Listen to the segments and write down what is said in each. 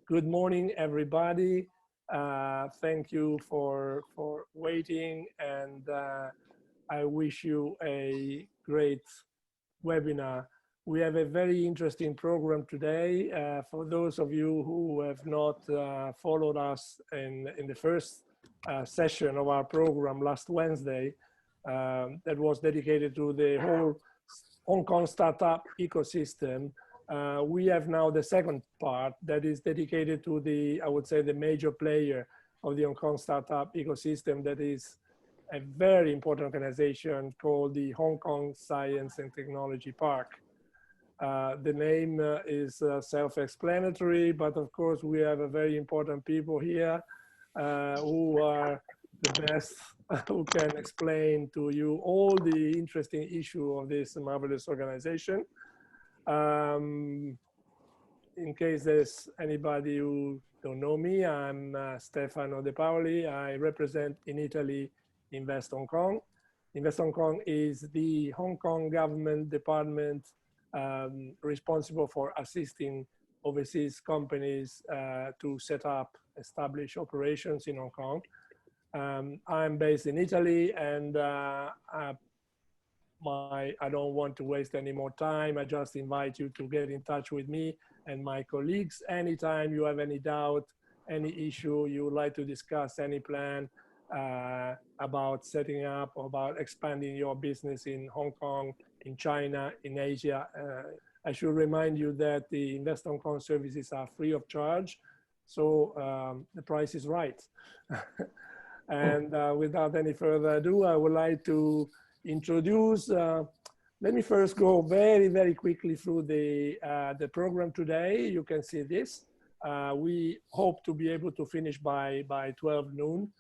Good morning, everybody. Thank you for waiting, and I wish you a great webinar. We have a very interesting program today. For those of you who have not followed us in the first session of our program last Wednesday, that was dedicated to the whole Hong Kong startup ecosystem. We have now the second part that is dedicated to the, I would say, the major player of the Hong Kong startup ecosystem, that is a very important organization called the Hong Kong Science and Technology Park. The name is self-explanatory, but of course we have a very important people here who are the best who can explain to you all the interesting issue of this marvelous organization. In case there's anybody who don't know me, I'm Stefano De Paoli. I represent in Italy Invest Hong Kong. Invest Hong Kong is the Hong Kong government department responsible for assisting overseas companies to set up, establish operations in Hong Kong. I'm based in Italy, and I don't want to waste any more time. I just invite you to get in touch with me and my colleagues anytime you have any doubt, any issue you would like to discuss, any plan about setting up or about expanding your business in Hong Kong, in China, in Asia. I should remind you that the Invest Hong Kong services are free of charge, so the price is right. And without any further ado, I would like to introduce, let me first go very quickly through the program today. You can see this. We hope to be able to finish by 12 noon.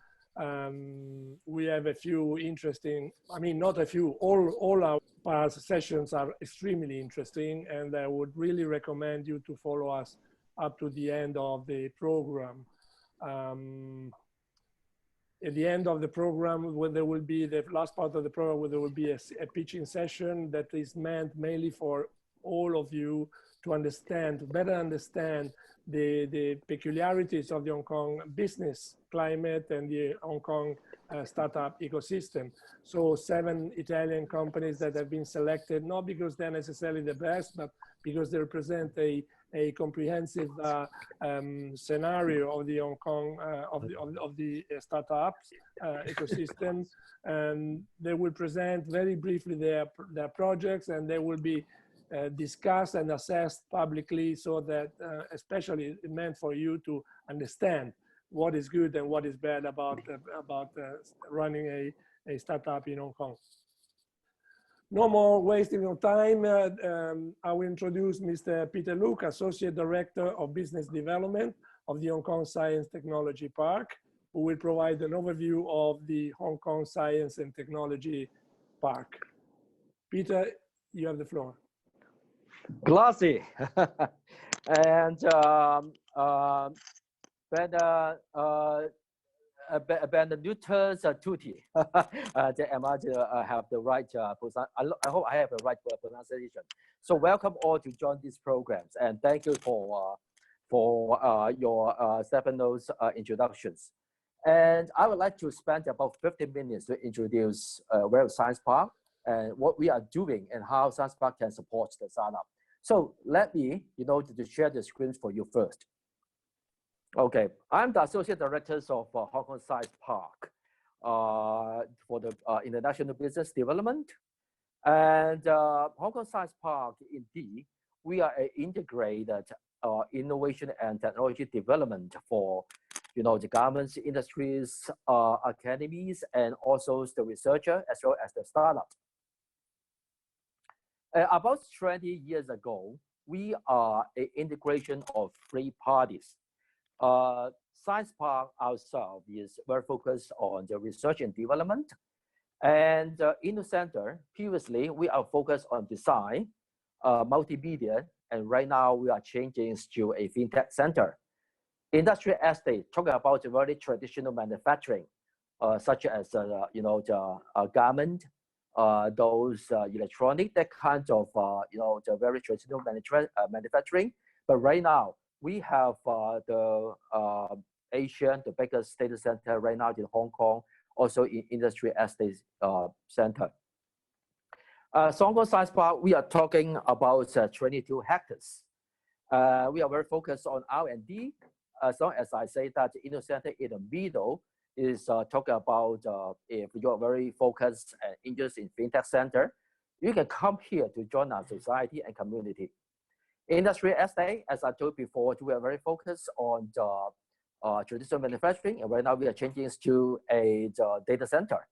We have a few interesting, I mean, not a few, all our past sessions are extremely interesting, and I would really recommend you to follow us up to the end of the program. At the end of the program, where there will be the last part of the program, where there will be a pitching session that is meant mainly for all of you to understand, to better understand the peculiarities of the Hong Kong business climate and the Hong Kong startup ecosystem. So 7 Italian companies that have been selected, not because they're necessarily the best, but because they represent a comprehensive scenario of the Hong Kong of the startups ecosystem, and they will present very briefly their projects, and they will be discussed and assessed publicly, so that especially meant for you to understand what is good and what is bad about running a startup in Hong Kong. No more wasting of time. I will introduce Mr. Peter Luke, Associate Director of Business Development of the Hong Kong Science Technology Park, who will provide an overview of the Hong Kong Science and Technology Park. Peter, you have the floor. Grazie. And Ben Newton's duty. Am I to have the right I hope I have the right pronunciation. So welcome all to join these programs, and thank you for your Stefano's introductions. And I would like to spend about 15 minutes to introduce World Science Park and what we are doing and how Science Park can support the startup. So let me, to share the screen for you first. Okay, I'm the Associate Director of Hong Kong Science Park for the International Business Development. And Hong Kong Science Park, indeed, we are an integrated innovation and technology development for, the governments, industries, academies, and also the researcher, as well as the startup. About 20 years ago, we are an integration of 3 parties. Science Park ourselves is very focused on the research and development. And in the center, previously, we are focused on design, multimedia, and right now we are changing to a fintech center. Industrial estate, talking about the very traditional manufacturing, such as, the garment, those electronic, that kind of, the very traditional manufacturing. But right now, we have the biggest data center right now in Hong Kong, also in industry estate center. Hong Kong Science Park, we are talking about 22 hectares. We are very focused on R&D. As long as I say that the Inno Center in the middle is talking about if you are very focused and interested in fintech center, you can come here to join our society and community. Industry estate, as I told before, we are very focused on the traditional manufacturing, and right now we are changing to a data center.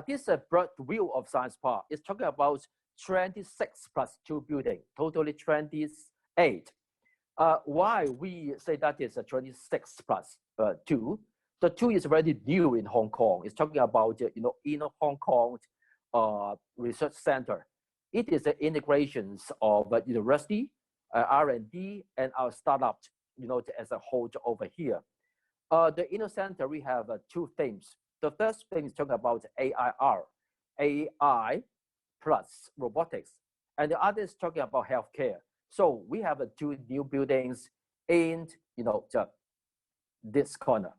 This is a broad view of Science Park. It's talking about 26 plus 2 building, totally 28. Why we say that is a 26 plus 2? The 2 is already new in Hong Kong. It's talking about Inno Hong Kong Research Center. It is the integrations of university, R&D, and our startup, as a whole over here. The Inno Center, we have 2 themes. The first thing is talking about AI plus robotics, and the other is talking about healthcare. So we have 2 new buildings in this corner.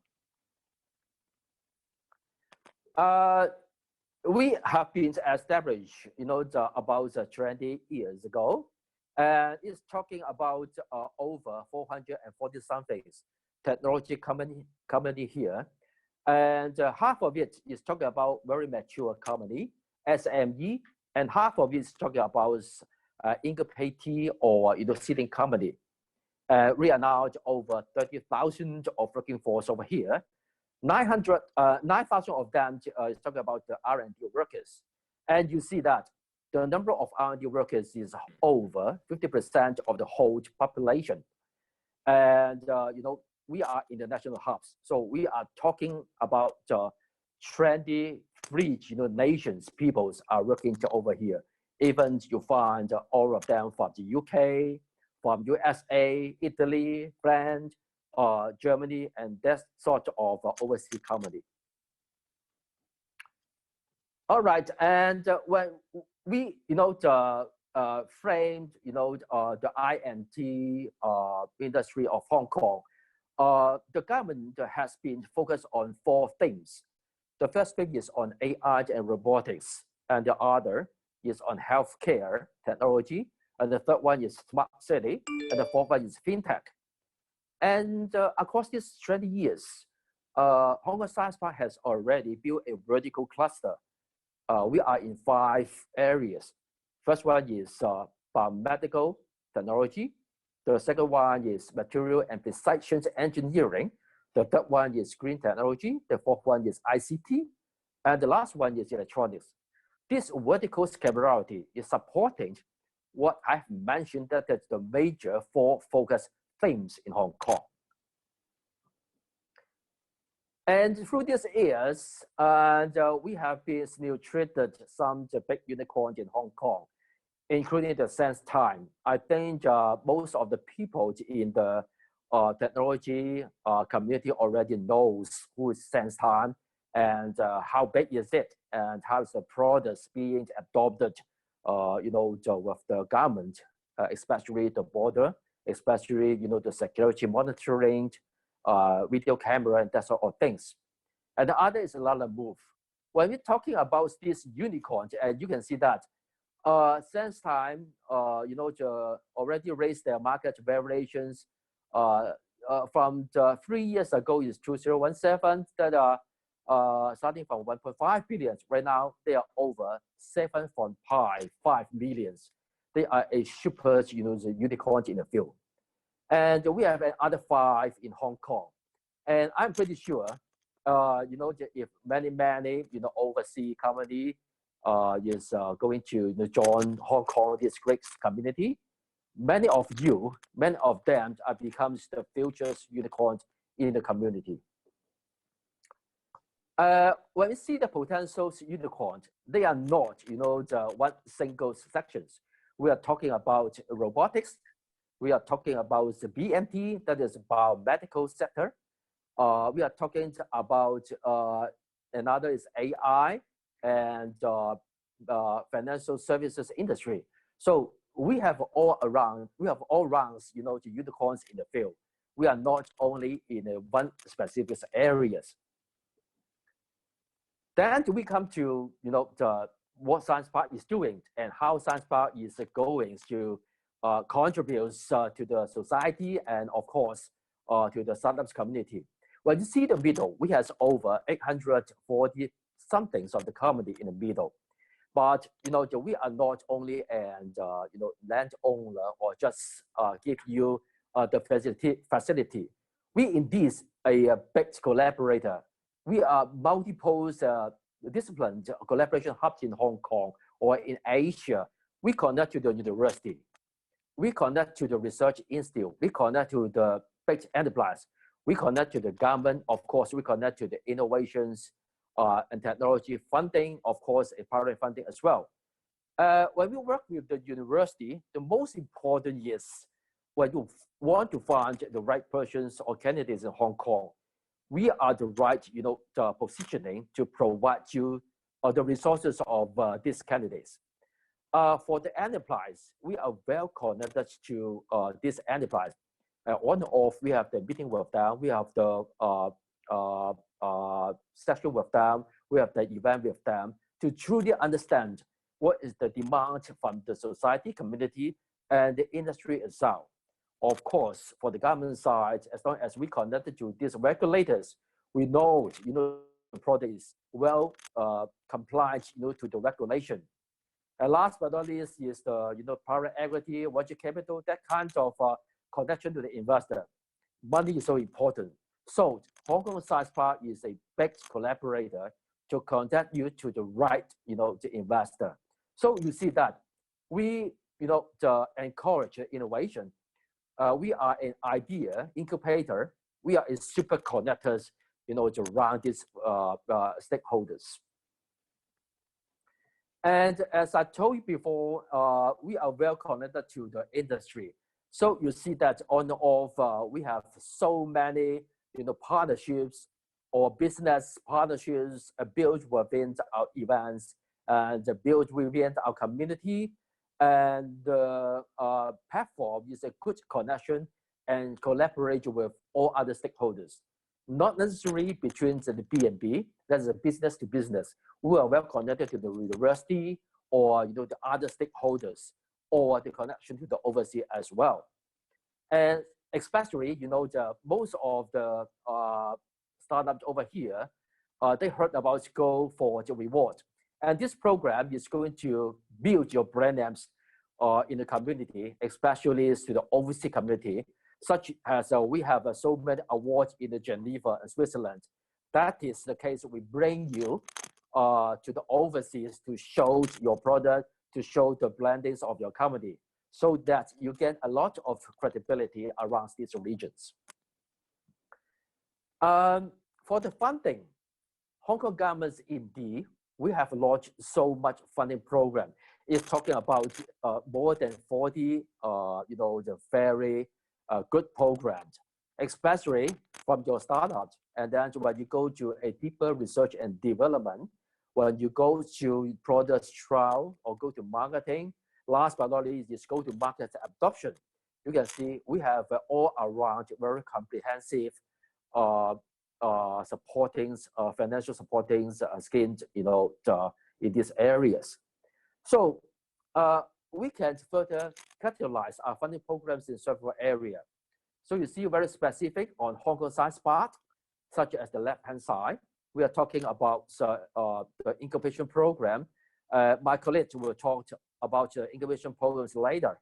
We have been established, about 20 years ago, and it's talking about over 440 something technology company here, and half of it is talking about very mature company, SME, and half of it is talking about incubating or seeding company. We are now over 30,000 of working force over here. 9,000 of them is talking about the R&D workers, and you see that the number of R&D workers is over 50% of the whole population, and we are in the national hubs, so we are talking about 23 nations peoples are working over here. Even you find all of them from the UK, from USA, Italy, France, Germany, and that sort of overseas company. All right, and when we framed the INT industry of Hong Kong, the government has been focused on 4 things. The first thing is on AI and robotics, and the other is on healthcare technology, and the third one is smart city, and the fourth one is fintech. And across these 20 years, Hong Kong Science Park has already built a vertical cluster. We are in 5 areas. First one is biomedical technology. The second one is material and precision engineering. The third one is green technology. The fourth one is ICT. And the last one is electronics. This vertical scalability is supporting what I've mentioned, that is the major 4 focus themes in Hong Kong. And through these years, we have been treated some big unicorns in Hong Kong, including the SenseTime. I think most of the people in the technology community already knows who is SenseTime and how big is it, and how is the products being adopted, with the government, especially the border, especially the security monitoring, video camera, and that sort of things. And the other is a lot of move. When we're talking about this unicorn, and you can see that SenseTime, already raised their market valuations from 3 years ago is 2017, that starting from 1.5 billion. Right now, they are over 7.5 million. They are a super, unicorn in the field. And we have another 5 in Hong Kong. And I'm pretty sure, if many, overseas company is going to join Hong Kong, this great community, many of them becomes the future unicorns in the community. When we see the potential unicorns, they are not, the one single sections. We are talking about robotics. We are talking about the BMT, that is biomedical sector. We are talking about another is AI and financial services industry. So we have all rounds, you know, the unicorns in the field. We are not only in one specific areas. Then we come to, you know, what Science Park is doing and how Science Park is going to contribute to the society and of course to the startups community. When you see the middle, we have over 840 somethings of the community in the middle. But you know, we are not only an you know, landowner or just give you the facility. We indeed a big collaborator. We are multiple discipline collaboration hubs in Hong Kong or in Asia. We connect to the university. We connect to the research institute. We connect to the big enterprise. We connect to the government. Of course, we connect to the innovations and technology funding, of course, a private funding as well. When we work with the university, the most important is when you want to find the right persons or candidates in Hong Kong, we are the right, you know, the positioning to provide you the resources of these candidates. For the enterprise, we are well connected to this enterprise. On and off, we have the meeting with them, we have the session with them, we have the event with them to truly understand what is the demand from the society, community, and the industry itself. Of course, for the government side, as long as we connected to these regulators, we know, you know, the product is well compliant, you know, to the regulation. And last but not least is the, you know, private equity, venture capital, that kind of connection to the investor. Money is so important. So Hong Kong Science Park is a big collaborator to contact you to the right, you know, the investor. So you see that we, you know, encourage innovation. We are an idea incubator. We are a super connectors, you know, around these stakeholders. And as I told you before, we are well connected to the industry. So you see that on and off, we have so many, you know, partnerships or business partnerships built within our events and built within our community. And the platform is a good connection and collaboration with all other stakeholders. Not necessarily between the B&B, that's a business to business. We are well connected to the university or, you know, the other stakeholders or the connection to the overseas as well. And especially, you know, most of the startups over here, they heard about Go for the reward. And this program is going to build your brand names in the community, especially to the overseas community, such as we have so many awards in the Geneva and Switzerland. That is the case. We bring you to the overseas to show your product, to show the brandings of your company, so that you get a lot of credibility around these regions. For the funding, Hong Kong government indeed, we have launched so much funding program. It's talking about more than 40, you know, the very good programs, especially from your startup. And then when you go to a deeper research and development, when you go to product trial or go to marketing, last but not least is go to market adoption. You can see we have all around very comprehensive supportings, financial supportings schemes, you know, in these areas. So we can further capitalize our funding programs in several areas. So you see very specific on Hong Kong Science Park, such as the left-hand side. We are talking about the incubation program. My colleagues will talk about the incubation programs later.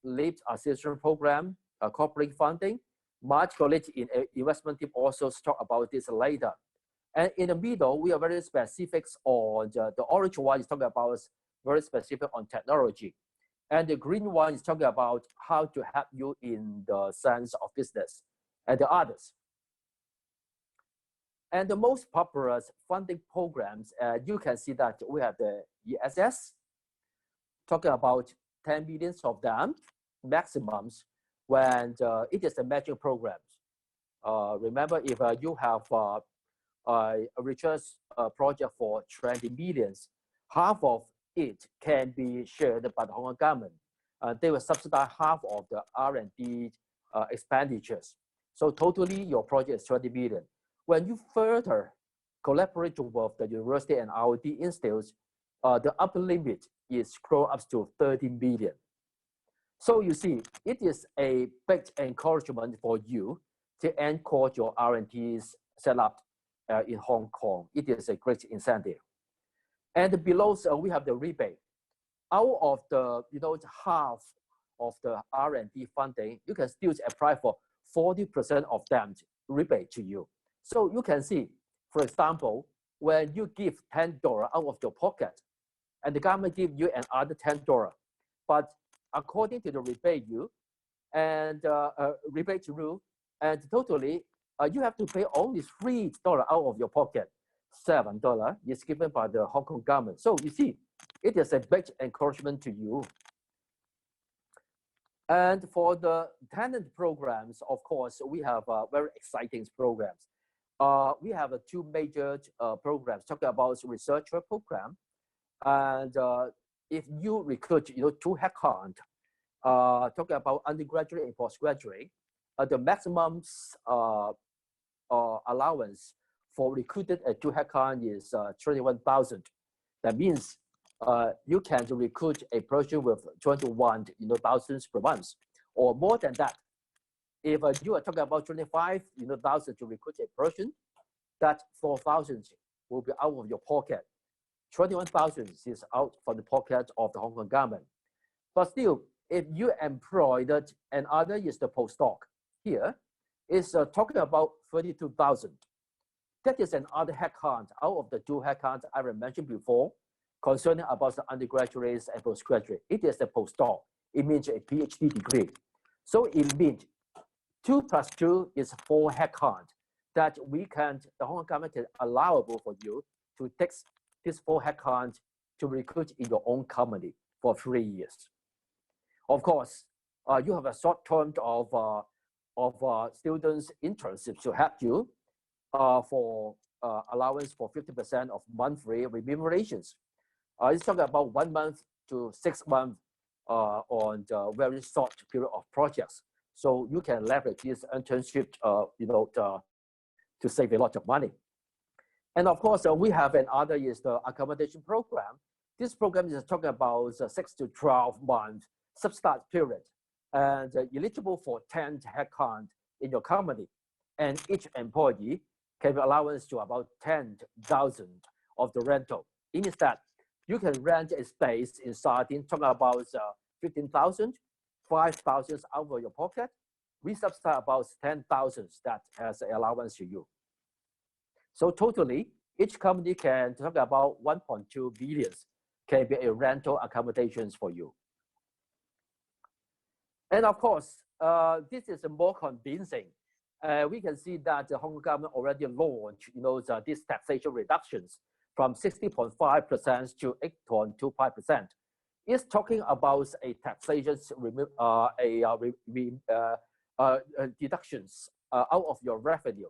LEAP assistance program, corporate funding. My colleague in investment team also talk about this later. And in the middle, we are very specific on the orange one is talking about very specific on technology. And the green one is talking about how to help you in the sense of business and the others. And the most popular funding programs, you can see that we have the ESS, talking about 10 million of them, maximums, when it is a matching programs. Remember, if you have a research project for 20 million, half of it can be shared by the Hong Kong government. They will subsidize half of the R&D expenditures. So totally your project is 20 million. When you further collaborate with the university and R&D institutes, the upper limit is grow up to 30 million. So you see, it is a big encouragement for you to anchor your R&Ds set up in Hong Kong. It is a great incentive. And below, we have the rebate. Out of the half of the R&D funding, you can still apply for 40% of them rebate to you. So you can see, for example, when you give $10 out of your pocket, and the government give you another $10, but according to the rebate rule, and totally you have to pay only $3 out of your pocket. $7 is given by the Hong Kong government. So you see, it is a big encouragement to you. And for the tenant programs, of course, we have very exciting programs. We have two major programs talking about researcher program. And if you recruit, 2 headcount, talking about undergraduate and postgraduate, the maximum allowance for recruited at 2 headcount is 21,000. That means you can recruit a person with 21,000 per month, or more than that. If you are talking about 25,000 to recruit a person, that 4,000 will be out of your pocket. 21,000 is out from the pocket of the Hong Kong government. But still, if you employed another is the postdoc. Here is talking about 32,000. That is another headcount out of the 2 headcounts I mentioned before, concerning about the undergraduates and postgraduate. It is a postdoc. It means a PhD degree. So it means 2 plus 2 is 4 headcount that the Hong Kong government can allowable for you to take this 4 headcount to recruit in your own company for 3 years. Of course, you have a short term of students' internships to help you for allowance for 50% of monthly remunerations. It's talking about 1 month to 6 months on the very short period of projects. So you can leverage this internship, to save a lot of money. And of course, we have another is the accommodation program. This program is talking about 6 to 12 months subsidized period, and eligible for 10 headcount in your company. And each employee can be allowance to about 10,000 of the rental. It means that you can rent a space in Sardine, talking about 15,000, 5,000 out of your pocket. We subsidize about 10,000 that has an allowance to you. So totally, each company can talk about 1.2 billion can be a rental accommodations for you. And of course, this is more convincing. We can see that the Hong Kong government already launched, these taxation reductions from 60.5% to 8.25%. It's talking about a taxation deductions out of your revenue.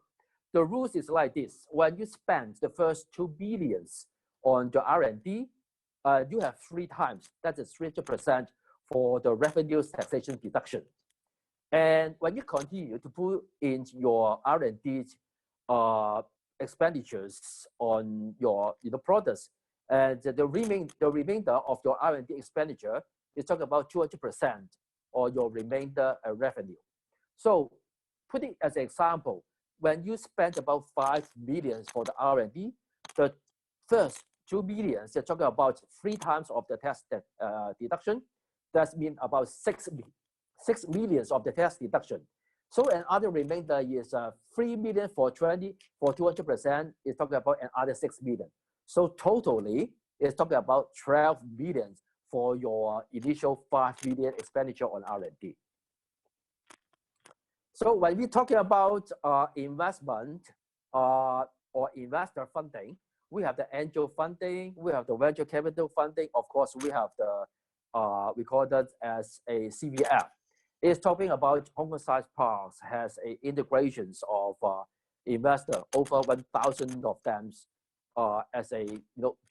The rules is like this: when you spend the first 2 billion on the R&D, you have 3 times, that is 300% for the revenue taxation deduction. And when you continue to put in your R&D expenditures on your products, and the remainder of your R&D expenditure is talking about 200% or your remainder revenue. So put it as an example, when you spend about 5 million for the R&D, the first 2 million, you're talking about 3 times of the tax deduction. That means about 6 million of the tax deduction. So another remainder is 3 million for 200%. It's talking about another 6 million. So totally, it's talking about 12 million for your initial 5 million expenditure on R&D. So when we're talking about investment or investor funding, we have the angel funding, we have the venture capital funding. Of course, we have the, we call that as a CVF. It's talking about Hong Kong Science Parks has a integrations of investor, over 1,000 of them as a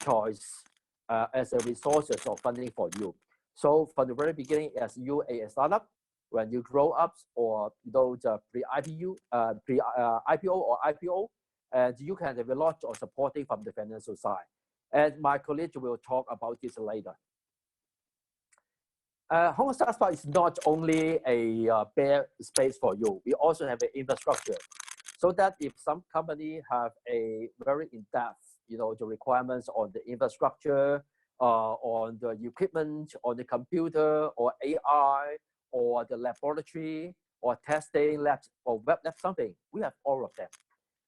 choice as a resources or funding for you. So from the very beginning, as you a startup, when you grow up or those pre-IPO or IPO, and you can have a lot of supporting from the financial side. And my colleague will talk about this later. Hong Kong Startup Park is not only a bare space for you. We also have an infrastructure, so that if some company have a very in-depth, the requirements on the infrastructure, on the equipment, on the computer, or AI, or the laboratory, or testing labs, or web lab, something, we have all of them.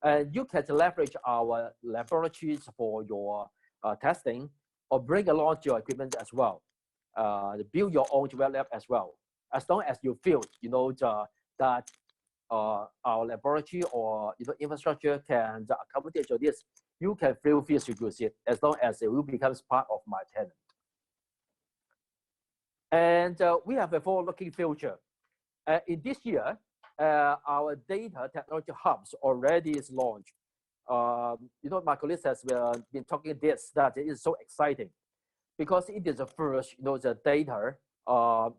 And you can leverage our laboratories for your testing, or bring along your equipment as well. Build your own web lab as well. As long as you feel, that our laboratory or infrastructure can accommodate your this, you can feel free to use it as long as it will become part of my tenant. And we have a forward-looking future. In this year, our data technology hubs already is launched. My colleagues has been talking this, that it is so exciting because it is the first, the data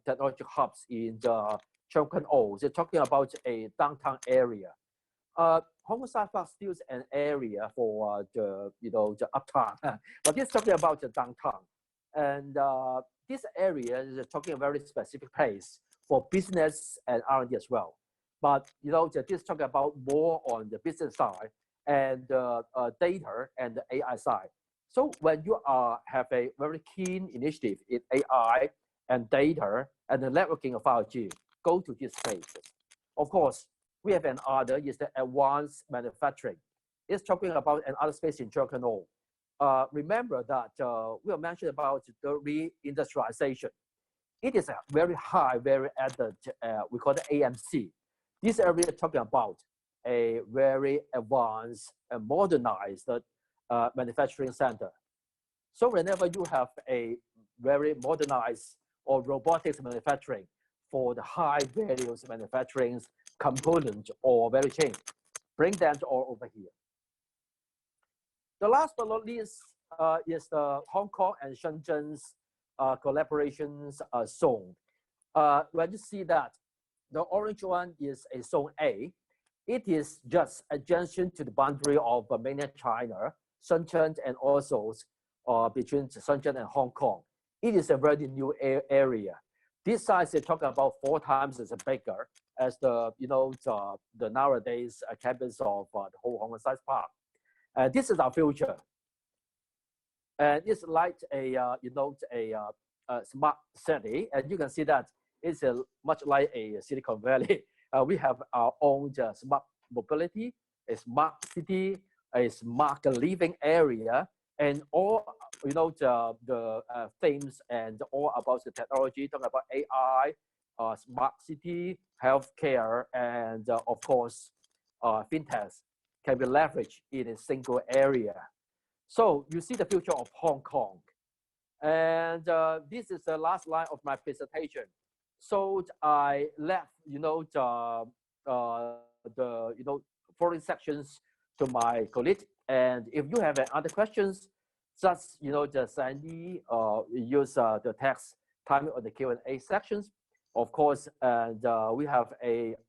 technology hubs in the Cheung Kwan O. They're talking about a downtown area. Hong Kong Startup Park still is an area for the uptown, but it's talking about the downtown. And this area is talking a very specific place for business and R&D as well. But this talking about more on the business side and data and the AI side. So when you have a very keen initiative in AI and data and the networking of 5G, go to these spaces. Of course, we have another is the advanced manufacturing. It's talking about another space in Cheung Kwan O. Remember that we mentioned about the reindustrialization. It is a very high, very added, we call it AMC. This area is talking about a very advanced and modernized manufacturing center. So whenever you have a very modernized or robotics manufacturing for the high values manufacturing component or value chain, bring them all over here. The last but not least is the Hong Kong and Shenzhen's collaborations zone. When you see that, the orange one is a zone A. It is just adjacent to the boundary of mainland China, Shenzhen, and also between Shenzhen and Hong Kong. It is a very new area. This size they talk about 4 times as bigger as the the nowadays campus of the whole Hong Kong Science Park. This is our future, and it's like a smart city, and you can see that it's much like a Silicon Valley. We have our own smart mobility, a smart city, a smart living area, and all the things and all about the technology, talking about AI, smart city, healthcare, and of course, fintech can be leveraged in a single area. So you see the future of Hong Kong. And this is the last line of my presentation. So I left, the following sections to my colleague. And if you have other questions, just, just send me or use the text time on the Q&A sections. Of course, and we have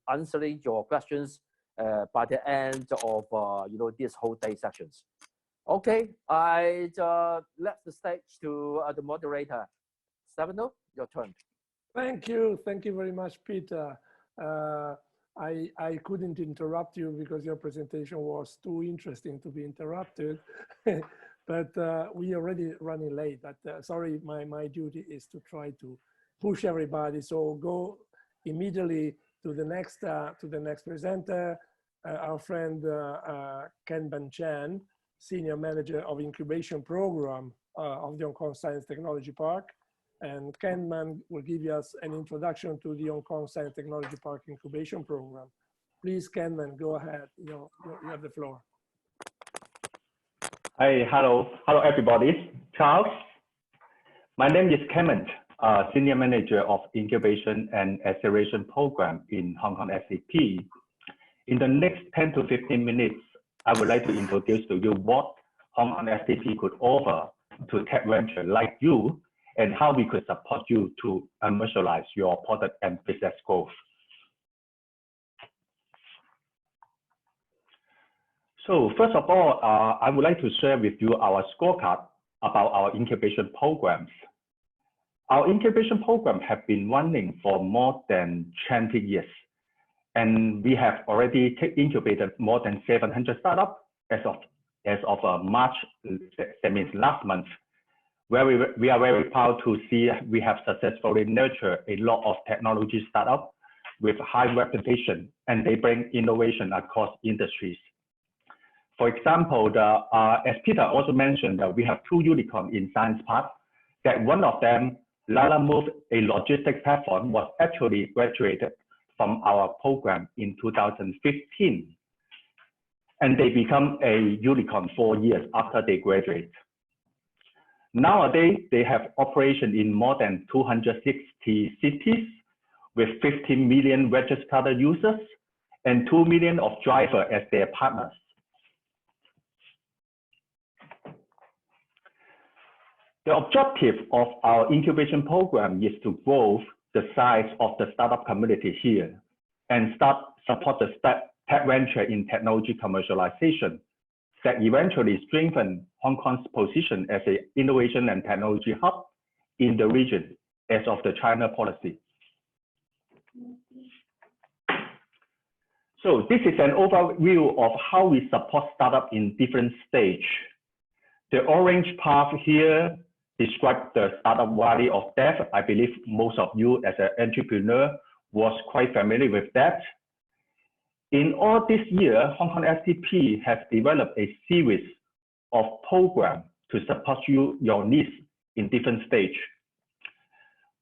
answering your questions by the end of, this whole day sections. Okay, I left the stage to the moderator. Stefano, your turn. Thank you very much, Peter. I couldn't interrupt you because your presentation was too interesting to be interrupted, but we already running late. But sorry, my duty is to try to push everybody. So go immediately to the next presenter, our friend Ken Ban Chan, Senior Manager of Incubation Program of the Hong Kong Science Technology Park. And Ken Man will give us an introduction to the Hong Kong Science Technology Park Incubation Program. Please, Ken Man, go ahead. You have the floor. Hi, hello everybody. Charles. My name is Ken Man, Senior Manager of Incubation and Acceleration Program in Hong Kong SCP. In the next 10 to 15 minutes, I would like to introduce to you what Hong Kong SCP could offer to tech venture like you, and how we could support you to commercialize your product and business growth. So first of all, I would like to share with you our scorecard about our incubation programs. Our incubation program have been running for more than 20 years, and we have already incubated more than 700 startups as of March, that means last month, where we are very proud to see we have successfully nurtured a lot of technology startups with high reputation, and they bring innovation across industries. For example, as Peter also mentioned, we have 2 unicorns in Science Park, that one of them, Lalamove, a logistics platform, was actually graduated from our program in 2015. And they become a unicorn 4 years after they graduate. Nowadays, they have operation in more than 260 cities with 15 million registered users and 2 million of drivers as their partners. The objective of our incubation program is to grow the size of the startup community here and support the tech venture in technology commercialization that eventually strengthen Hong Kong's position as an innovation and technology hub in the region as of the China policy. So this is an overview of how we support startups in different stages. The orange path here describes the startup valley of death. I believe most of you as an entrepreneur was quite familiar with that. In all this year, Hong Kong STP has developed a series of programs to support your needs in different stages.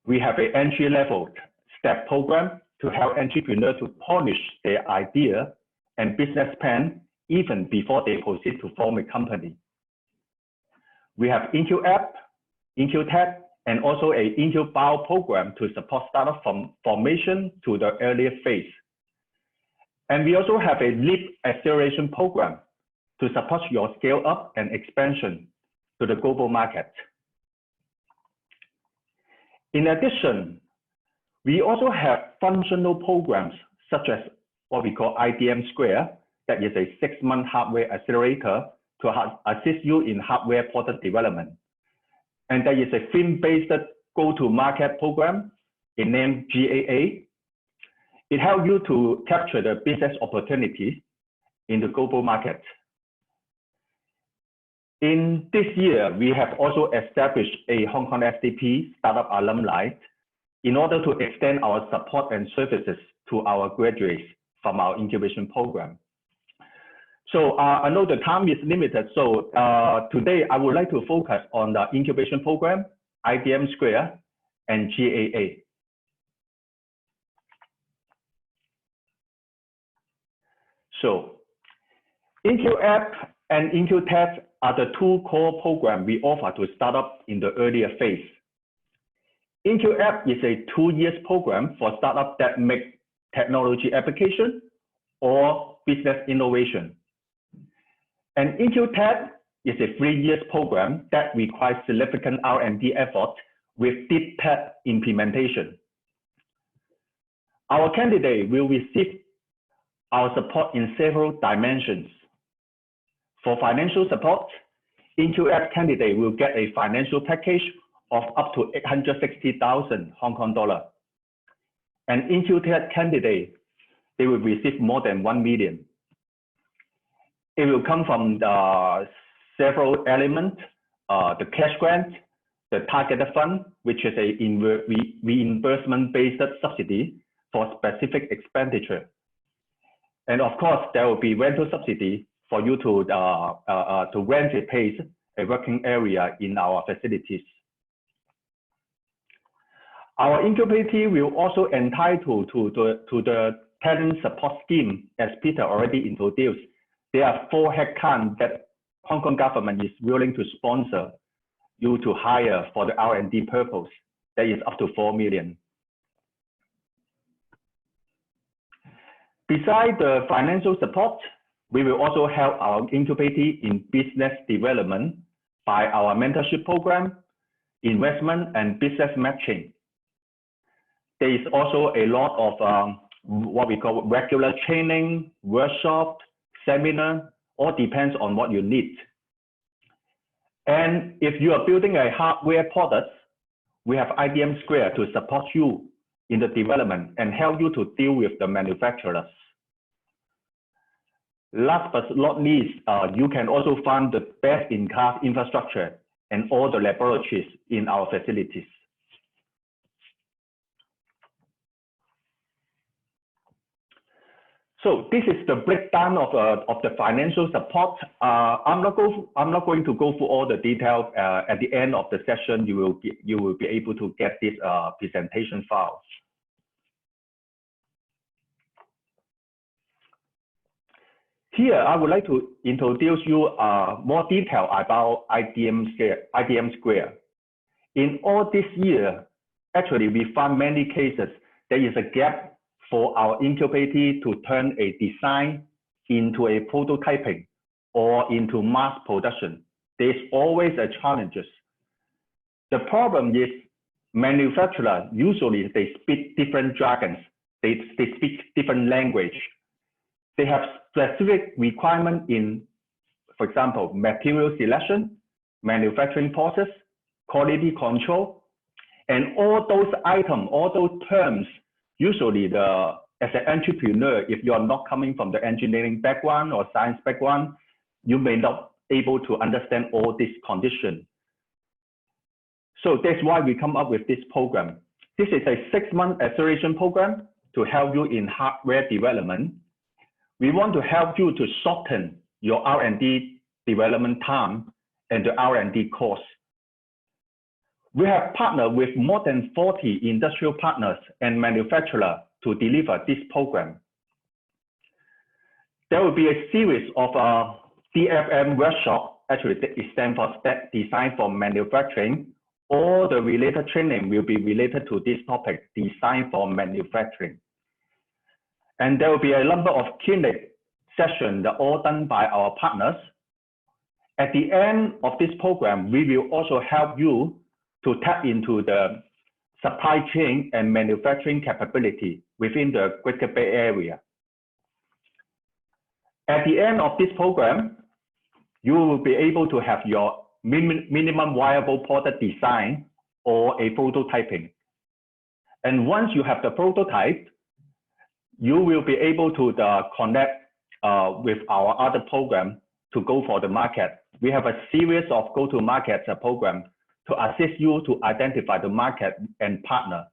We have an entry-level step program to help entrepreneurs to polish their idea and business plan even before they proceed to form a company. We have IncuApp, IncuTech, and also a IncuBio program to support startup from formation to the earlier phase. And we also have a leap acceleration program to support your scale up and expansion to the global market. In addition, we also have functional programs such as what we call IDM Square, that is a 6-month hardware accelerator to assist you in hardware product development. And there is a film-based go-to-market program named GAA. It helps you to capture the business opportunity in the global market. In this year, we have also established a Hong Kong STP Startup Alumni in order to extend our support and services to our graduates from our incubation program. So I know the time is limited, so today I would like to focus on the incubation program, IDM Square, and GAA. So IncuApp and IncuTech are the 2 core programs we offer to startups in the earlier phase. IncuApp is a 2-year program for startups that make technology application or business innovation. And IncuTech is a 3-year program that requires significant R&D effort with deep tech implementation. Our candidate will receive our support in several dimensions. For financial support, IncuApp candidate will get a financial package of up to 860,000 Hong Kong dollar. And IncuTech candidate, they will receive more than 1 million. It will come from the several elements, the cash grant, the targeted fund, which is a reimbursement-based subsidy for specific expenditure. And of course, there will be rental subsidy for you to rent a place, a working area in our facilities. Our incubator will also entitle to the talent support scheme, as Peter already introduced. There are 4 headcount that Hong Kong government is willing to sponsor you to hire for the R&D purpose. That is up to 4 million. Besides the financial support, we will also help our incubator in business development by our mentorship program, investment, and business matching. There is also a lot of what we call regular training, workshop, seminar, all depends on what you need. And if you are building a hardware product, we have IBM Square to support you in the development and help you to deal with the manufacturers. Last but not least, you can also find the best-in-class infrastructure and all the laboratories in our facilities. So this is the breakdown of the financial support. I'm not going to go through all the details. At the end of the session, you will be able to get this presentation file. Here, I would like to introduce you more detail about IBM Square. In all this year, actually, we found many cases there is a gap for our incubator to turn a design into a prototyping or into mass production. There's always a challenges. The problem is manufacturers, usually they speak different jargons. They speak different language. They have specific requirement in, for example, material selection, manufacturing process, quality control, and all those items, all those terms, usually as an entrepreneur, if you are not coming from the engineering background or science background, you may not be able to understand all these conditions. So that's why we come up with this program. This is a 6-month acceleration program to help you in hardware development. We want to help you to shorten your R&D development time and the R&D cost. We have partnered with more than 40 industrial partners and manufacturers to deliver this program. There will be a series of DFM workshops. Actually, it stands for Design for Manufacturing. All the related training will be related to this topic, Design for Manufacturing. And there will be a number of clinic sessions that are all done by our partners. At the end of this program, we will also help you to tap into the supply chain and manufacturing capability within the Greater Bay Area. At the end of this program, you will be able to have your minimum viable product design or a prototyping. And once you have the prototype, you will be able to connect with our other program to go for the market. We have a series of go-to-market program to assist you to identify the market and partner.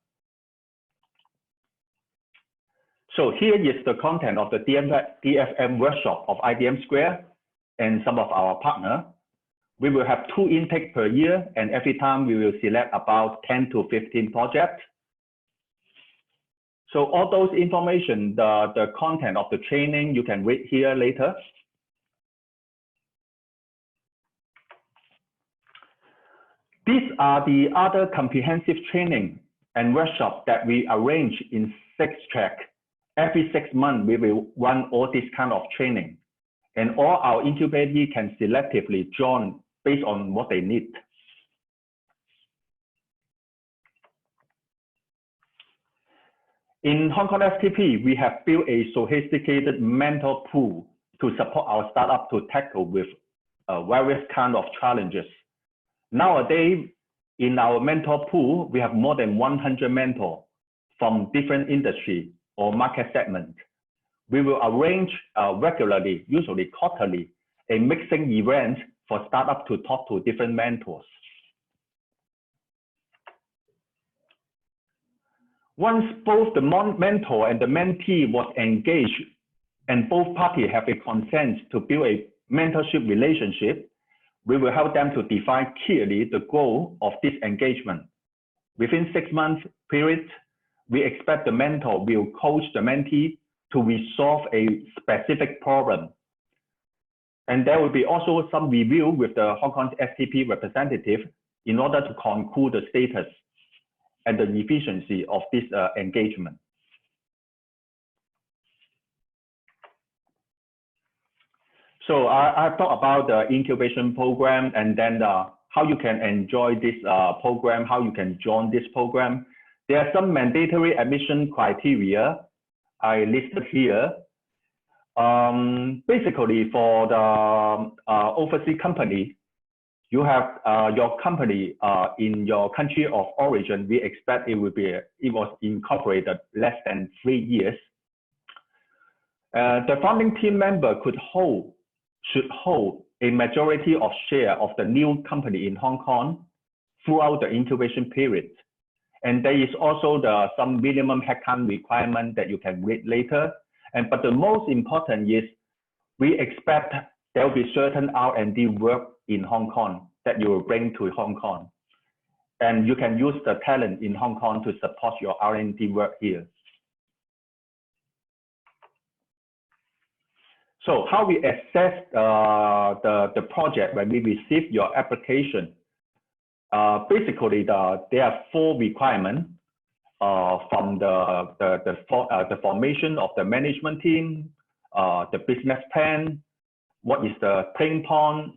So here is the content of the DFM workshop of IBM Square and some of our partners. We will have 2 intakes per year, and every time we will select about 10 to 15 projects. So all those information, the content of the training, you can read here later. These are the other comprehensive training and workshops that we arrange in 6 tracks. Every 6 months, we will run all this kind of training. And all our incubators can selectively join based on what they need. In Hong Kong STP, we have built a sophisticated mentor pool to support our startup to tackle with various kinds of challenges. Nowadays, in our mentor pool, we have more than 100 mentors from different industries or market segments. We will arrange regularly, usually quarterly, a mixing event for startups to talk to different mentors. Once both the mentor and the mentee was engaged and both parties have a consent to build a mentorship relationship, we will help them to define clearly the goal of this engagement. Within 6 months period, we expect the mentor will coach the mentee to resolve a specific problem. And there will be also some review with the Hong Kong STP representative in order to conclude the status and the efficiency of this engagement. So I've talked about the incubation program and then how you can enjoy this program, how you can join this program. There are some mandatory admission criteria I listed here. Basically, for the overseas company, you have your company in your country of origin. We expect it was incorporated less than 3 years. The founding team member should hold a majority of share of the new company in Hong Kong throughout the incubation period. And there is also some minimum headcount requirement that you can read later. But the most important is we expect there will be certain R&D work in Hong Kong that you will bring to Hong Kong. And you can use the talent in Hong Kong to support your R&D work here. So how we assess the project when we receive your application? Basically, there are 4 requirements from the formation of the management team, the business plan, what is the pain point,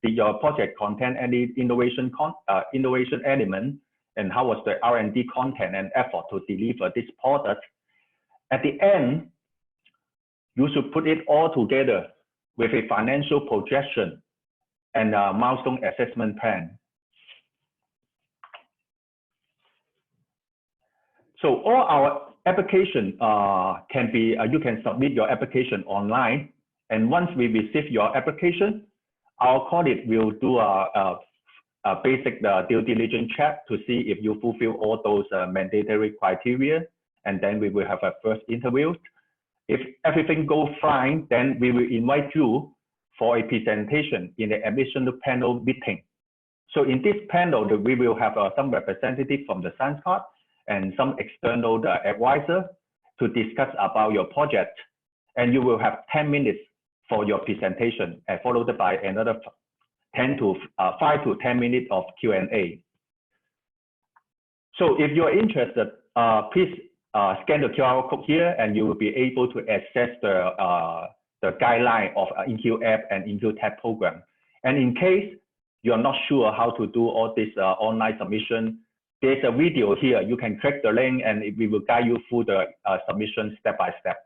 did your project contain any innovation element, and how was the R&D content and effort to deliver this product. At the end, you should put it all together with a financial projection and a milestone assessment plan. So all our application you can submit your application online. And once we receive your application, our audit will do a basic due diligence check to see if you fulfill all those mandatory criteria. And then we will have a first interview. If everything goes fine, then we will invite you for a presentation in the admission panel meeting. So in this panel, we will have some representative from the Science Card and some external advisor to discuss about your project. And you will have 10 minutes for your presentation, and followed by another 5 to 10 minutes of Q&A. So if you're interested, please scan the QR code here, and you will be able to access the guideline of IncuApp and IncuTech program. And in case you're not sure how to do all this online submission, there's a video here. You can click the link, and we will guide you through the submission step by step.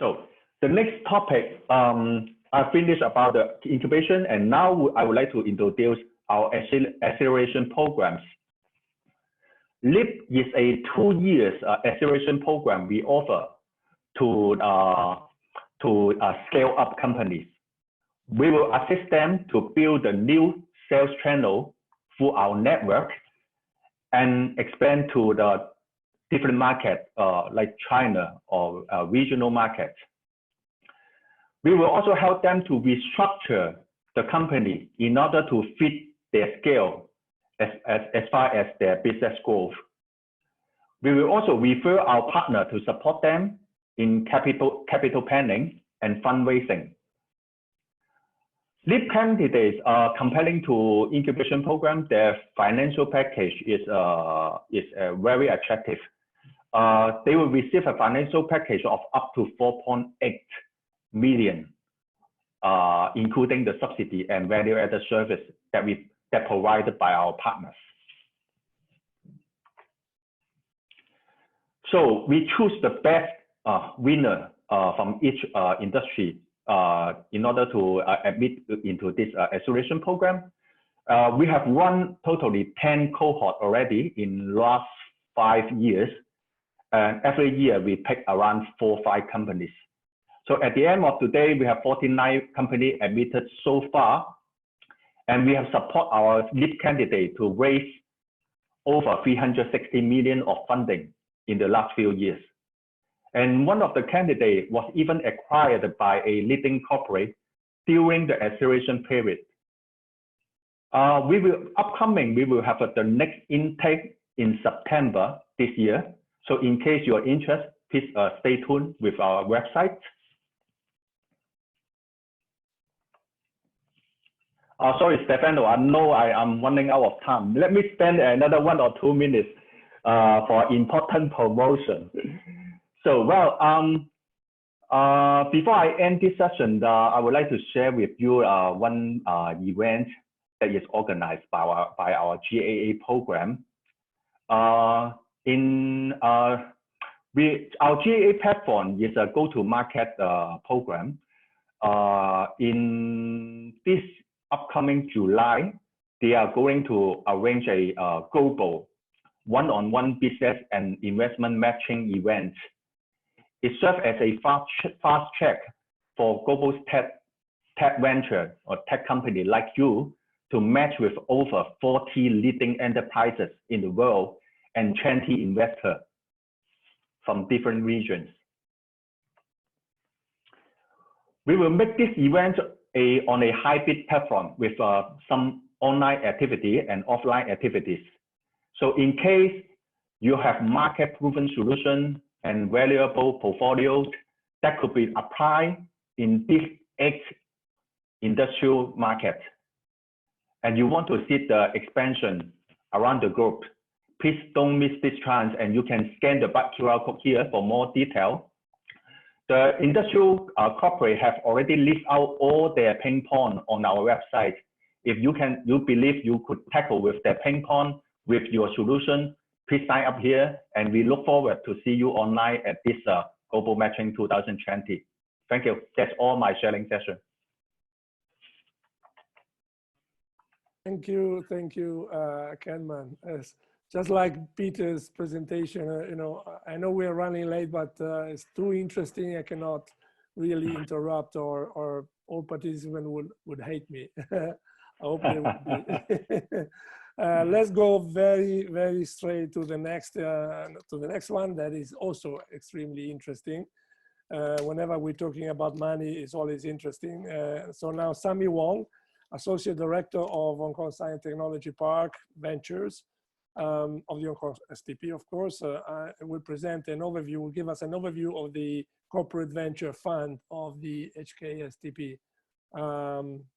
So the next topic, I finished about the incubation, and now I would like to introduce our acceleration programs. LEAP is a 2 years acceleration program we offer to scale up companies. We will assist them to build a new sales channel through our network and expand to the different markets like China or regional markets. We will also help them to restructure the company in order to fit their scale as far as their business growth. We will also refer our partner to support them in capital planning and fundraising. LEAP candidates are compelling to incubation program. Their financial package is very attractive. They will receive a financial package of up to 4.8 million, including the subsidy and value-added service that provided by our partners. So we choose the best winner from each industry in order to admit into this acceleration program. We have run totally 10 cohorts already in last 5 years. And every year we pick around 4 or 5 companies. So at the end of today, we have 49 companies admitted so far. And we have support our LEAP candidate to raise over 360 million of funding in the last few years. And one of the candidates was even acquired by a leading corporate during the acceleration period. We will have the next intake in September this year. So in case you are interested, please stay tuned with our website. Sorry, Stefano, I know I am running out of time. Let me spend another 1 or 2 minutes for important promotion. So, well, Before I end this session, I would like to share with you one event that is organized by our GAA program. Our GAA platform is a go-to-market program. In this upcoming July, they are going to arrange a global one-on-one business and investment matching event. It serves as a fast track for global tech venture or tech company like you to match with over 40 leading enterprises in the world and 20 investors from different regions. We will make this event on a hybrid platform with some online activity and offline activities. So in case you have market-proven solution and valuable portfolios that could be applied in this industrial market, and you want to see the expansion around the globe, please don't miss this chance, and you can scan the QR code here for more detail. The industrial corporate have already listed out all their pain points on our website. If you believe you could tackle with their pain point with your solution, please sign up here, and we look forward to see you online at this Global Matching 2020. Thank you. That's all my sharing session. Thank you, Kenman. Just like Peter's presentation, you know, I know we're running late, but it's too interesting. I cannot really interrupt, or all participants would hate me. I hope they would be. Let's go very straight to the next one that is also extremely interesting. Whenever we're talking about money, it's always interesting. So now Sammy Wong, Associate Director of Hong Kong Science Technology Park Ventures of the Hong Kong STP, of course, will present an overview, will give us an overview of the corporate venture fund of the HKSTP.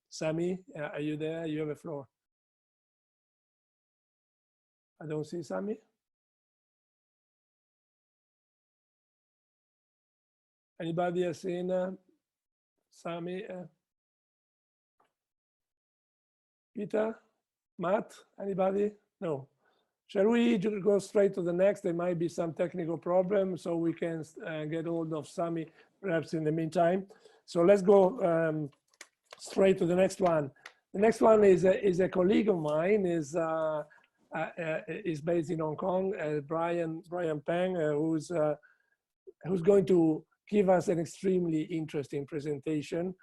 Sammy, are you there? You have the floor. I don't see Sammy. Anybody has seen Sammy? Peter? Matt? Anybody? No. Shall we go straight to the next? There might be some technical problem, so we can get hold of Sammy perhaps in the meantime. So let's go straight to the next one. The next one is a colleague of mine, is based in Hong Kong, Brian Peng, who's going to give us an extremely interesting presentation.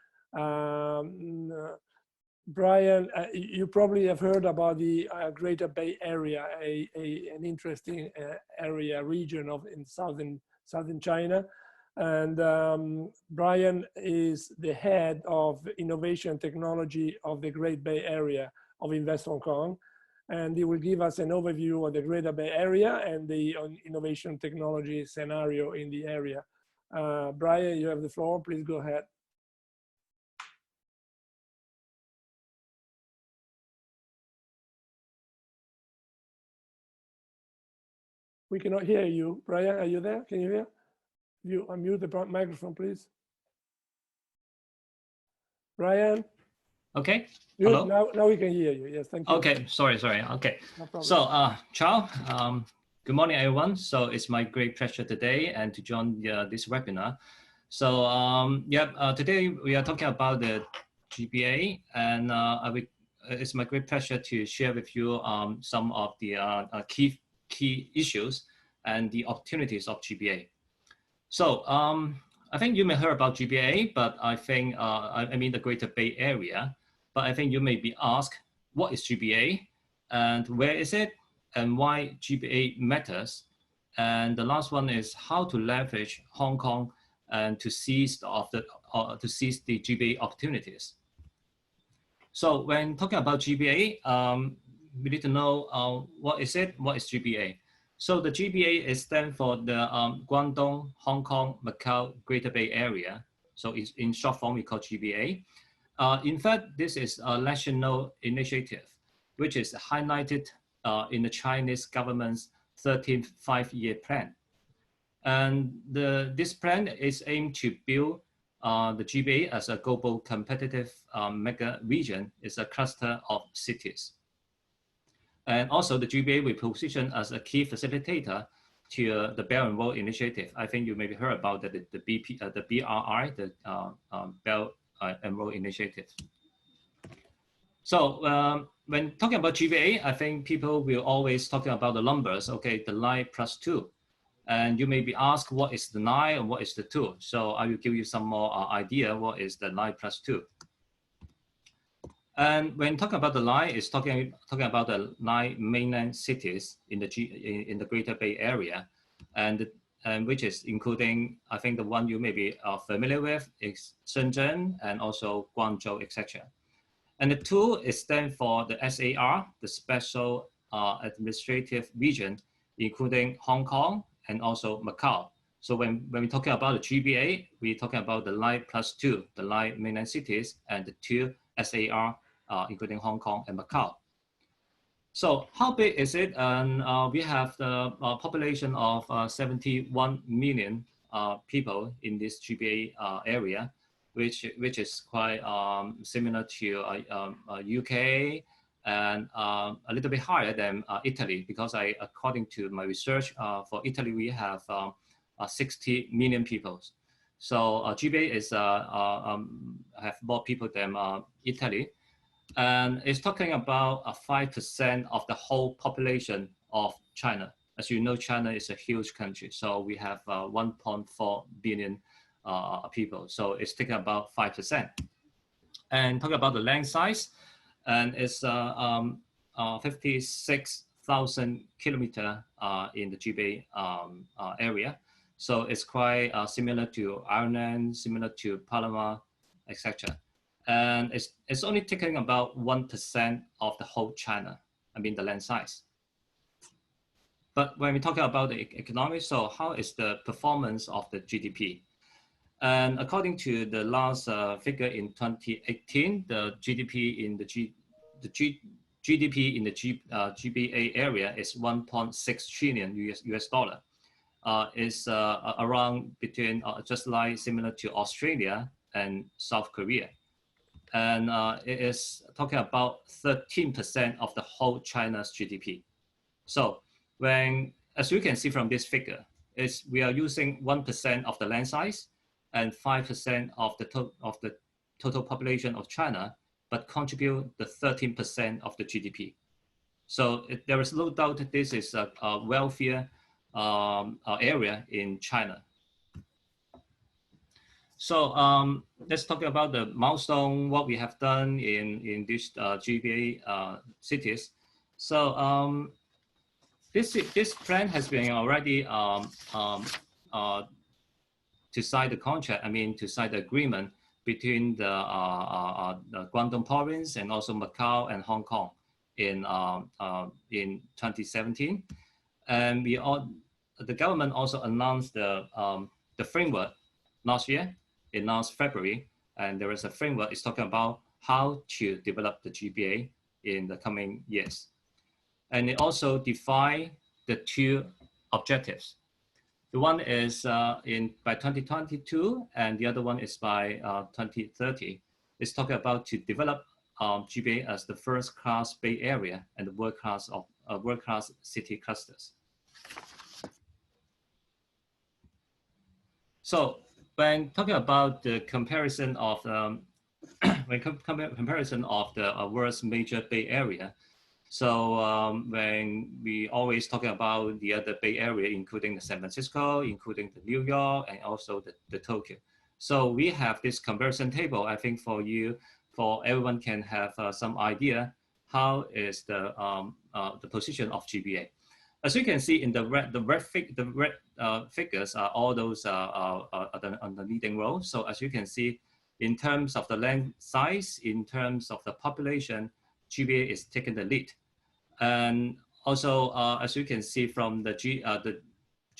Brian, you probably have heard about the Greater Bay Area, an interesting region in southern China. And Brian is the head of innovation technology of the Great Bay Area of Invest Hong Kong. And he will give us an overview of the Greater Bay Area and the innovation technology scenario in the area. Brian, you have the floor. Please go ahead. We cannot hear you. Brian, are you there? Can you hear? You unmute the microphone, please. Brian? Okay. Hello? Now we can hear you. Yes, thank you. Okay, sorry. Okay. No problem. So, Charles, good morning, everyone. So it's my great pleasure today and to join this webinar. So, today we are talking about the GBA, and it's my great pleasure to share with you some of the key issues and the opportunities of GBA. So I think you may hear about GBA, but I think, I mean the Greater Bay Area, but I think you may be asked, what is GBA and where is it and why GBA matters? And the last one is how to leverage Hong Kong and to seize the GBA opportunities. So when talking about GBA, we need to know what is it, what is GBA? So the GBA is stand for the Guangdong, Hong Kong, Macau, Greater Bay Area. So it's in short form, we call GBA. In fact, this is a national initiative, which is highlighted in the Chinese government's 13th five-year plan. And this plan is aimed to build the GBA as a global competitive mega region. It's a cluster of cities. And also the GBA will position as a key facilitator to the Belt and Road Initiative. I think you maybe heard about the BRI, the Belt and Road Initiative. So when talking about GBA, I think people will always talking about the numbers. Okay, the 9 plus 2. And you may be asked, what is the 9 and what is the 2? So I will give you some more idea what is the 9 plus 2. And when talking about the 9, it's talking about the 9 mainland cities in the Greater Bay Area, and which is including, I think the one you may be familiar with is Shenzhen and also Guangzhou, etc. And the 2 is stand for the SAR, the Special Administrative Region, including Hong Kong and also Macau. So when we're talking about the GBA, we're talking about the 9 plus 2, the 9 mainland cities, and the 2 SAR, including Hong Kong and Macau. So how big is it? And we have the population of 71 million people in this GBA area, which is quite similar to UK and a little bit higher than Italy, because according to my research, for Italy we have 60 million people. So GBA is have more people than Italy, and it's talking about 5% of the whole population of China. As you know, China is a huge country, so we have 1.4 billion people. So it's taking about 5%. And talking about the land size, and it's 56,000 kilometers in the GBA area. So it's quite similar to Ireland, similar to Panama, etc. And it's only taking about 1% of the whole China, I mean the land size. But when we talk about the economics, so how is the performance of the GDP? And according to the last figure in 2018, the GDP in the GBA area is 1.6 trillion US dollar. Is around between just like similar to Australia and South Korea. And it is talking about 13% of the whole China's GDP. So as you can see from this figure, we are using 1% of the land size and 5% of the total population of China, but contribute the 13% of the GDP. So there is no doubt that this is a wealthier area in China. So let's talk about the milestone, what we have done in these GBA cities. So this plan has been already to sign the contract, I mean to sign the agreement between the Guangdong province and also Macau and Hong Kong in 2017. And the government also announced the framework last year, in last February, and there is a framework. It's talking about how to develop the GBA in the coming years. And it also define the 2 objectives. The one is by 2022, and the other one is by 2030. It's talking about to develop GBA as the first-class Bay Area and the world-class city clusters. So when talking about the comparison of the world's major Bay Area, so when we always talking about the other Bay Area, including the San Francisco, including the New York, and also the Tokyo. So we have this comparison table. I think for everyone can have some idea how is the position of GBA. As you can see in the red figures are all those on the leading row. So as you can see, in terms of the land size, in terms of the population, GBA is taking the lead. And also, as you can see from the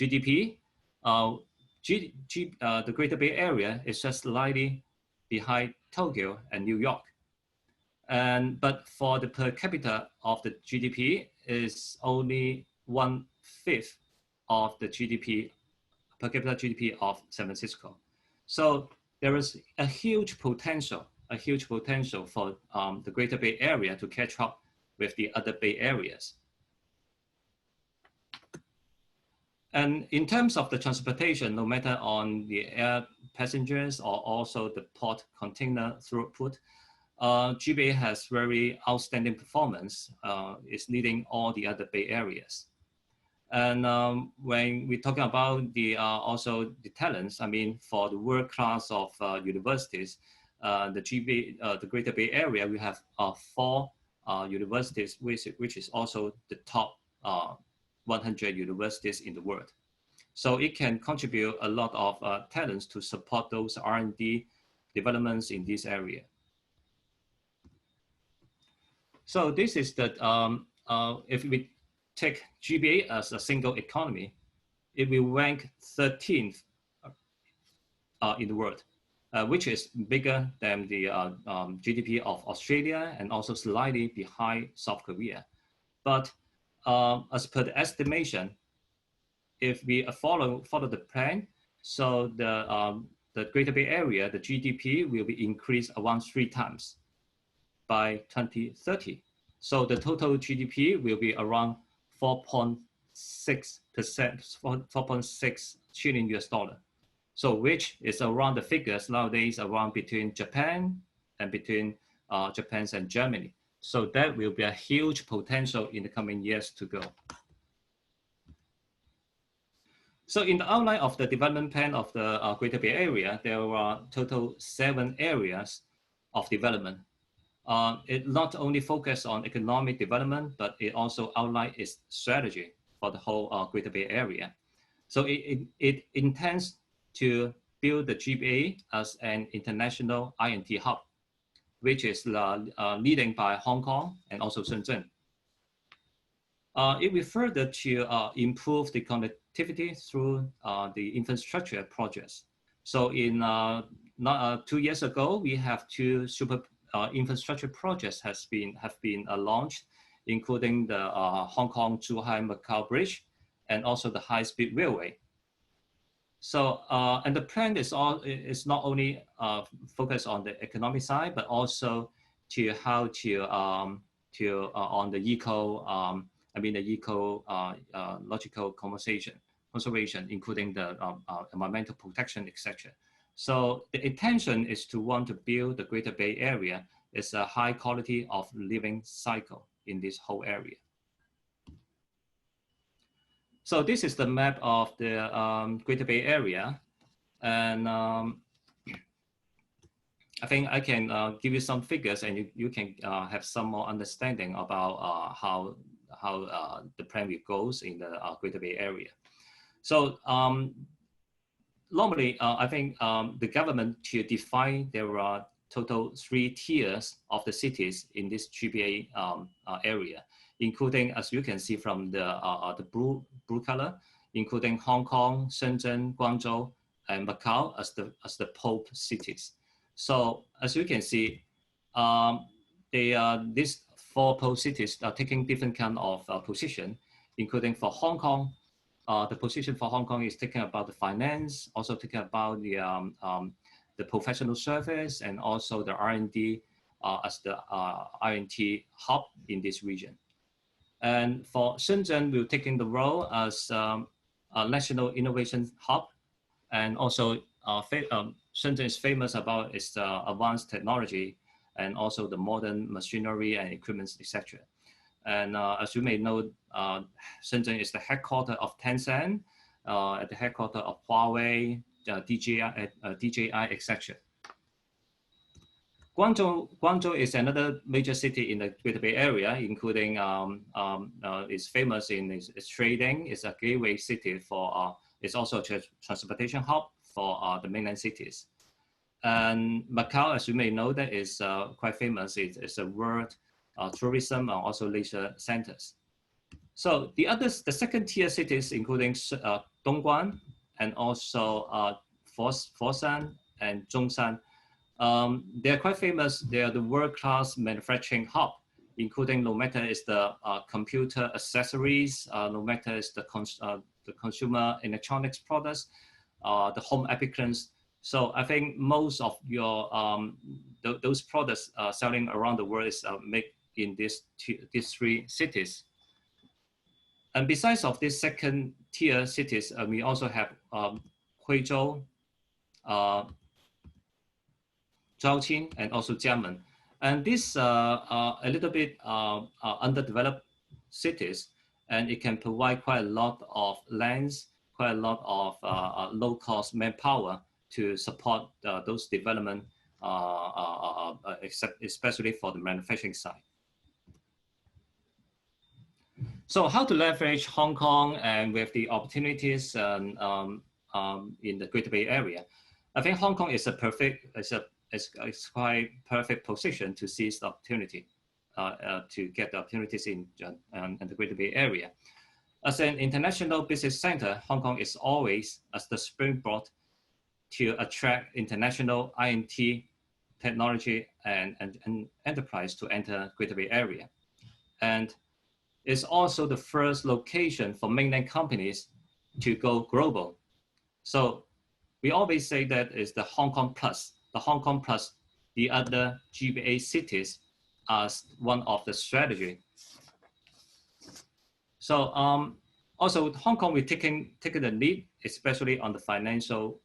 GDP, the Greater Bay Area is just slightly behind Tokyo and New York. But for the per capita of the GDP is only 1/5 of the GDP per capita GDP of San Francisco. So there is a huge potential for the Greater Bay Area to catch up with the other Bay Areas. And in terms of the transportation, no matter on the air passengers or also the port container throughput, GBA has very outstanding performance. It's leading all the other Bay Areas. And when we're talking about the also the talents, I mean, for the world class of universities, the Greater Bay Area, we have 4 universities, which is also the top 100 universities in the world. So it can contribute a lot of talents to support those R&D developments in this area. So this is that if we take GBA as a single economy, it will rank 13th in the world, which is bigger than the GDP of Australia and also slightly behind South Korea. But as per the estimation, if we follow the plan, so the Greater Bay Area, the GDP will be increased around 3 times by 2030. So the total GDP will be around 4.6 trillion US dollar. So which is around the figures nowadays around between Japan and between Japan and Germany. So that will be a huge potential in the coming years to go. So in the outline of the development plan of the Greater Bay Area, there are total 7 areas of development. It not only focuses on economic development, but it also outlines its strategy for the whole Greater Bay Area. So it intends to build the GBA as an international INT hub, which is leading by Hong Kong and also Shenzhen. It will further to improve the connectivity through the infrastructure projects. So in 2 years ago, we have 2 super infrastructure projects have been launched, including the Hong Kong-Zhuhai-Macau Bridge and also the high-speed railway. So and the plan is not only focused on the economic side, but also to how to on the ecological conservation, including the environmental protection, etc. So the intention is to want to build the Greater Bay Area as a high quality of living cycle in this whole area. So this is the map of the Greater Bay Area. And I think I can give you some figures and you can have some more understanding about how the plan goes in the Greater Bay Area. So normally, I think the government to define there are total 3 tiers of the cities in this GBA area, including, as you can see from the blue color, including Hong Kong, Shenzhen, Guangzhou, and Macau as the Pope cities. So as you can see, these 4 Pope cities are taking different kind of position, including for Hong Kong. The position for Hong Kong is taking about the finance, also taking about the professional service, and also the R&D as the R&T hub in this region. And for Shenzhen, we're taking the role as a national innovation hub, and also Shenzhen is famous about its advanced technology and also the modern machinery and equipment, etc. And as you may know, Shenzhen is the headquarters of Tencent, at the headquarters of Huawei, DJI, etc. Guangzhou is another major city in the Greater Bay Area, including it's famous in its trading. It's a gateway city for, it's also a transportation hub for the mainland cities. And Macau, as you may know, that is quite famous. It's a world tourism and also leisure centers. So the second tier cities, including Dongguan and also Foshan and Zhongshan, they're quite famous. They are the world-class manufacturing hub, including no matter it's the computer accessories, no matter it's the consumer electronics products, the home applicants. So I think most of your those products selling around the world is made in these three cities. And besides of these second tier cities, we also have Huizhou, Zhaoqing, and also Jiamen. And these are a little bit underdeveloped cities, and it can provide quite a lot of lands, quite a lot of low-cost manpower to support those development, especially for the manufacturing side. So how to leverage Hong Kong and with the opportunities in the Greater Bay Area? I think Hong Kong is it's quite perfect position to seize the opportunity, to get the opportunities in the Greater Bay Area. As an international business center, Hong Kong is always as the springboard to attract international INT technology and enterprise to enter Greater Bay Area. And it's also the first location for mainland companies to go global. So we always say that is the Hong Kong plus the other GBA cities as one of the strategy. So also Hong Kong, we're taking the lead, especially on the financial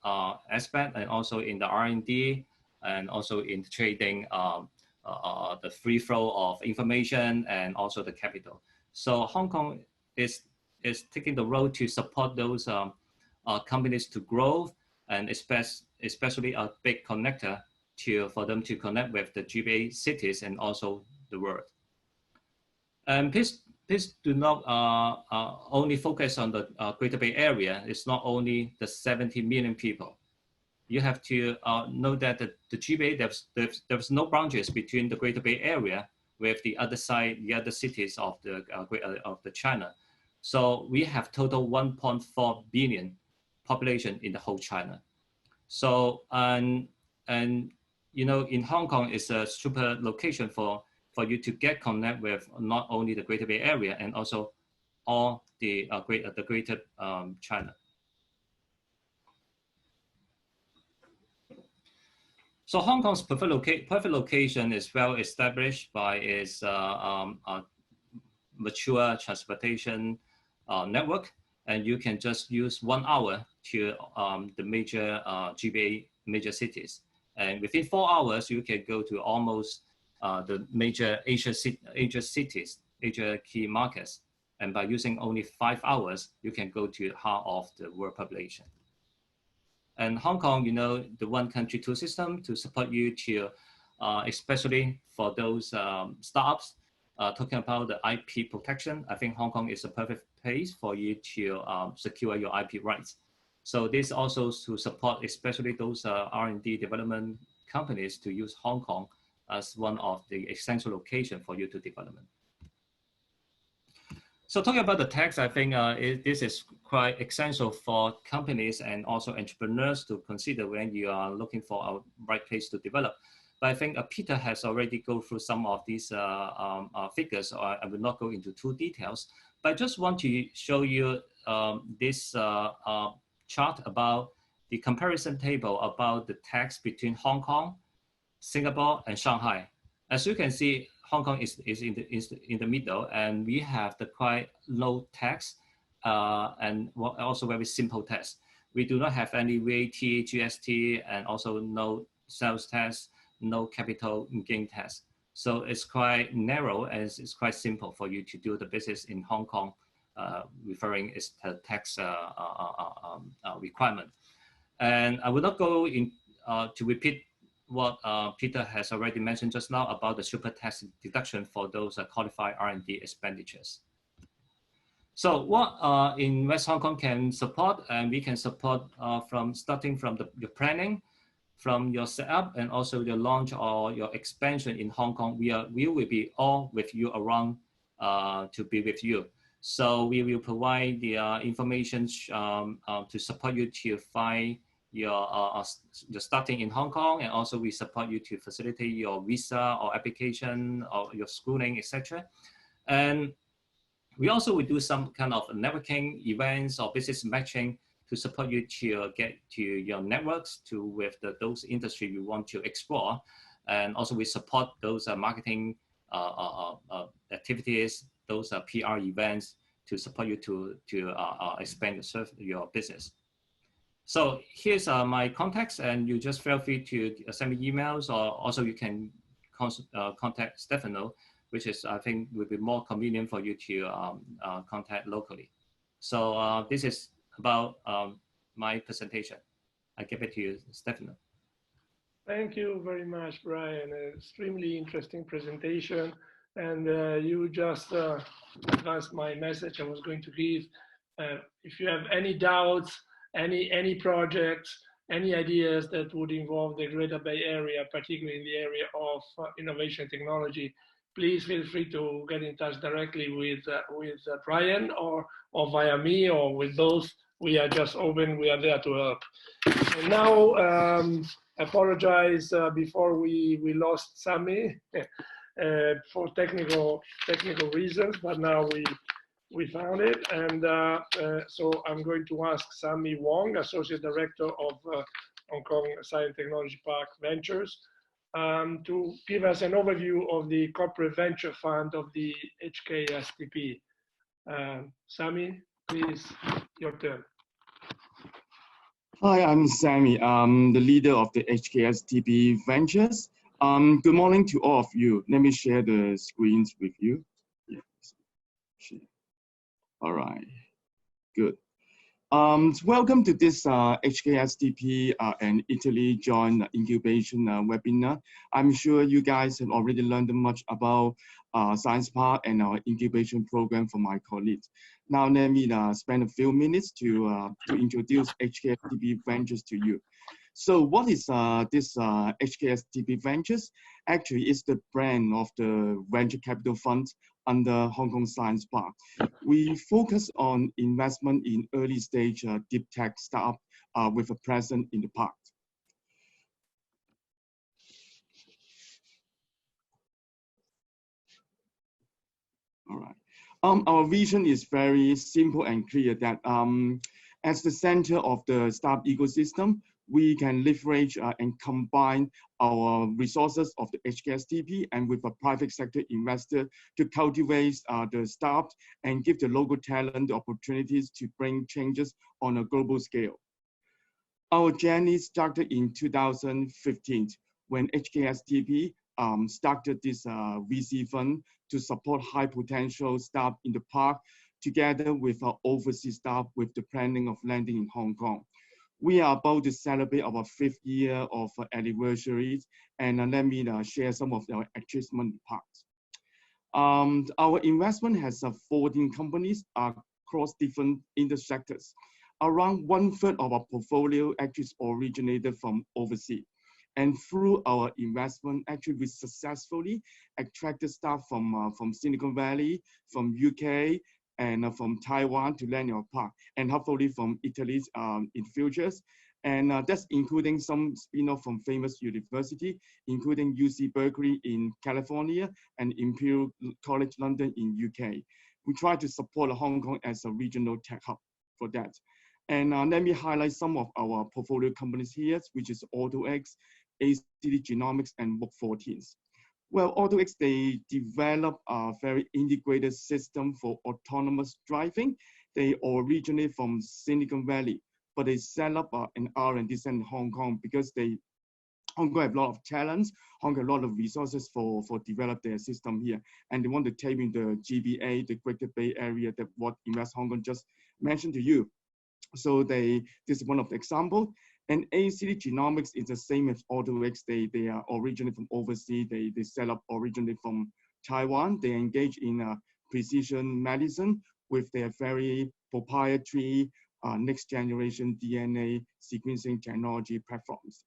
aspect, and also in the R&D, and also in trading, the free flow of information, and also the capital. So Hong Kong is taking the role to support those companies to grow, and especially a big connector for them to connect with the GBA cities and also the world. And please do not only focus on the Greater Bay Area. It's not only the 70 million people. You have to know that the GBA, there's no boundaries between the Greater Bay Area with the other side, the other cities of the China. So we have total 1.4 billion population in the whole China. So and you know, in Hong Kong is a super location for you to get connect with not only the Greater Bay Area and also all the greater China. So Hong Kong's perfect location is well established by its mature transportation network, and you can just use 1 hour to the major GBA major cities, and within 4 hours you can go to almost the major Asia cities, Asia key markets, and by using only 5 hours you can go to half of the world population. And Hong Kong, you know, the one country, two system to support you to, especially for those startups, talking about the IP protection. I think Hong Kong is a perfect place for you to secure your IP rights. So this also to support, especially those R&D development companies to use Hong Kong as one of the essential location for you to development. So talking about the tax, I think this is quite essential for companies and also entrepreneurs to consider when you are looking for a right place to develop. But I think Peter has already go through some of these figures, so I will not go into too details. But I just want to show you this chart about the comparison table about the tax between Hong Kong, Singapore, and Shanghai. As you can see, Hong Kong is in the middle, and we have the quite low tax and also very simple tax. We do not have any VAT, GST, and also no sales tax, no capital gain tax. So it's quite narrow and it's quite simple for you to do the business in Hong Kong, referring is the tax requirement. And I will not go in to repeat what Peter has already mentioned just now about the super tax deduction for those qualified R&D expenditures. So what in West Hong Kong can support, and we can support from starting from your planning, from your setup, and also your launch or your expansion in Hong Kong. We will be all with you around to be with you. So we will provide the information to support you to find your starting in Hong Kong, and also we support you to facilitate your visa or application or your schooling, etc. And we also will do some kind of networking events or business matching to support you to get to your networks to with those industry you want to explore. And also we support those marketing activities, those PR events to support you to expand your business. So here's my contacts, and you just feel free to send me emails, or also you can contact Stefano, which is, I think, would be more convenient for you to contact locally. So this is about my presentation. I give it to you, Stefano. Thank you very much, Brian. An extremely interesting presentation. And you just advanced my message I was going to give. If you have any doubts, any projects, any ideas that would involve the Greater Bay Area, particularly in the area of innovation technology, please feel free to get in touch directly with Brian or via me, or with those. We are just open, we are there to help. And now, I apologize before we lost Sami for technical reasons, but now we found it. And so I'm going to ask Sami Wong, Associate Director of Hong Kong Science Technology Park Ventures, to give us an overview of the Corporate Venture Fund of the HKSTP. Sami, please, your turn. Hi, I'm Sammy. I'm the leader of the HKSTP Ventures. Good morning to all of you. Let me share the screens with you. Yeah. All right, good. Welcome to this HKSTP and Italy Joint Incubation webinar. I'm sure you guys have already learned much about Science Park and our incubation program from my colleagues. Now let me spend a few minutes to introduce HKSTP Ventures to you. So what is this HKSTP Ventures? Actually, it's the brand of the venture capital fund under Hong Kong Science Park. We focus on investment in early stage deep tech startup with a presence in the park. All right. Our vision is very simple and clear that as the center of the startup ecosystem, we can leverage and combine our resources of the HKSTP and with a private sector investor to cultivate the startup and give the local talent the opportunities to bring changes on a global scale. Our journey started in 2015 when HKSTP started this VC fund to support high potential startup in the park together with our overseas staff with the planning of landing in Hong Kong. We are about to celebrate our 5th year of anniversary, and let me share some of our achievement parts. Our investment has 14 companies across different industry sectors. Around 1/3 of our portfolio actually originated from overseas. And through our investment, actually we successfully attracted staff from Silicon Valley, from UK, and from Taiwan to land in our park, and hopefully from Italy in futures. And that's including some spin-off from famous university, including UC Berkeley in California and Imperial College London in UK. We try to support Hong Kong as a regional tech hub for that. And let me highlight some of our portfolio companies here, which is AutoX, ACD Genomics, and Book14. Well, AutoX, they develop a very integrated system for autonomous driving. They originate from Silicon Valley, but they set up an R&D center in Hong Kong because Hong Kong have a lot of talents, Hong Kong have a lot of resources for develop their system here. And they want to tap into the GBA, the Greater Bay Area, that what Invest Hong Kong just mentioned to you. So this is one of the examples. And ACD Genomics is the same as AutoX. They are originally from overseas. They set up originally from Taiwan. They engage in precision medicine with their very proprietary next generation DNA sequencing technology platforms.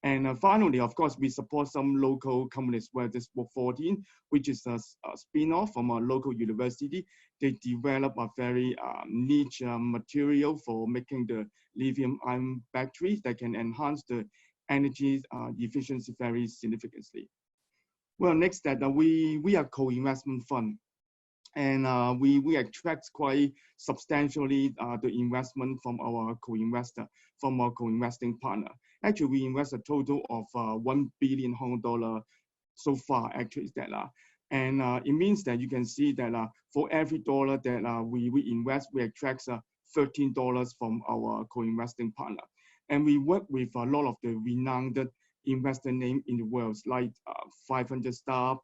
And finally, of course, we support some local companies where this Book14, which is a spin-off from a local university. They develop a very niche material for making the lithium-ion batteries that can enhance the energy efficiency very significantly. Well, next that we are co-investment fund. And we attract quite substantially the investment from our co-investor, from our co-investing partner. Actually, we invest a total of 1 billion Hong Kong dollar so far, actually, is that. And it means that you can see that for every dollar that we invest, we attract $13 from our co-investing partner. And we work with a lot of the renowned investor name in the world, like 500 Star,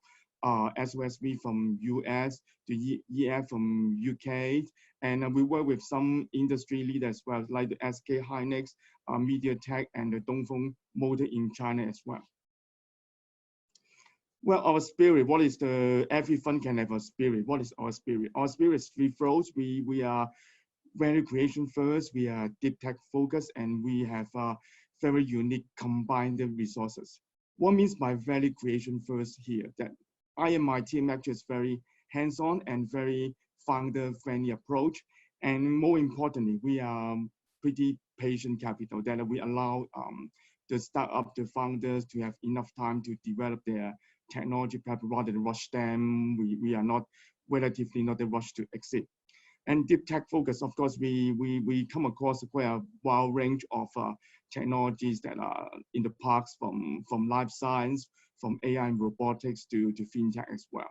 SOSV from US, the EF from UK, and we work with some industry leaders as well, like the SK Hynix, MediaTek, and the Dongfeng Motor in China as well. Well, our spirit, what is every fund can have a spirit. What is our spirit? Our spirit is three-fold. We are value creation first, we are deep tech focused, and we have very unique combined resources. What means by value creation first here? That I and my team actually is very hands-on and very founder-friendly approach. And more importantly, we are pretty patient capital that we allow the startup, the founders to have enough time to develop their technology platform rather than rush them. We are not relatively not a rush to exit. And deep tech focus, of course, we come across quite a wide range of technologies that are in the parks, from life science, from AI and robotics to fintech as well.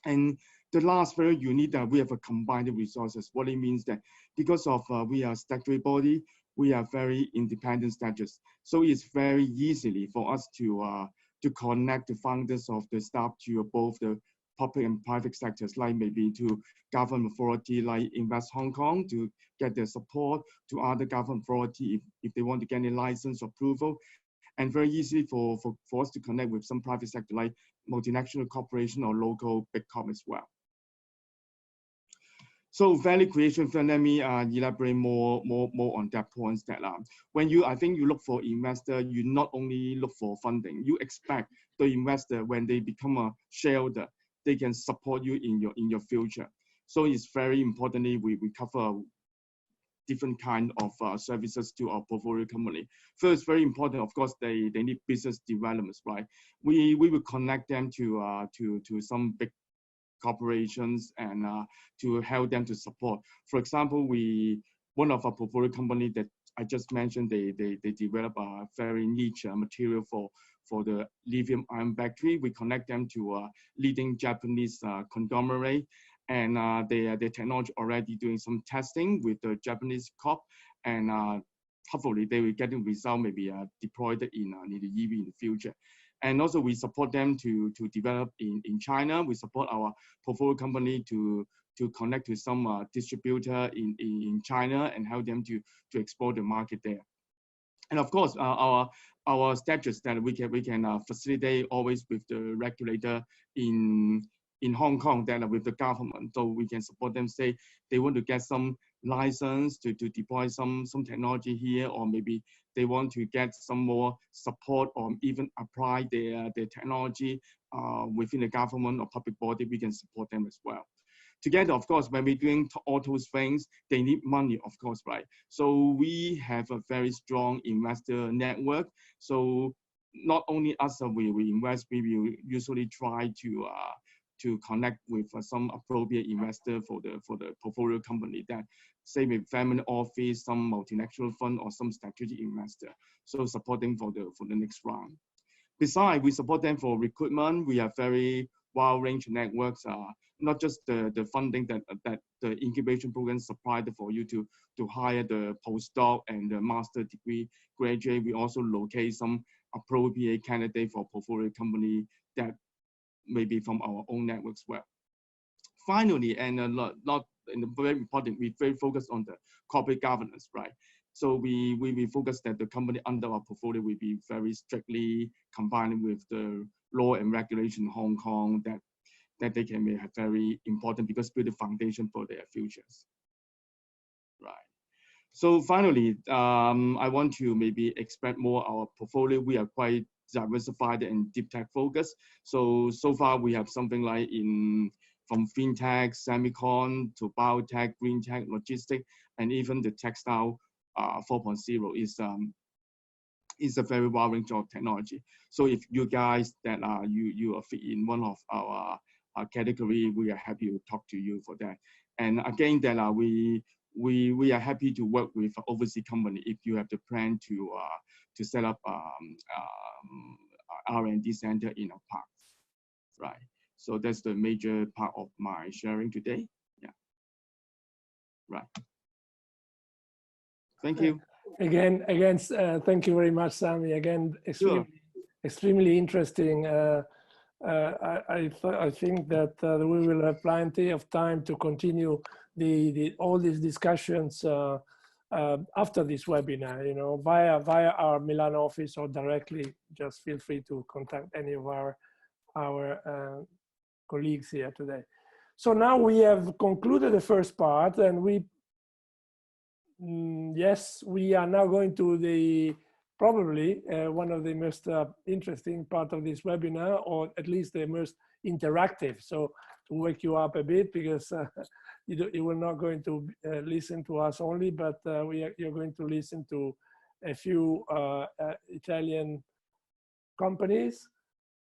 And the last very unique that we have a combined resources. What it means that because of we are statutory body, we are very independent status. So it's very easily for us to connect the founders of the staff to both the public and private sectors, like maybe to government authority like Invest Hong Kong to get their support, to other government authority if they want to get a license approval, and very easy for us to connect with some private sector like multinational corporation or local big corp as well. So value creation, let me elaborate more on that points that when I think you look for investor, you not only look for funding, you expect the investor when they become a shareholder, they can support you in your future. So it's very importantly, we cover different kind of services to our portfolio company. First, very important, of course, they need business developments, right? We will connect them to some big corporations and to help them to support. For example, one of our portfolio company that I just mentioned, they develop a very niche material for the lithium-ion battery. We connect them to a leading Japanese conglomerate, and their technology already doing some testing with the Japanese corp, and hopefully they will get the result, maybe deployed in the EV in the future. And also we support them to develop in China. We support our portfolio company to connect to some distributor in China and help them to explore the market there. And of course, our status that we can facilitate always with the regulator in Hong Kong, that with the government, so we can support them. Say they want to get some license to deploy some technology here, or maybe they want to get some more support or even apply their technology within the government or public body, we can support them as well. Together, of course, when we're doing all those things, they need money, of course, right? So we have a very strong investor network. So not only us, we invest, we will usually try to connect with some appropriate investor for the portfolio company, that say with family office, some multinational fund, or some strategic investor. So supporting for the next round. Besides, we support them for recruitment. We have very wide range networks, not just the funding that the incubation program supplied for you to hire the postdoc and the master degree graduate. We also locate some appropriate candidate for portfolio company that maybe from our own network as well. Finally, and not very important, we very focused on the corporate governance, right? So we focus that the company under our portfolio will be very strictly combined with the law and regulation in Hong Kong, that they can be very important because build the foundation for their futures, right? So finally, I want to maybe expand more our portfolio. We are quite diversified and deep tech focused. So far we have something like from fintech, semicon to biotech, green tech, logistics, and even the textile 4.0 is a very wide range of technology. So if you guys that you are fit in one of our category, we are happy to talk to you for that. And again, that we are happy to work with overseas company if you have the plan to set up R&D center in a park, right? So that's the major part of my sharing today. Yeah, right. Thank you. Again, thank you very much, Sammy. Again, extremely interesting. I think that we will have plenty of time to continue all these discussions after this webinar, you know, via our Milan office or directly. Just feel free to contact any of our colleagues here today. So now we have concluded the first part, and yes, we are now going to the probably one of the most interesting part of this webinar, or at least the most interactive. So to wake you up a bit, because you were not going to listen to us only, but you're going to listen to a few Italian companies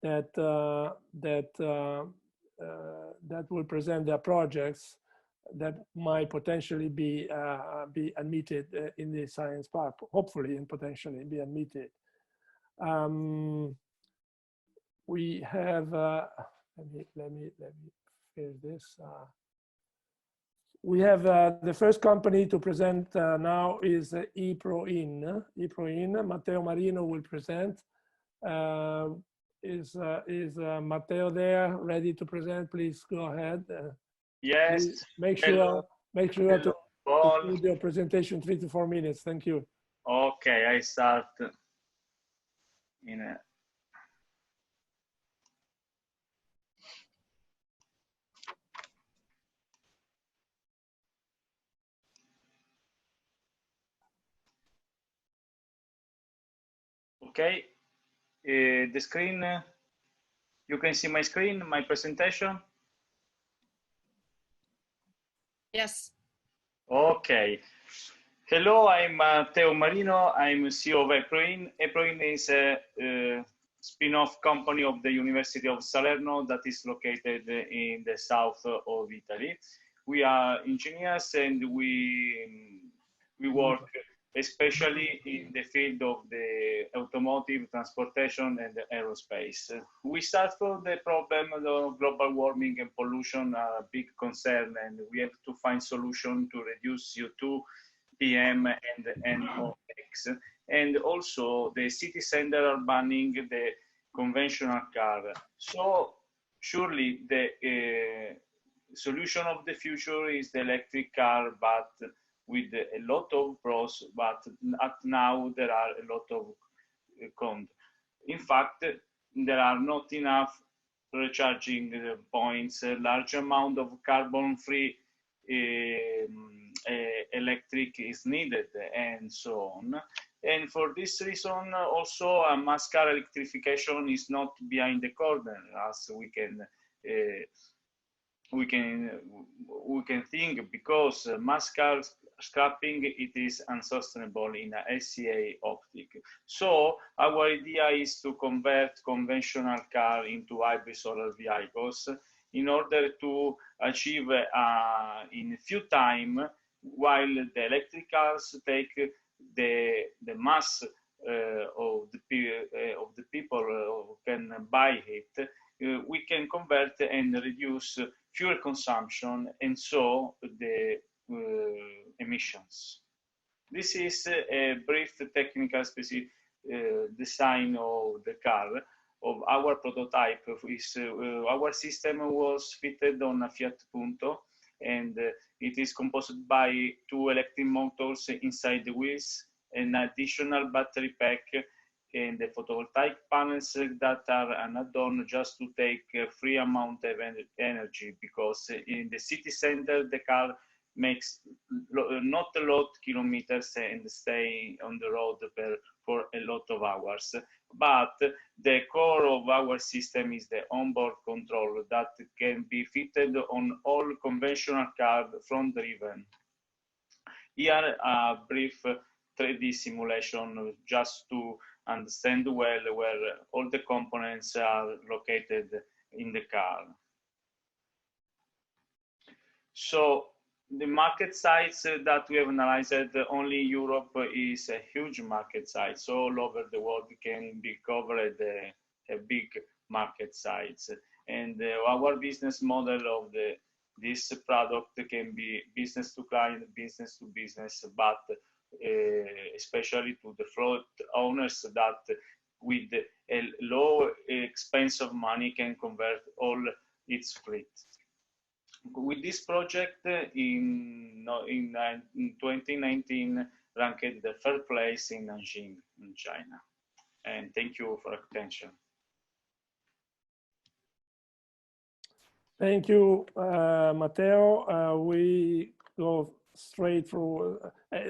that will present their projects that might potentially be admitted in the science park, hopefully, and potentially be admitted. We have let me finish this. We have the first company to present now is eProIn. Matteo Marino will present. Is Matteo there, ready to present? Please go ahead. Yes. Please make sure to do your presentation 3 to 4 minutes. Thank you. Okay, I start in a okay. The screen, you can see my screen, my presentation. Yes. Okay. Hello, I'm Matteo Marino. I'm CEO of eProIn. eProIn is a spin-off company of the University of Salerno that is located in the south of Italy. We are engineers, and we work especially in the field of the automotive, transportation, and the aerospace. We start from the problem of global warming and pollution, a big concern, and we have to find solution to reduce CO2, PM, and NOx. And also the city center are banning the conventional car. So surely the solution of the future is the electric car, but with a lot of pros, but at now there are a lot of cons. In fact, there are not enough recharging points, a large amount of carbon-free electric is needed, and so on. And for this reason, also a mass car electrification is not behind the corner, as we can think, because mass car scrapping, it is unsustainable in a LCA optic. So our idea is to convert conventional car into hybrid solar vehicles in order to achieve in few time, while the electric cars take the mass of the people who can buy it, we can convert and reduce fuel consumption, and so the emissions. This is a brief technical specific design of the car. Of our prototype, our system was fitted on a Fiat Punto, and it is composed by 2 electric motors inside the wheels, an additional battery pack, and the photovoltaic panels that are an add-on just to take a free amount of energy, because in the city center the car makes not a lot of kilometers and stay on the road for a lot of hours. But the core of our system is the onboard control that can be fitted on all conventional cars front driven. Here a brief 3D simulation just to understand well where all the components are located in the car. So the market size that we have analyzed, only Europe is a huge market size. So all over the world can be covered a big market size. And our business model of this product can be business to client, business to business, but especially to the float owners that with a low expense of money can convert all its fleet. With this project in 2019 ranked the third place in Nanjing in China. And thank you for attention. Thank you, Matteo. We go straight through.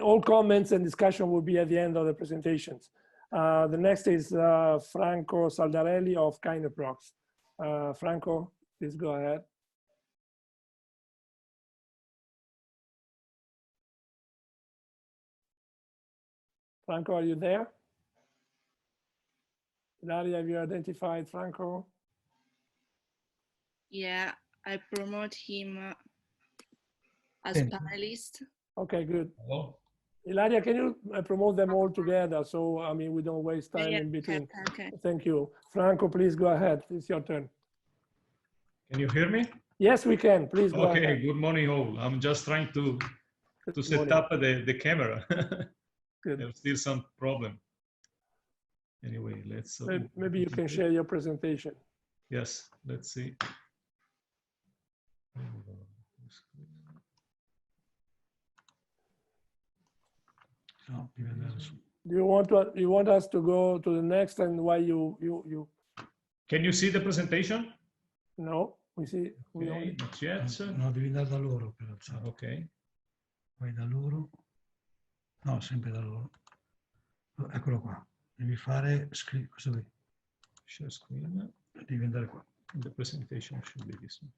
All comments and discussion will be at the end of the presentations. The next is Franco Saldarelli of Kineprox. Franco, please go ahead. Franco, are you there? Ilaria, have you identified Franco? Yeah, I promote him as panelist. Okay, good. Hello? Ilaria, can you promote them all together? So, I mean, we don't waste time Yeah, in between. okay. Thank you. Franco, please go ahead. It's your turn. Can you hear me? Yes, we can. Please go Okay, ahead. good morning all. I'm just trying to set morning. up the camera. Good. There's still some problem. Anyway, let's... Maybe you can share your presentation. Yes, let's see. Do you want us to go to the next, and why you Can you see the presentation? No, we see. We Okay, only... not yet. No, devi andare da loro per alzare. Ok. Vai da loro. No, sempre da loro. Eccolo qua. Devi fare questo qui. Share screen. Devi andare qua. The presentation should be this one.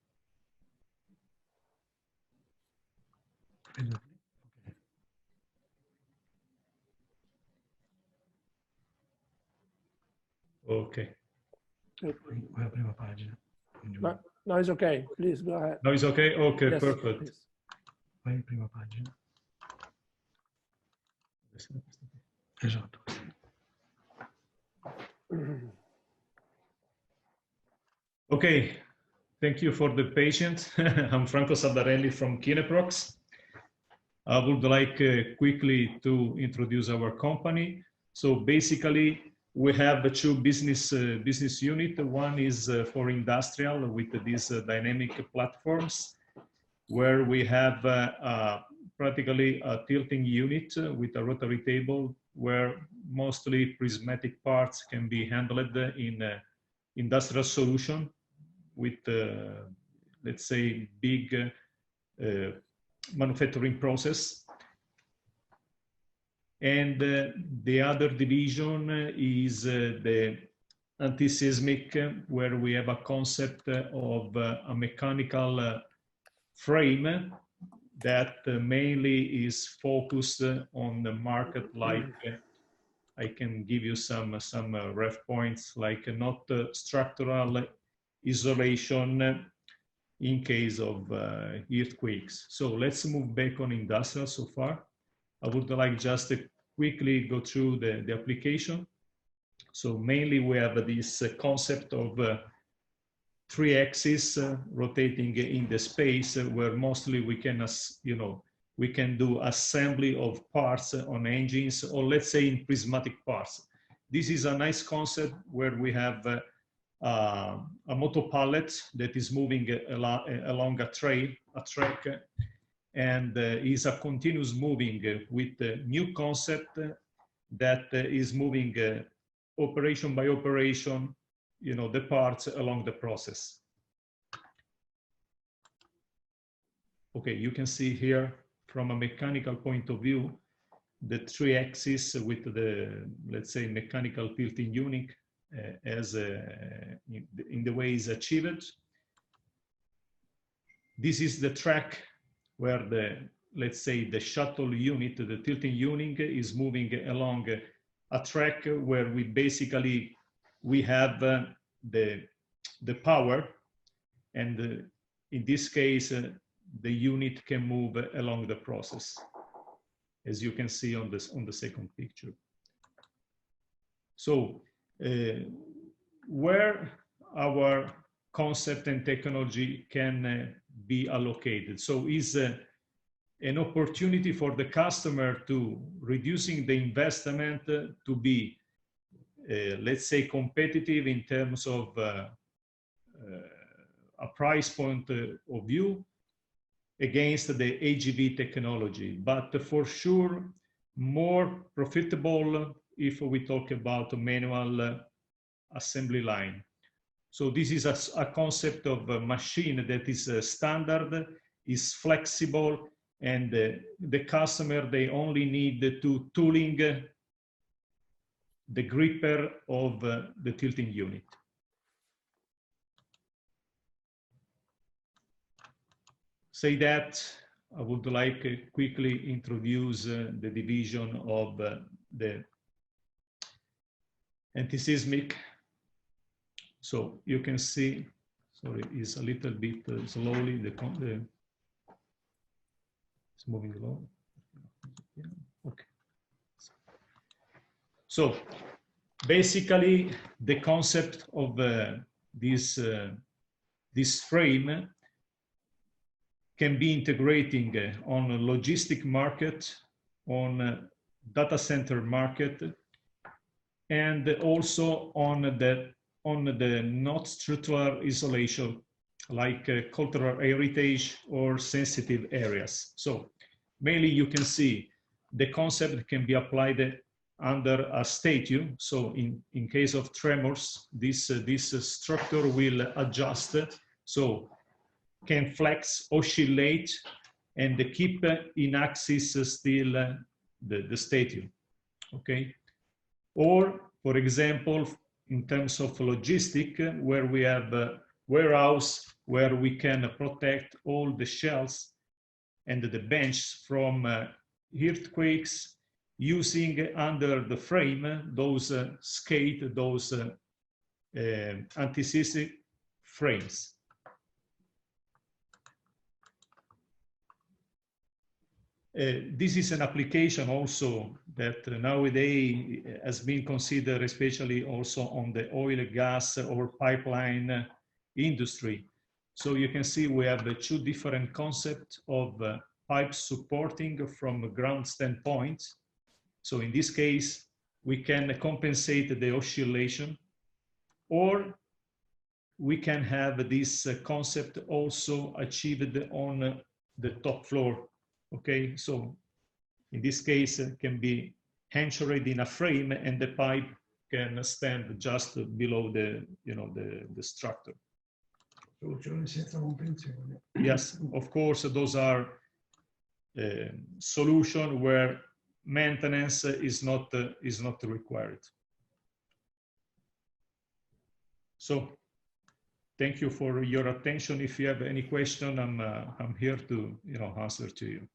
Preso qui. Okay. Good. Vai alla prima pagina. No, it's okay. Please go ahead. Now it's okay? Okay, Yes, perfect. please. Vai alla prima pagina. Esatto. Okay, thank you for the patience. I'm Franco Saldarelli from Kineprox. I would like quickly to introduce our company. So basically, we have two business units. One is for industrial with these dynamic platforms, where we have practically a tilting unit with a rotary table, where mostly prismatic parts can be handled in industrial solution with, let's say, big manufacturing process. And the other division is the anti-seismic, where we have a concept of a mechanical frame that mainly is focused on the market, like I can give you some ref points, like not structural isolation in case of earthquakes. So let's move back on industrial so far. I would like just to quickly go through the application. So mainly we have this concept of 3 axes rotating in the space, where mostly we can, we can do assembly of parts on engines, or let's say in prismatic parts. This is a nice concept where we have a motor pallet that is moving along a track, and is a continuous moving with a new concept that is moving operation by operation, the parts along the process. Okay, you can see here from a mechanical point of view, the 3 axes with the, let's say, mechanical tilting unit as in the way is achieved. This is the track where the, let's say, the shuttle unit, the tilting unit, is moving along a track where we have the power, and in this case the unit can move along the process, as you can see on this on the second picture. So where our concept and technology can be allocated. So is an opportunity for the customer to reducing the investment to be, let's say, competitive in terms of a price point of view against the AGV technology, but for sure more profitable if we talk about a manual assembly line. So this is a concept of a machine that is standard, is flexible, and the customer, they only need to tooling the gripper of the tilting unit. Say that, I would like to quickly introduce the division of the antiseismic. So you can see, sorry, it's a little bit slowly, it's moving along. Okay. So basically the concept of this frame can be integrating on a logistic market, on a data center market, and also on the not structural isolation, like cultural heritage or sensitive areas. So mainly you can see the concept can be applied under a statue. So in case of tremors, this structure will adjust, so can flex, oscillate, and keep in axis still the statue, okay? Or, for example, in terms of logistic, where we have a warehouse where we can protect all the shelves and the bench from earthquakes, using under the frame those skate, those anti-seismic frames. This is an application also that nowadays has been considered, especially also on the oil, gas, or pipeline industry. So you can see we have two different concepts of pipes supporting from a ground standpoint. So in this case, we can compensate the oscillation, or we can have this concept also achieved on the top floor. Okay, so in this case, it can be anchored in a frame, and the pipe can stand just below the, the structure. Yes, of course, those are solutions where maintenance is not required. So, thank you for your attention. If you have any question, I'm here to answer to you.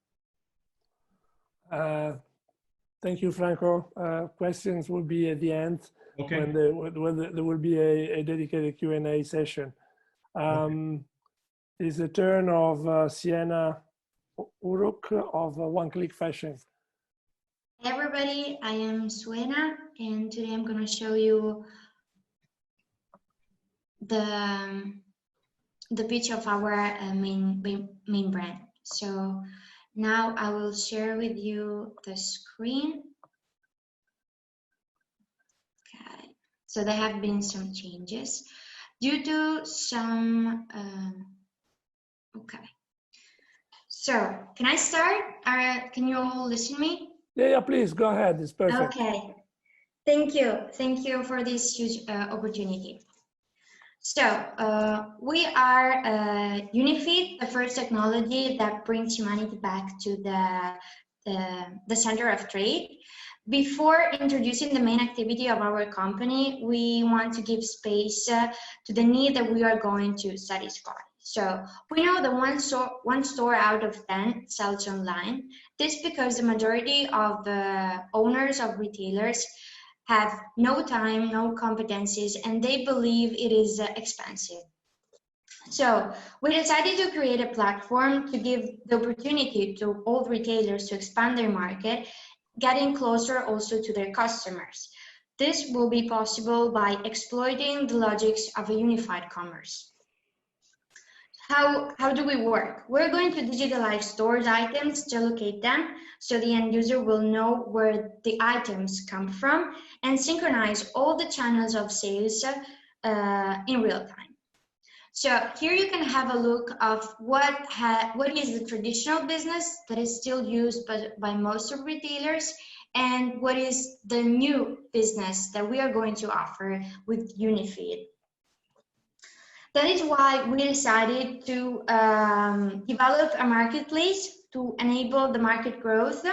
Thank you, Franco. Questions will be at the end, okay, when there will be a dedicated Q&A session. Okay. It's the turn of Sienna Uruk of One Click Fashion. Hey everybody, I am Suena, and today I'm going to show you the pitch of our main brand. So now I will share with you the screen. Okay, so there have been some changes due to some, okay. So can I start? Can you all listen to me? Yeah, please go ahead. It's perfect. Okay, thank you for this huge opportunity. So we are UniFeed, the first technology that brings humanity back to the center of trade. Before introducing the main activity of our company, we want to give space to the need that we are going to satisfy. So we know that one store out of 10 sells online. This because the majority of the owners of retailers have no time, no competencies, and they believe it is expensive. So we decided to create a platform to give the opportunity to all retailers to expand their market, getting closer also to their customers. This will be possible by exploiting the logics of a unified commerce. How do we work? We're going to digitalize stored items to locate them so the end user will know where the items come from and synchronize all the channels of sales in real time. So here you can have a look of what is the traditional business that is still used by most of retailers and what is the new business that we are going to offer with Unifeed. That is why we decided to develop a marketplace to enable the market growth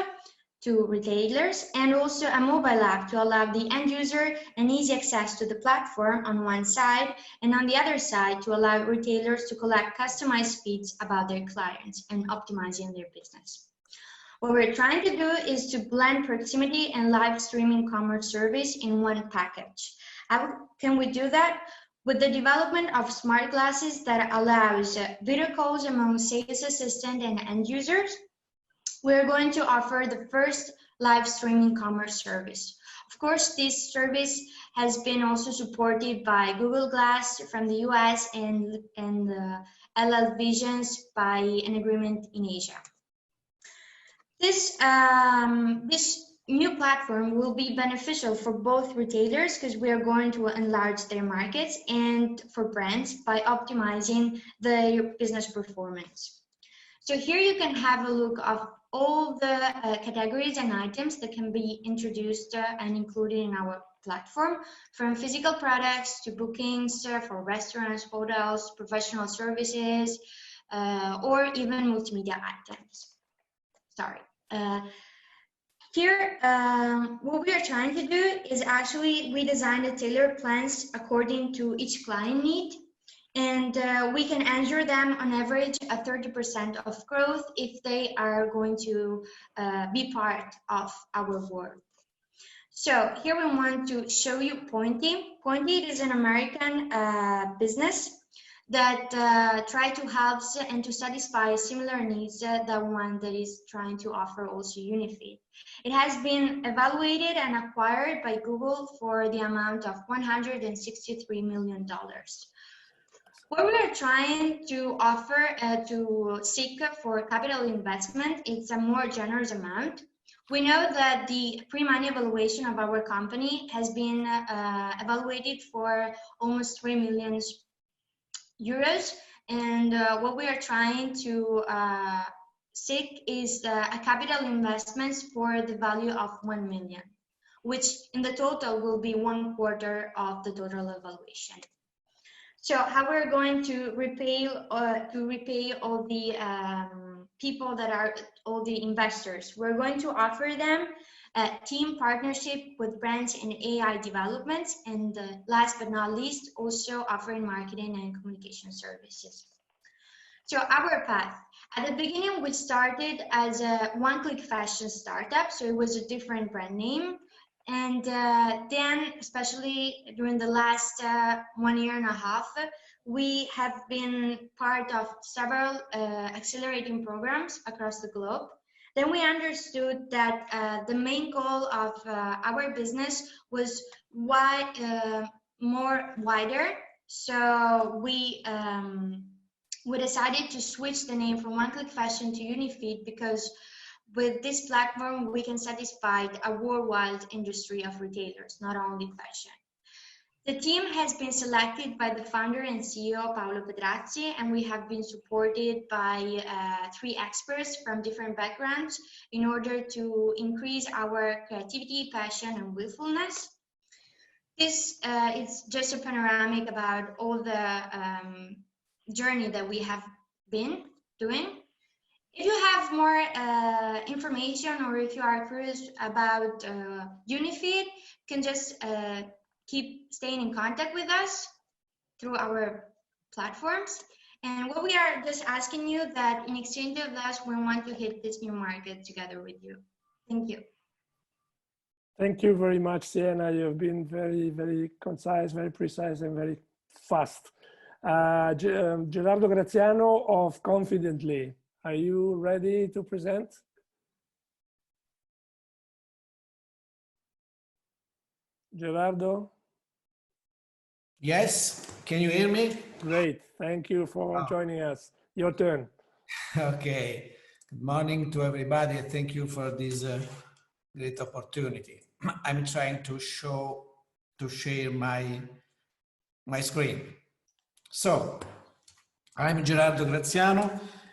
to retailers and also a mobile app to allow the end user an easy access to the platform on one side and on the other side to allow retailers to collect customized feeds about their clients and optimizing their business. What we're trying to do is to blend proximity and live streaming commerce service in one package. How can we do that? With the development of smart glasses that allows video calls among sales assistant and end users, we're going to offer the first live streaming commerce service. Of course, this service has been also supported by Google Glass from the US and LL Visions by an agreement in Asia. This new platform will be beneficial for both retailers because we are going to enlarge their markets and for brands by optimizing their business performance. So here you can have a look of all the categories and items that can be introduced and included in our platform, from physical products to bookings for restaurants, hotels, professional services, or even multimedia items. Sorry. Here, what we are trying to do is actually we design the tailored plans according to each client need, and we can ensure them on average a 30% of growth if they are going to be part of our work. So here we want to show you Pointy. Pointy is an American business that try to help and to satisfy similar needs the one that is trying to offer also Unifeed. It has been evaluated and acquired by Google for the amount of $163 million. What we are trying to offer to seek for capital investment, it's a more generous amount. We know that the pre-money evaluation of our company has been evaluated for almost 3 million euros, and what we are trying to seek is a capital investments for the value of 1 million, which in the total will be 1/4 of the total evaluation. So how we're going to repay all the people that are all the investors? We're going to offer them a team partnership with brands in AI development, and last but not least, also offering marketing and communication services. So our path. At the beginning, we started as a one-click fashion startup, so it was a different brand name. And then, especially during the last 1.5 years, we have been part of several accelerating programs across the globe. Then we understood that the main goal of our business was wider. So we decided to switch the name from One Click Fashion to Unifeed because with this platform, we can satisfy a worldwide industry of retailers, not only fashion. The team has been selected by the founder and CEO, Paolo Pedrazzi, and we have been supported by 3 experts from different backgrounds in order to increase our creativity, passion, and willfulness. This is just a panoramic about all the journey that we have been doing. If you have more information or if you are curious about Unifeed, you can just keep staying in contact with us through our platforms. And what we are just asking you that in exchange of that, we want to hit this new market together with you. Thank you. Thank you very much, Sienna. You have been very, very concise, very precise, and very fast. Gerardo Graziano of Confidently. Are you ready to present? Gerardo? Yes, can you hear me? Great, thank you for joining us. Your turn. Okay, good morning to everybody. Thank you for this great opportunity. I'm trying to share my screen. So, I'm Gerardo Graziano.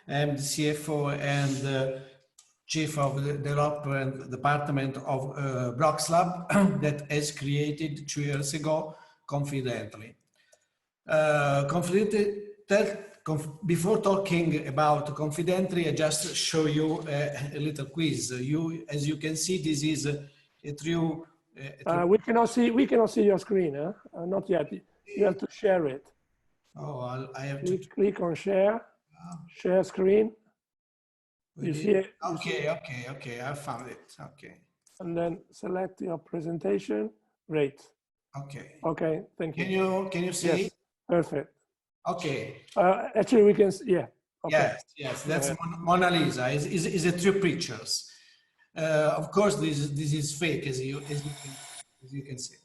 I'm the CFO and Chief of the Development Department of BloxLab that has created 2 years ago, Confidently. Before talking about Confidently, I just show you a little quiz. As you can see, this is a true. We cannot see your screen. Huh? Not yet. You have to share it. Oh, I have click on share. Share screen. You see it? Okay. I found it. Okay. And then select your presentation. Great. Okay. Thank you. Can you see? Yes. Perfect. Okay. Actually, we can. Yeah. Okay. Yes. That's Mona Lisa. Is a true pictures. Of course, this is fake, as you can see.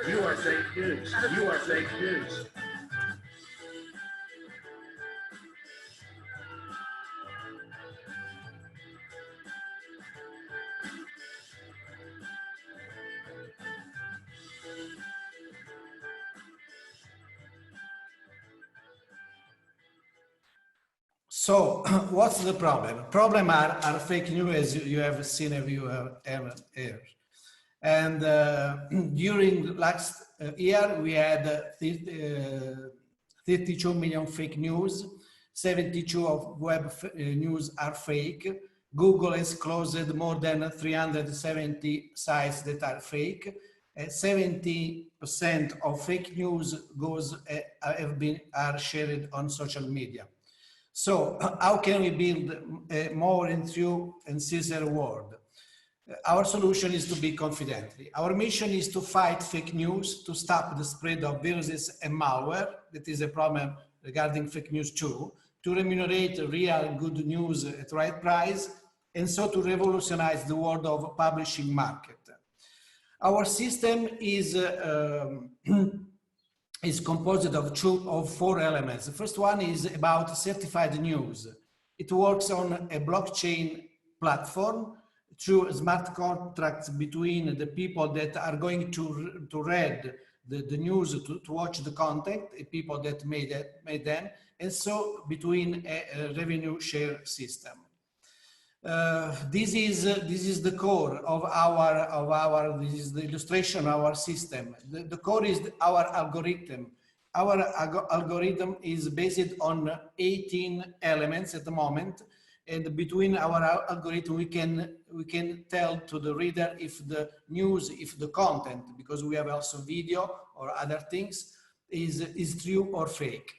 You are fake news. You are fake news. So, what's the problem? Problem are fake news, as you have seen, you have heard. And during last year, we had 32 million fake news. 72 of web news are fake. Google has closed more than 370 sites that are fake. 70% of fake news are shared on social media. So how can we build a more true and sincere world? Our solution is to be Confidently. Our mission is to fight fake news, to stop the spread of viruses and malware. That is a problem regarding fake news too, to remunerate real good news at the right price, and so to revolutionize the world of publishing market. Our system is composed of 4 elements. The first one is about certified news. It works on a blockchain platform through smart contracts between the people that are going to read the news, to watch the content, the people that made them, and so between a revenue share system. This is the core of our this is the illustration of our system. The core is our algorithm. Our algorithm is based on 18 elements at the moment, and between our algorithm we can tell to the reader if the news, if the content, because we have also video or other things, is true or fake.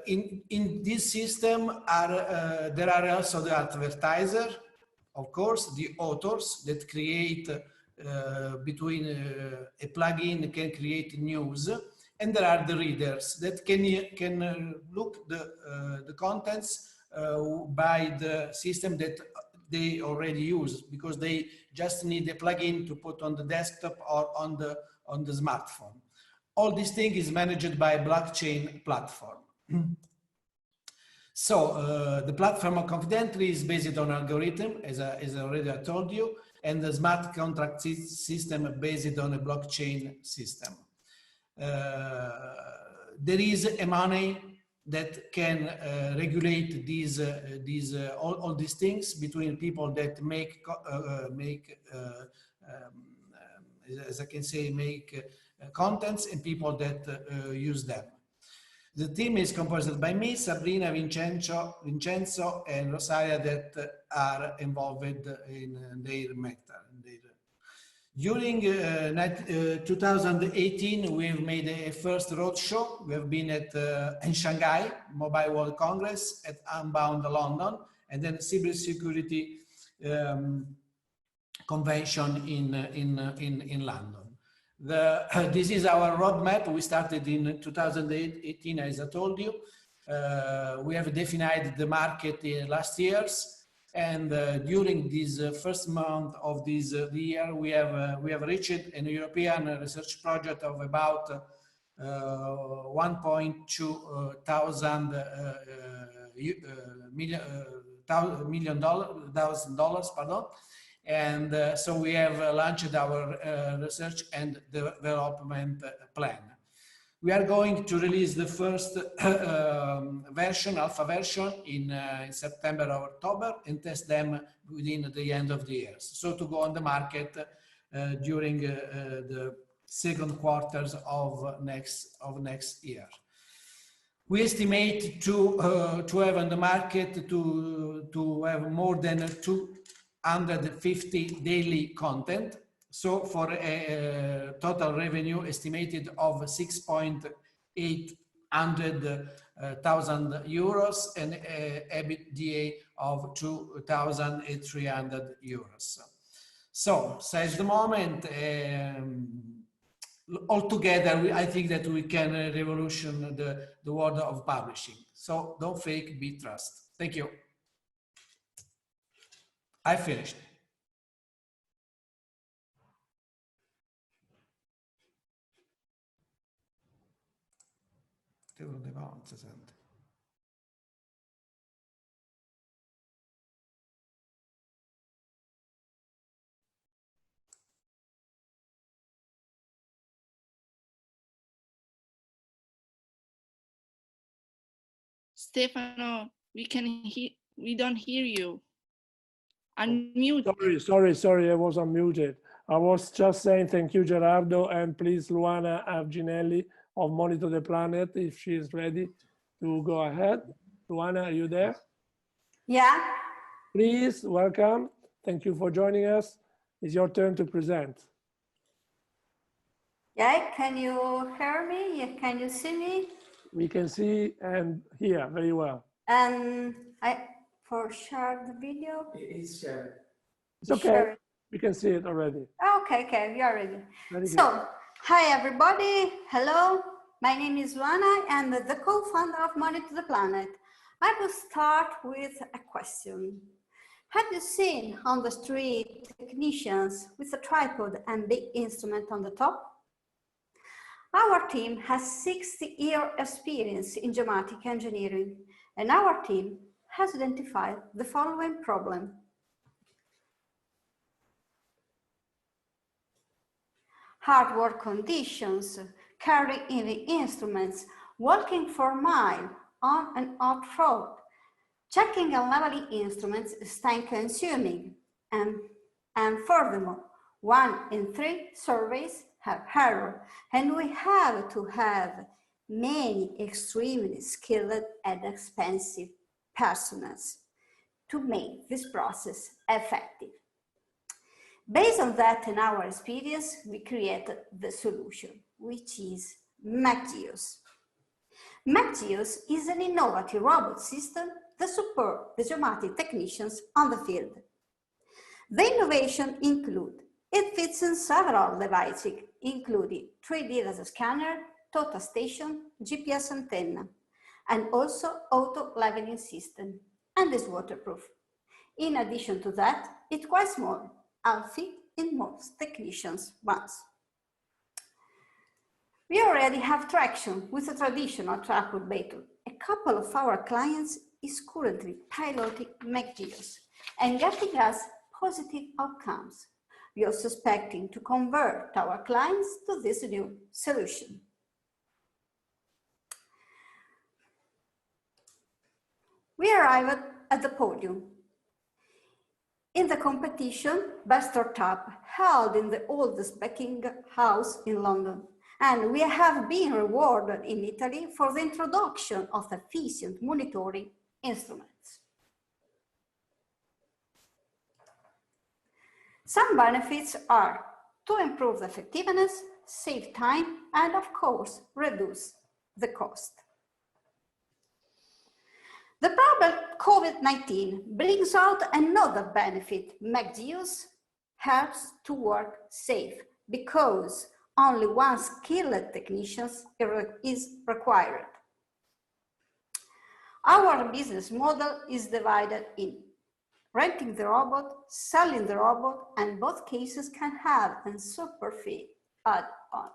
In this system there are also the advertiser, of course, the authors that create between a plugin can create news, and there are the readers that can look the contents by the system that they already use, because they just need a plugin to put on the desktop or on the smartphone. All this thing is managed by a blockchain platform. So the platform of Confidently is based on algorithm, as I already told you, and the smart contract system based on a blockchain system. There is a money that can regulate all these things between people that make as I can say, make contents, and people that use them. The team is composed by me, Sabrina, Vincenzo, and Rosaria that are involved in their matter. During 2018, we've made a first roadshow. We have been in Shanghai, Mobile World Congress, at Unbound London, and then Cybersecurity Convention in London. This is our roadmap. We started in 2018, as I told you. We have defined the market last years. And during this first month of this year, we have reached a European research project of about $1.2 thousand dollars, pardon. And so we have launched our research and development plan. We are going to release the first version, alpha version, in September or October, and test them within the end of the year. So to go on the market during the second quarters of next year. We estimate to have on the market to have more than 250 daily content. So for a total revenue estimated of 6,800,000 euros and EBITDA of 2,300 euros. So at the moment, altogether, I think that we can revolution the world of publishing. So don't fake, be trust. Thank you. I finished. Stefano, we don't hear you. Unmute. Sorry, I was unmuted. I was just saying thank you, Gerardo, and please, Luana Arginelli of Monitor the Planet, if she is ready to go ahead. Luana, are you there? Yeah. Please, welcome. Thank you for joining us. It's your turn to present. Yeah, can you hear me? Can you see me? We can see and hear very well. And for share the video? It's shared. It's okay. We can see it already. Okay, we are ready. So, hi everybody. Hello. My name is Luana and the co-founder of Monitor the Planet. I will start with a question. Have you seen on the street technicians with a tripod and big instrument on the top? Our team has 60-year experience in geomatic engineering, and our team has identified the following problem. Hard work conditions, carrying heavy instruments, walking for miles on and off road, checking and leveling instruments is time consuming, and furthermore, 1 in 3 surveys have error, and we have to have many extremely skilled and expensive personnel to make this process effective. Based on that and our experience, we created the solution, which is MacGeos. MacGeos is an innovative robot system that supports the geomatic technicians on the field. The innovation includes it fits in several devices, including 3D laser scanner, total station, GPS antenna, and also auto leveling system, and is waterproof. In addition to that, it's quite small and fit in most technicians' ones. We already have traction with a traditional tripod battle. A couple of our clients is currently piloting MacGeos and getting us positive outcomes. We are expecting to convert our clients to this new solution. We arrived at the podium. In the competition, Best Startup held in the oldest baking house in London. And we have been rewarded in Italy for the introduction of efficient monitoring instruments. Some benefits are to improve the effectiveness, save time, and of course, reduce the cost. The problem COVID-19 brings out another benefit. Makes use helps to work safe because only one skilled technician is required. Our business model is divided in renting the robot, selling the robot, and both cases can have a super fee add-on.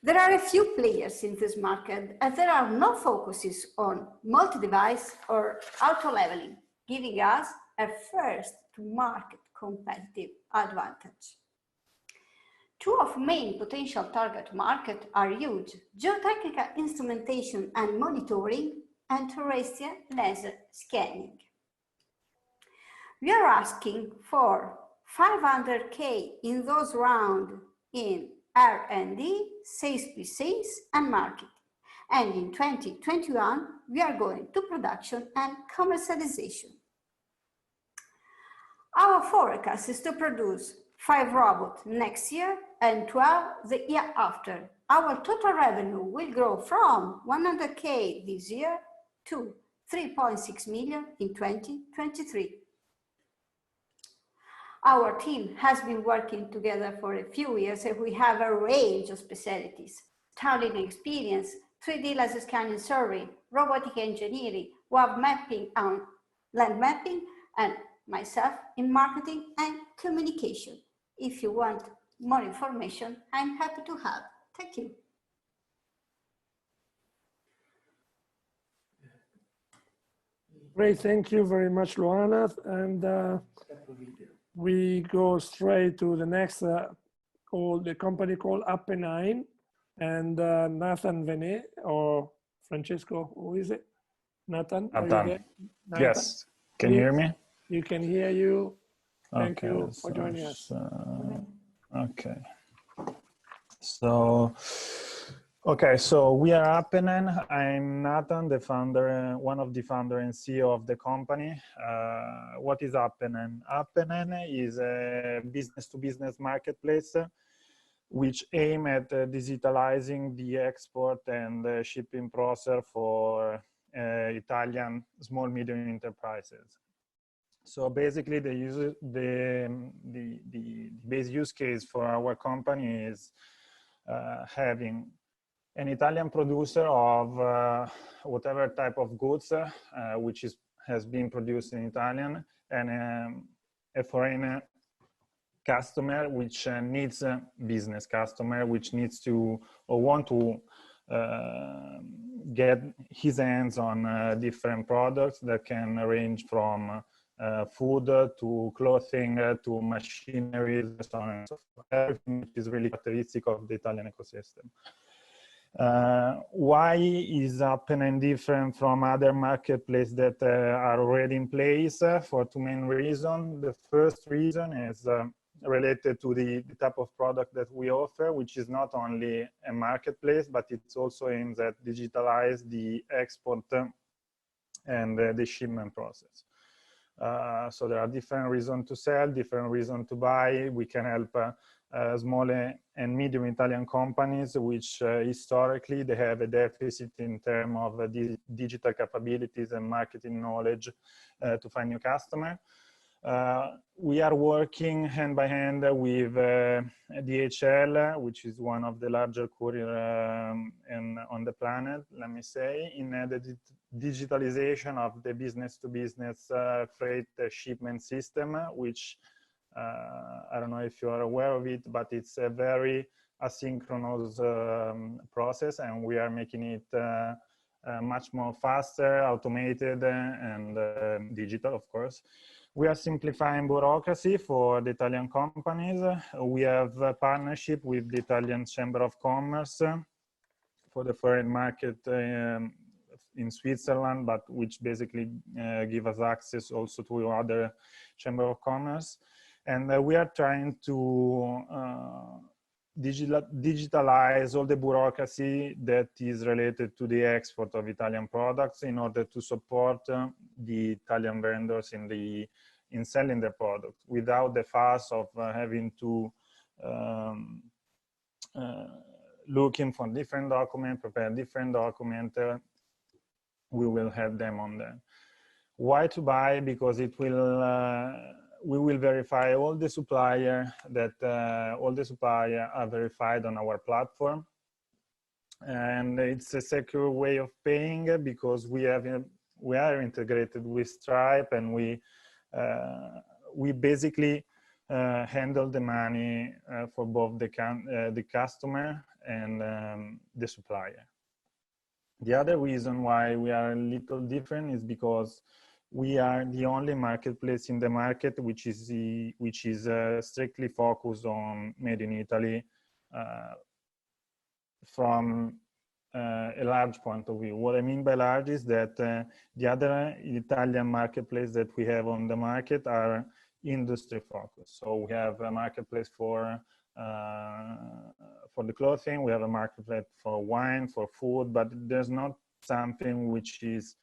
There are a few players in this market, and there are no focuses on multi-device or auto-leveling, giving us a first-to-market competitive advantage. Two of main potential target market are huge: geotechnical instrumentation and monitoring, and terrestrial laser scanning. We are asking for 500K in those rounds in R&D, sales pre-sales, and marketing. And in 2021, we are going to production and commercialization. Our forecast is to produce 5 robots next year and 12 the year after. Our total revenue will grow from 100K this year to 3.6 million in 2023. Our team has been working together for a few years, and we have a range of specialties: tunneling experience, 3D laser scanning survey, robotic engineering, web mapping and land mapping, and myself in marketing and communication. If you want more information, I'm happy to help. Thank you. Great, thank you very much, Luana. And we go straight to the next the company called Appenine, and Nathan Venet, or Francesco, who is it? Nathan, are you there? Nathan? Yes, can you hear me? You can hear you. Thank Okay, you for joining us. Okay. So we are Appenine. I'm Nathan, the founder, one of the founder and CEO of the company. What is Appenine? Appenine is a business-to-business marketplace which aim at digitalizing the export and shipping process for Italian small medium enterprises. So basically, the base use case for our company is having an Italian producer of whatever type of goods which has been produced in Italian, and a foreign customer which needs a business customer which needs to or want to get his hands on different products that can range from food to clothing to machinery, so on and so forth. Everything which is really characteristic of the Italian ecosystem. Why is Appenine different from other marketplaces that are already in place? For two main reasons. The first reason is related to the type of product that we offer, which is not only a marketplace, but it's also aims at digitalize the export and the shipment process. So there are different reasons to sell, different reasons to buy. We can help small and medium Italian companies, which historically they have a deficit in terms of digital capabilities and marketing knowledge to find new customers. We are working hand by hand with DHL, which is one of the larger courier on the planet, let me say, in the digitalization of the business-to-business freight shipment system, which I don't know if you are aware of it, but it's a very asynchronous process, and we are making it much more faster, automated, and digital, of course. We are simplifying bureaucracy for the Italian companies. We have a partnership with the Italian Chamber of Commerce for the foreign market in Switzerland, but which basically give us access also to other Chamber of Commerce. And we are trying to digitalize all the bureaucracy that is related to the export of Italian products in order to support the Italian vendors in selling their products without the fuss of having to looking for different documents, prepare different documents. We will have them on there. Why to buy? Because it will we will verify all the supplier are verified on our platform, and it's a secure way of paying because we are integrated with Stripe, and we basically handle the money for both the customer and the supplier. The other reason why we are a little different is because we are the only marketplace in the market which is strictly focused on made in Italy from a large point of view. What I mean by large is that the other Italian marketplace that we have on the market are industry focused. So we have a marketplace for the clothing, we have a marketplace for wine, for food, but there's not something which is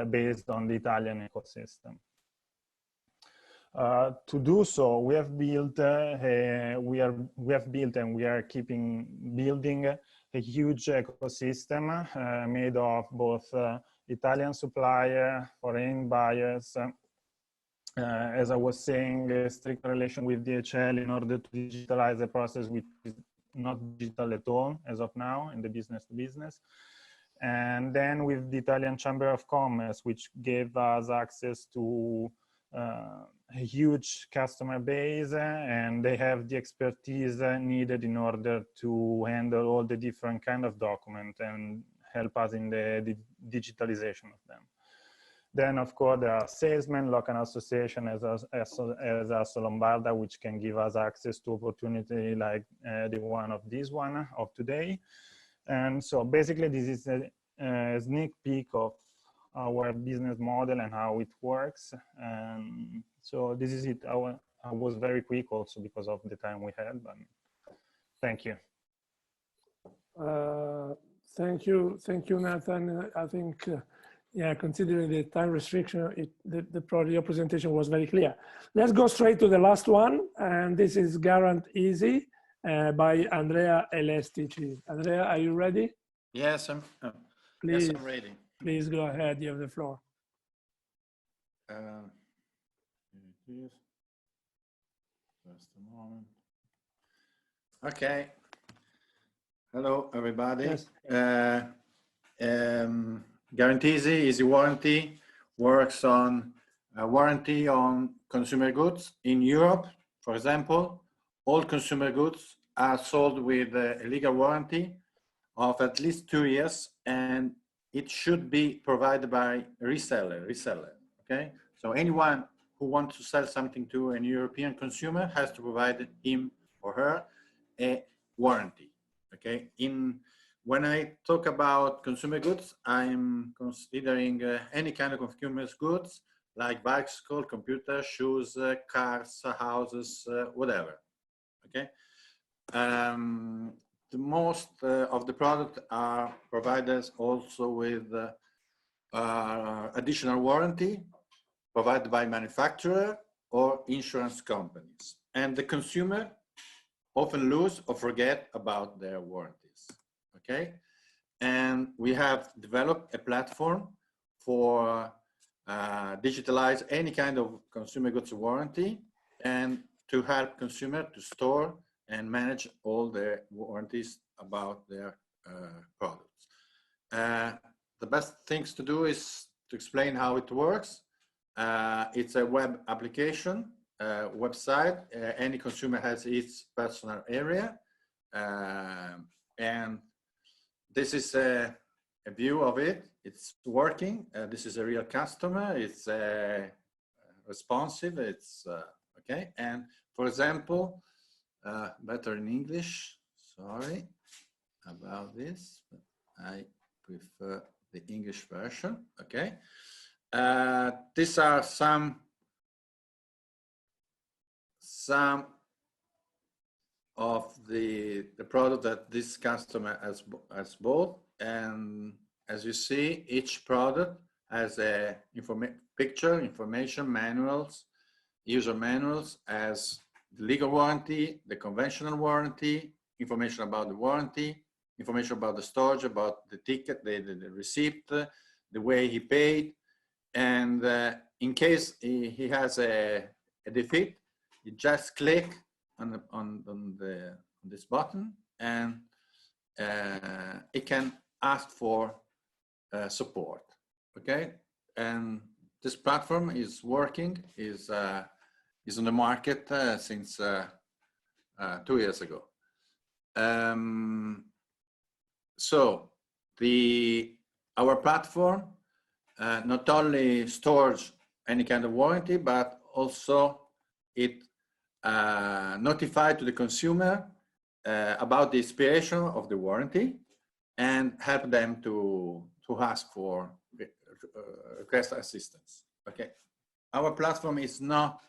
based on the Italian ecosystem. To do so, we have built and we are keeping building a huge ecosystem made of both Italian supplier, foreign buyers, as I was saying, a strict relation with DHL in order to digitalize the process, which is not digital at all as of now in the business to business. And then with the Italian Chamber of Commerce, which gave us access to a huge customer base, and they have the expertise needed in order to handle all the different kind of documents and help us in the digitalization of them. Then, of course, there are salesmen, local association as Lombarda, which can give us access to opportunity like the one of this one of today. And so basically, this is a sneak peek of our business model and how it works. And so this is it. I was very quick also because of the time we had, but thank you. Thank you, Nathan. I think, yeah, considering the time restriction, your presentation was very clear. Let's go straight to the last one, and this is Guarant Easy by Andrea LSTC. Andrea, are you ready? Yes, I'm ready. Please go ahead, you have the floor. Just a moment. Okay. Hello, everybody. Yes. Guarant Easy Warranty works on warranty on consumer goods in Europe. For example, all consumer goods are sold with a legal warranty of at least 2 years, and it should be provided by reseller. Okay, so anyone who wants to sell something to an European consumer has to provide him or her a warranty. Okay, when I talk about consumer goods, I'm considering any kind of consumer goods like bicycle, computer, shoes, cars, houses, whatever. Okay. The most of the product are provided also with additional warranty provided by manufacturer or insurance companies. And the consumer often lose or forget about their warranties. Okay. And we have developed a platform for digitalize any kind of consumer goods warranty and to help consumer to store and manage all their warranties about their products. The best things to do is to explain how it works. It's a web application, website. Any consumer has its personal area. And this is a view of it. It's working. This is a real customer. It's responsive. It's okay. And for example, better in English, sorry about this, but I prefer the English version. Okay. These are some of the product that this customer has bought. And as you see, each product has a picture, information, manuals, user manuals, as the legal warranty, the conventional warranty, information about the warranty, information about the storage, about the ticket, the receipt, the way he paid. And in case he has a defect, you just click on this button, and it can ask for support. Okay, and this platform is working, is on the market since 2 years ago. So our platform not only stores any kind of warranty, but also it notified to the consumer about the expiration of the warranty and help them to ask for request assistance. Okay, our platform is not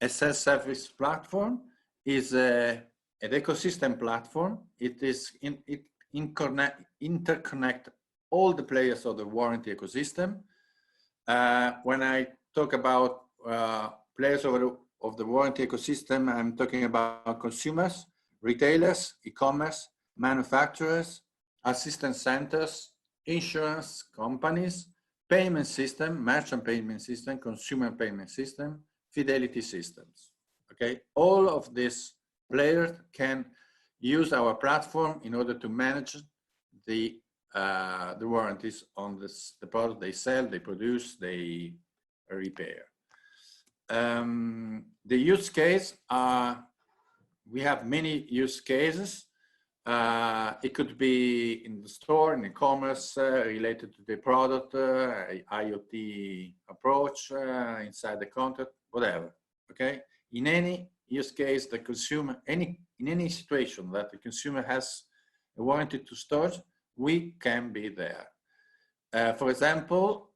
a self-service platform; is an ecosystem platform. It is interconnect all the players of the warranty ecosystem. When I talk about players of the warranty ecosystem, I'm talking about consumers, retailers, e-commerce, manufacturers, assistance centers, insurance companies, payment system, merchant payment system, consumer payment system, fidelity systems. Okay, all of these players can use our platform in order to manage the warranties on the product they sell, they produce, they repair. The use case we have many use cases. It could be in the store, in e-commerce, related to the product, IoT approach, inside the contract, whatever. Okay, in any use case, the consumer, in any situation that the consumer has a warranty to storage, we can be there. For example,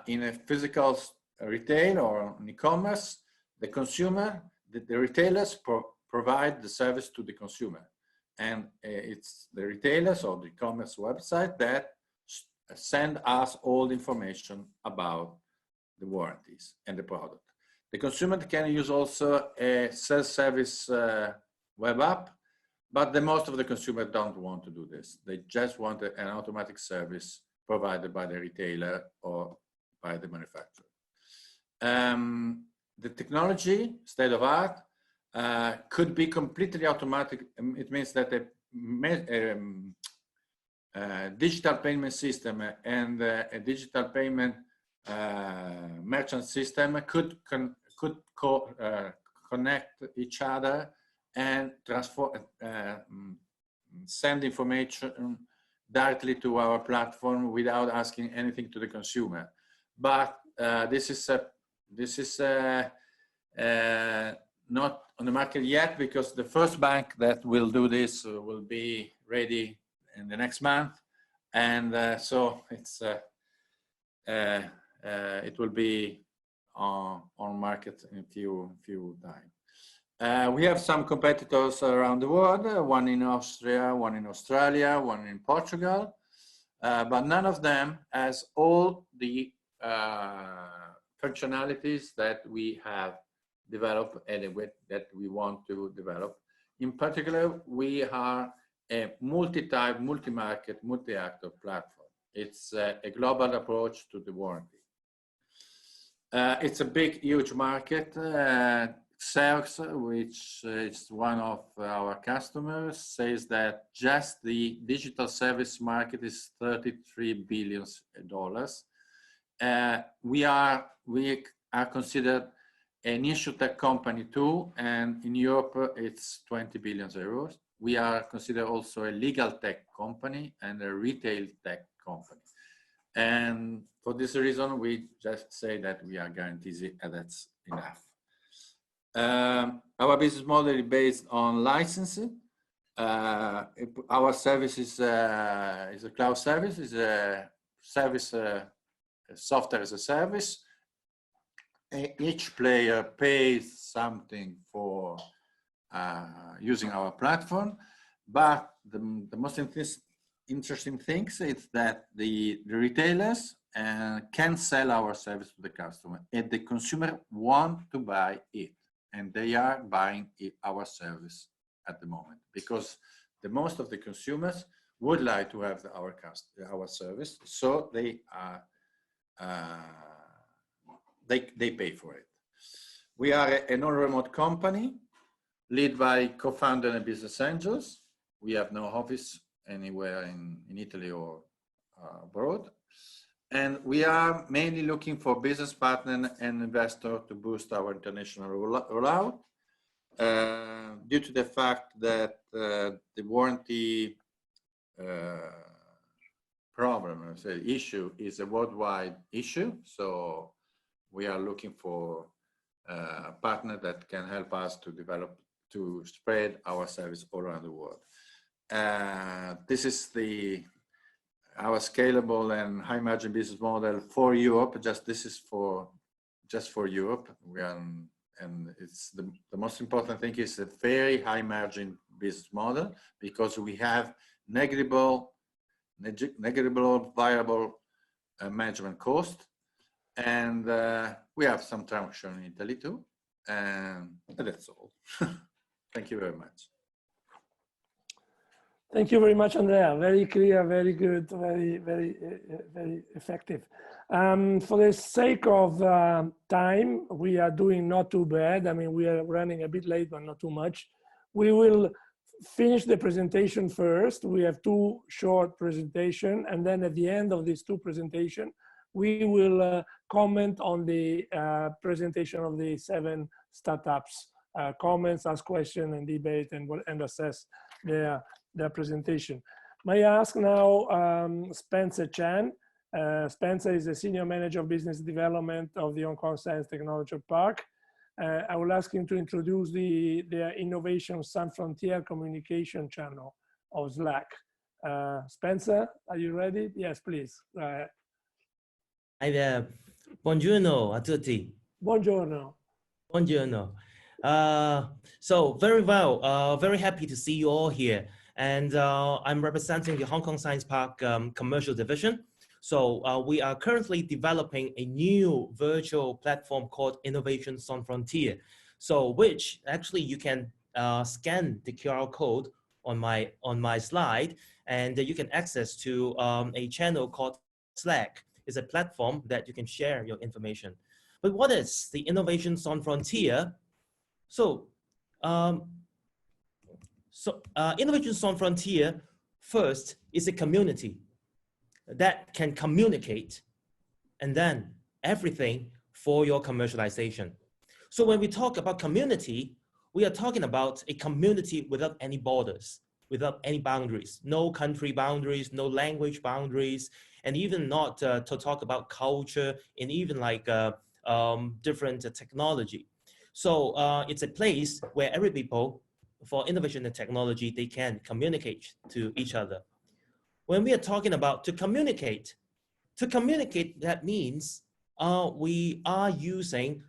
in a physical retail or in e-commerce, the consumer, the retailers provide the service to the consumer. And it's the retailers or the e-commerce website that send us all the information about the warranties and the product. The consumer can use also a self-service web app, but most of the consumers don't want to do this. They just want an automatic service provided by the retailer or by the manufacturer. The technology, state of art, could be completely automatic. It means that a digital payment system and a digital payment merchant system could connect each other and send information directly to our platform without asking anything to the consumer. But this is not on the market yet, because the first bank that will do this will be ready in the next month, and so it's it will be on market in a few time. We have some competitors around the world, one in Austria, one in Australia, one in Portugal, but none of them has all the functionalities that we have developed and that we want to develop. In particular, we are a multi-type, multi-market, multi-actor platform. It's a global approach to the warranty. It's a big, huge market. Xerox, which is one of our customers, says that just the digital service market is $33 billion. We are considered an insurtech company too, and in Europe it's 20 billion euros. We are considered also a legal tech company and a retail tech company. And for this reason, we just say that we are guaranteed, and that's enough. Our business model is based on licensing. Our service is a cloud service, is a service, software as a service. Each player pays something for using our platform. But the most interesting thing is that the retailers can sell our service to the customer, and the consumer want to buy it, and they are buying our service at the moment, because the most of the consumers would like to have our service, so they pay for it. We are a non-remote company led by co-founder and business angels. We have no office anywhere in Italy or abroad. And we are mainly looking for business partner and investor to boost our international rollout. Due to the fact that the warranty problem, issue is a worldwide issue. So we are looking for a partner that can help us to spread our service all around the world. This is our scalable and high margin business model for Europe. This is just for Europe. And it's the most important thing is a very high margin business model, because we have negligible variable management cost, and we have some traction in Italy too, and that's all. Thank you very much. Thank you very much, Andrea. Very clear, very good, very effective. For the sake of time, we are doing not too bad. I mean, we are running a bit late, but not too much. We will finish the presentation first. We have two short presentations, and then at the end of these two presentations, we will comment on the presentation of the 7 startups. Comments, ask questions, and debate, and assess their presentation. May I ask now Spencer Chan. Spencer is the Senior Manager of Business Development of the Hong Kong Science Technology Park. I will ask him to introduce their Innovation Sans Frontier communication channel of Slack. Spencer, are you ready? Yes, please. Hi there. Buongiorno a tutti. Buongiorno. Buongiorno. So very well, very happy to see you all here. And I'm representing the Hong Kong Science Park commercial division. So we are currently developing a new virtual platform called Innovation Sans Frontier. So which actually you can scan the QR code on my slide, and you can access to a channel called Slack. It's a platform that you can share your information. But what is the Innovation Sans Frontier? So, Innovation Sans Frontier first is a community that can communicate, and then everything for your commercialization. So when we talk about community, we are talking about a community without any borders, without any boundaries, no country boundaries, no language boundaries, and even not to talk about culture and even like different technology. So it's a place where every people, for innovation and technology, they can communicate to each other. When we are talking about to communicate, that means we are using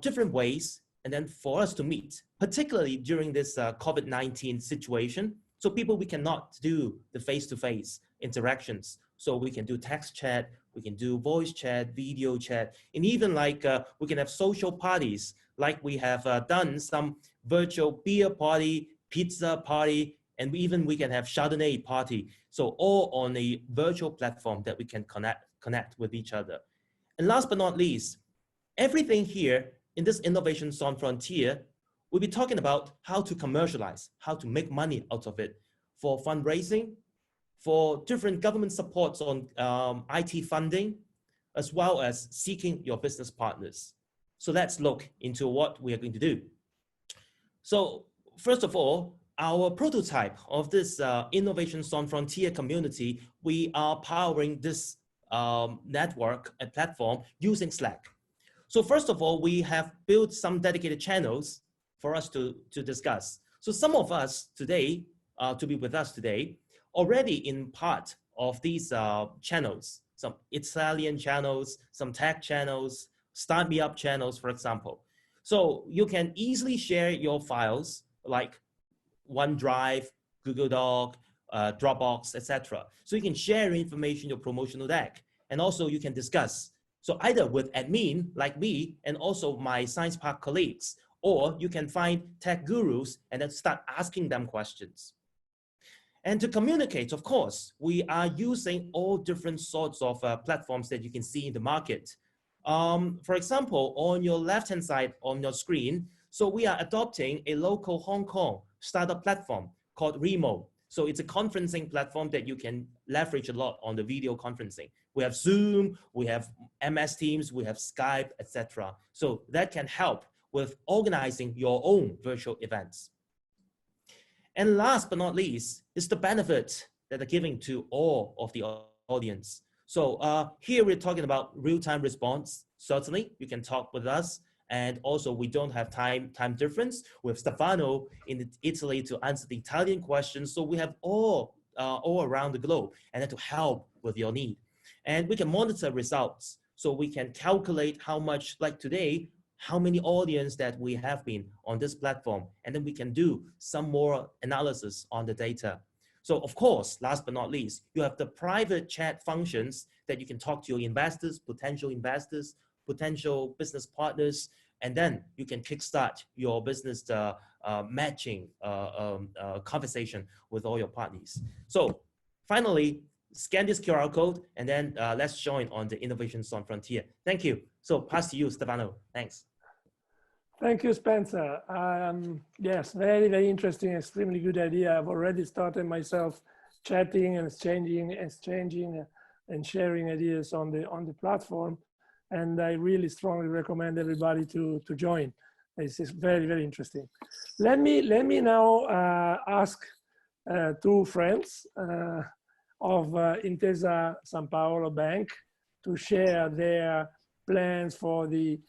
different ways, and then for us to meet, particularly during this COVID-19 situation. So we cannot do the face-to-face interactions. So we can do text chat, we can do voice chat, video chat, and even like we can have social parties, like we have done some virtual beer party, pizza party, and we can have Chardonnay party. So all on a virtual platform that we can connect with each other. And last but not least, everything here in this Innovation Sans Frontier, we'll be talking about how to commercialize, how to make money out of it for fundraising, for different government supports on IT funding, as well as seeking your business partners. So let's look into what we are going to do. So first of all, our prototype of this Innovation Sans Frontier community, we are powering this network and platform using Slack. So first of all, we have built some dedicated channels for us to discuss. So some of us today, to be with us today, already in part of these channels, some Italian channels, some tech channels, Start Me Up channels, for example. So you can easily share your files like OneDrive, Google Doc, Dropbox, etc. So you can share information, your promotional deck, and also you can discuss. So either with admin like me and also my Science Park colleagues, or you can find tech gurus and then start asking them questions. And to communicate, of course, we are using all different sorts of platforms that you can see in the market. For example, on your left-hand side on your screen, so we are adopting a local Hong Kong startup platform called Remo. So it's a conferencing platform that you can leverage a lot on the video conferencing. We have Zoom, we have MS Teams, we have Skype, etc. So that can help with organizing your own virtual events. And last but not least is the benefit that they're giving to all of the audience. So here we're talking about real-time response. Certainly, you can talk with us. And also, we don't have time difference with Stefano in Italy to answer the Italian questions. So we have all around the globe, and then to help with your need. And we can monitor results. So we can calculate how much, like today, how many audience that we have been on this platform. And then we can do some more analysis on the data. So of course, last but not least, you have the private chat functions that you can talk to your investors, potential business partners, and then you can kickstart your business matching conversation with all your parties. So finally, scan this QR code, and then let's join on the Innovations on Frontier. Thank you. So pass to you, Stefano. Thanks. Thank you, Spencer. Yes, very, very interesting, extremely good idea. I've already started myself chatting and exchanging and sharing ideas on the platform. And I really strongly recommend everybody to join. This is very, very interesting. Let me now ask two friends of Intesa Sanpaolo Bank to share their plans for the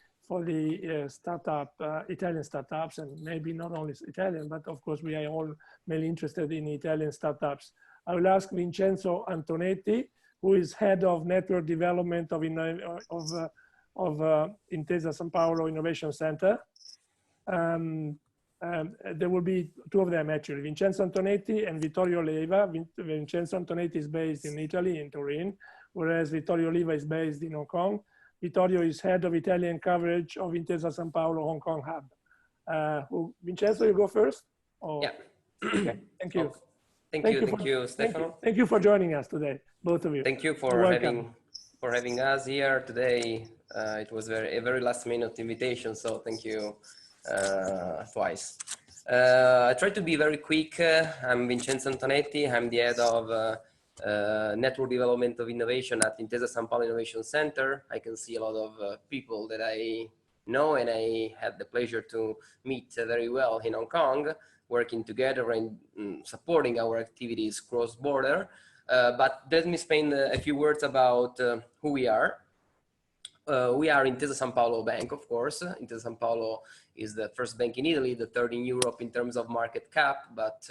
startup, Italian startups, and maybe not only Italian, but of course we are all mainly interested in Italian startups. I will ask Vincenzo Antonetti, who is head of network development of Intesa Sanpaolo Innovation Center. There will be two of them actually, Vincenzo Antonetti and Vittorio Leva. Vincenzo Antonetti is based in Italy, in Turin, whereas Vittorio Leva is based in Hong Kong. Vittorio is head of Italian coverage of Intesa Sanpaolo Hong Kong hub. Vincenzo, you go first? Oh. Yeah. Okay. Thank you. Thank you, Stefano. Thank you for joining us today, both of you. Thank you for having us here today. It was a very last minute invitation, so thank you twice. I try to be very quick. I'm Vincenzo Antonetti. I'm the head of network development of innovation at Intesa Sanpaolo Innovation Center. I can see a lot of people that I know, and I had the pleasure to meet very well in Hong Kong, working together and supporting our activities cross-border. But let me spend a few words about who we are. We are Intesa Sanpaolo Bank, of course. Intesa Sanpaolo is the first bank in Italy, the third in Europe in terms of market cap, but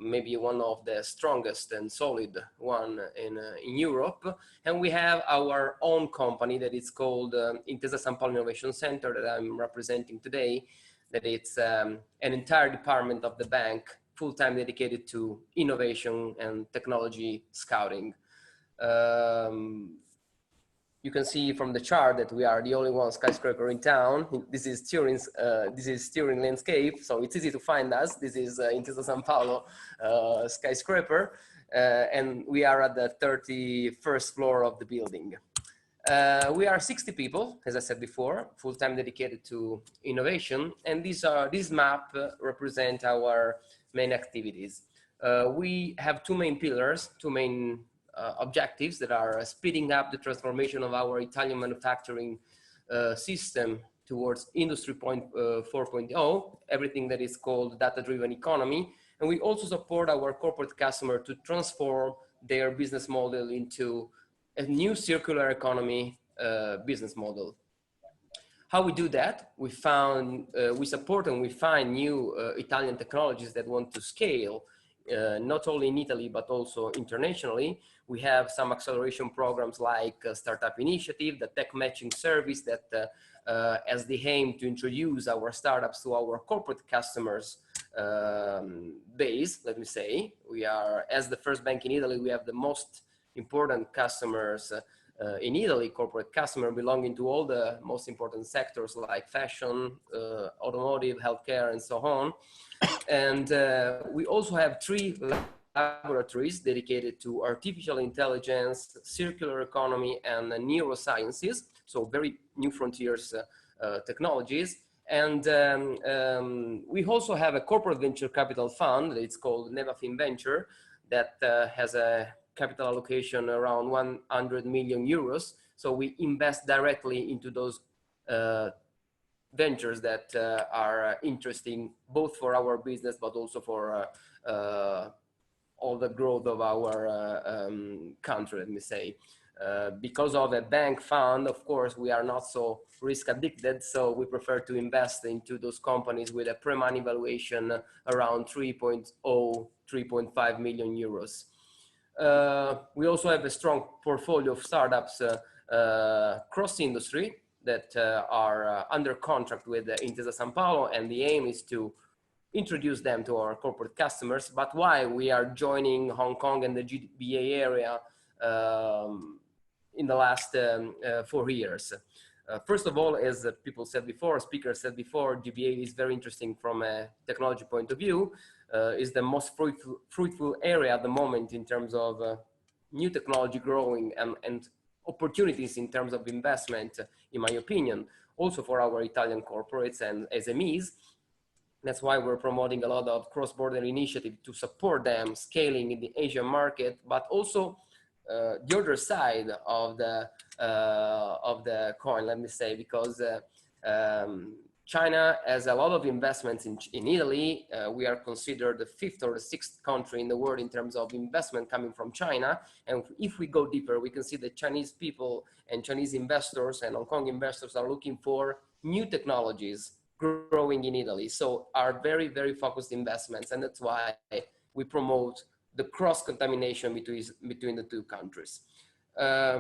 maybe one of the strongest and solid one in Europe. And we have our own company that is called Intesa Sanpaolo Innovation Center that I'm representing today, that it's an entire department of the bank, full-time dedicated to innovation and technology scouting. You can see from the chart that we are the only one skyscraper in town. This is Turin landscape, so it's easy to find us. This is Intesa Sanpaolo skyscraper, and we are at the 31st floor of the building. We are 60 people, as I said before, full-time dedicated to innovation, and this map represent our main activities. We have two main pillars, two main objectives that are speeding up the transformation of our Italian manufacturing system towards Industry 4.0, everything that is called data-driven economy. And we also support our corporate customer to transform their business model into a new circular economy business model. How we do that? We support and we find new Italian technologies that want to scale, not only in Italy, but also internationally. We have some acceleration programs like Startup Initiative, the tech matching service that has the aim to introduce our startups to our corporate customers base, let me say. We are, as the first bank in Italy, we have the most important customers in Italy, corporate customer belonging to all the most important sectors like fashion, automotive, healthcare, and so on. And we also have 3 laboratories dedicated to artificial intelligence, circular economy, and neurosciences. So very new frontiers technologies. And we also have a corporate venture capital fund. It's called Nevafin Venture that has a capital allocation around 100 million euros. So we invest directly into those ventures that are interesting both for our business, but also for all the growth of our country, let me say. Because of a bank fund, of course, we are not so risk addicted, so we prefer to invest into those companies with a pre-money valuation around 3.0, 3.5 million euros. We also have a strong portfolio of startups cross-industry that are under contract with Intesa Sanpaolo, and the aim is to introduce them to our corporate customers. But why we are joining Hong Kong and the GBA area in the last 4 years. First of all, as people said before, speakers said before, GBA is very interesting from a technology point of view. Is the most fruitful area at the moment in terms of new technology growing and opportunities in terms of investment, in my opinion, also for our Italian corporates and SMEs. That's why we're promoting a lot of cross-border initiatives to support them scaling in the Asian market, but also the other side of the coin, let me say, because China has a lot of investments in Italy. We are considered the 5th or the 6th country in the world in terms of investment coming from China. And if we go deeper, we can see that Chinese people and Chinese investors and Hong Kong investors are looking for new technologies growing in Italy. So are very, very focused investments. And that's why we promote the cross-contamination between the 2 countries. How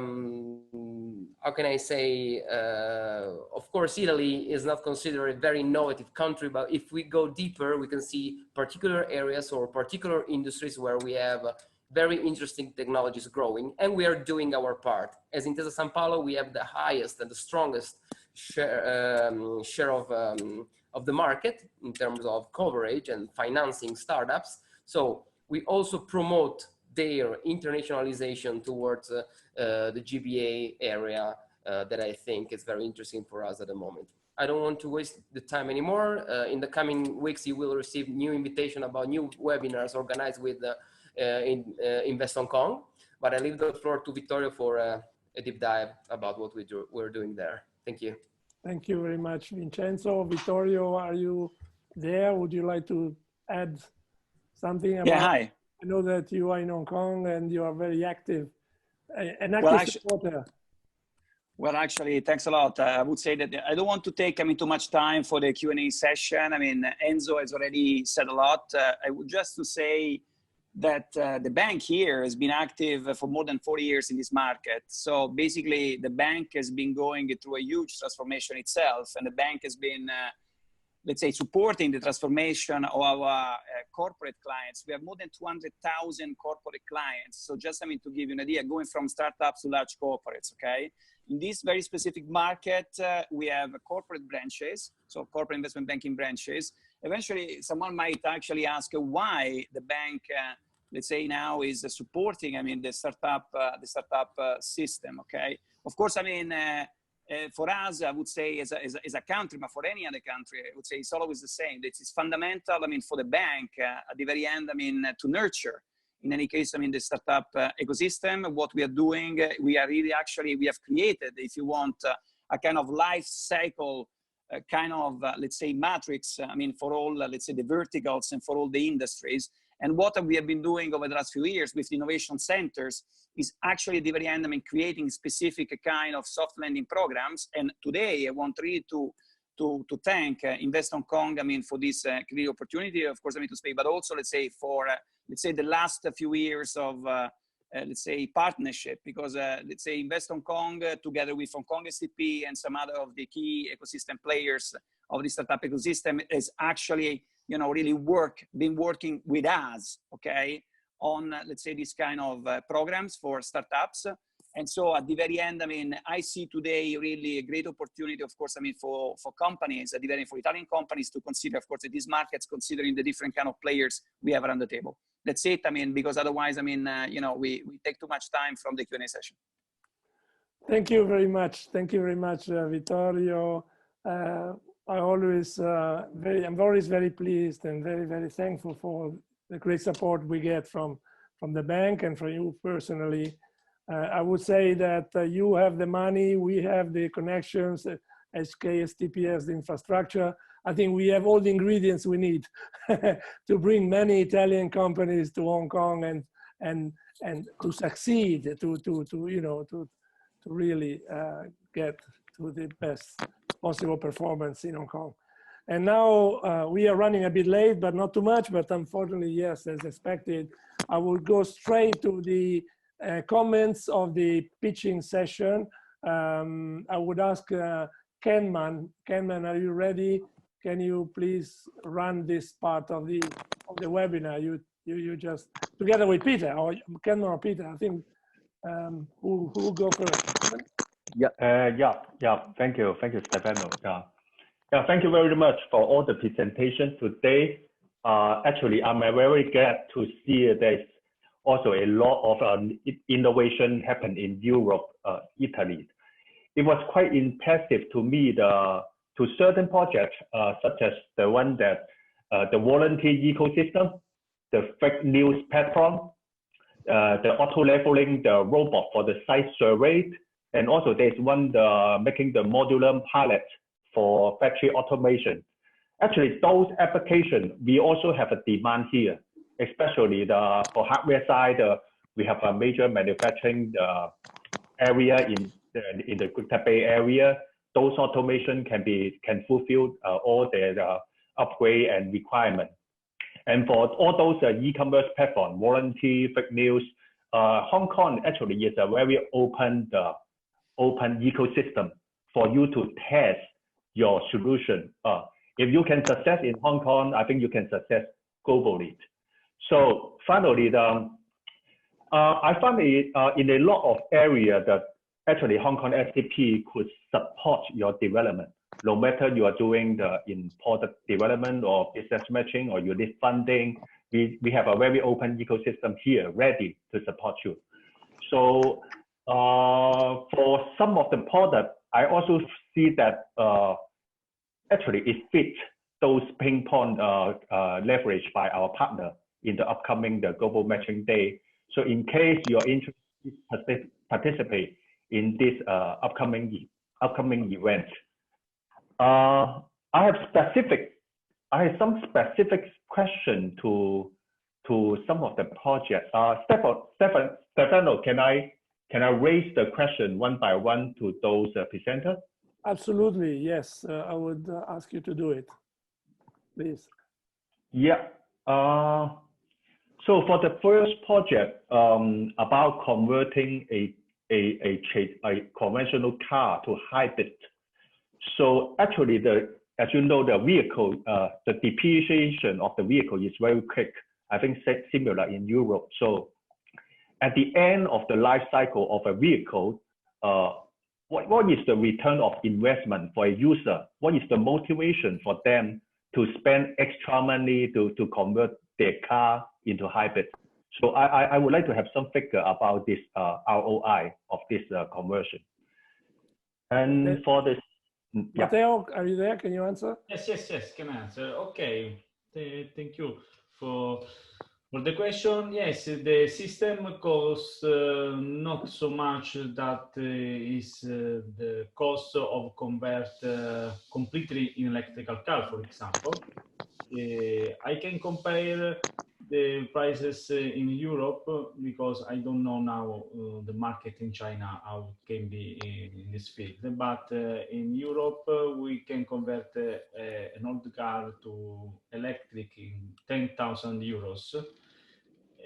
can I say, of course, Italy is not considered a very innovative country, but if we go deeper, we can see particular areas or particular industries where we have very interesting technologies growing, and we are doing our part. As Intesa Sanpaolo, we have the highest and the strongest share of the market in terms of coverage and financing startups. So we also promote their internationalization towards the GBA area that I think is very interesting for us at the moment. I don't want to waste the time anymore. In the coming weeks, you will receive new invitation about new webinars organized with Invest Hong Kong. But I leave the floor to Vittorio for a deep dive about what we're doing there. Thank you. Thank you very much, Vincenzo. Vittorio, are you there? Would you like to add something about? Yeah, hi. I know that you are in Hong Kong and you are very active, an active supporter. Well, actually, thanks a lot. I would say that I don't want to take too much time for the Q&A session. I mean, Enzo has already said a lot. I would just to say that the bank here has been active for more than 40 years in this market. So basically, the bank has been going through a huge transformation itself, and the bank has been let's say, supporting the transformation of our corporate clients. We have more than 200,000 corporate clients. So just, to give you an idea, going from startups to large corporates, okay? In this very specific market, we have corporate branches, so corporate investment banking branches. Eventually, someone might actually ask why the bank, let's say now is supporting, the startup system, okay? Of course, for us, I would say as a country, but for any other country, I would say it's always the same. It's fundamental, for the bank at the very end, to nurture, in any case, the startup ecosystem. What we are doing, we have created, if you want, a kind of life cycle, let's say, matrix, for all, let's say, the verticals and for all the industries. And what we have been doing over the last few years with the innovation centers is actually at the very end, creating specific kind of soft lending programs. And today I want really to thank Invest Hong Kong, for this great opportunity, of course, to speak, but also, let's say, for, the last few years of let's say, partnership, because let's say Invest Hong Kong, together with Hong Kong STP and some other of the key ecosystem players of the startup ecosystem, is actually, you know, really been working with us, okay, on let's say this kind of programs for startups. And so at the very end, I mean, I see today really a great opportunity, of course, I mean, for companies, at the very end, for Italian companies to consider, of course, these markets, considering the different kind of players we have around the table. That's it, I mean, because otherwise, I mean, you know, we take too much time from the Q&A session. Thank you very much. Thank you very much, Vittorio. I'm always very pleased and very thankful for the great support we get from the bank and from you personally. I would say that you have the money, we have the connections, HKSTP has the infrastructure. I think we have all the ingredients we need to bring many Italian companies to Hong Kong and to succeed, to really get to the best possible performance in Hong Kong. And now we are running a bit late, but not too much, but unfortunately, yes, as expected, I will go straight to the comments of the pitching session. I would ask Kenman, are you ready? Can you please run this part of the webinar? You just, together with Peter, or Kenman or Peter, I think, who will go first? Yeah. Thank you, Stefano. Yeah, thank you very much for all the presentations today. Actually, I'm very glad to see there's also a lot of innovation happen in Europe, Italy. It was quite impressive to me to certain projects, such as the one that the volunteer ecosystem, the fake news platform, the auto leveling, the robot for the site survey, and also there's one making the modular pilot for factory automation. Actually, those applications, we also have a demand here, especially for hardware side. We have a major manufacturing area in the Greater Bay Area. Those automation can fulfill all the upgrade and requirement. And for all those e-commerce platform, warranty, fake news, Hong Kong actually is a very open ecosystem for you to test your solution. If you can success in Hong Kong, I think you can success globally. So finally, I found in a lot of areas that actually Hong Kong STP could support your development, no matter you are doing in product development or business matching, or you need funding. We have a very open ecosystem here ready to support you. So for some of the products, I also see that actually it fits those pain point leveraged by our partner in the upcoming Global Matching Day. So in case you're interested to participate in this upcoming event, I have some specific question to some of the projects. Stefano, can I raise the question one by one to those presenters? Absolutely, yes. I would ask you to do it, please. Yeah. So for the first project about converting a conventional car to hybrid. So actually, as you know, the vehicle, the depreciation of the vehicle is very quick. I think similar in Europe. So at the end of the life cycle of a vehicle, what is the return of investment for a user? What is the motivation for them to spend extra money to convert their car into hybrid? So I would like to have some figure about this ROI of this conversion. And for this, yeah. Matteo, are you there? Can you answer? Yes, can answer. Okay, thank you for the question. Yes, the system costs not so much that is the cost of convert completely in electrical car, for example. I can compare the prices in Europe because I don't know now the market in China, how it can be in this field. But in Europe, we can convert an old car to electric in 10,000 euros.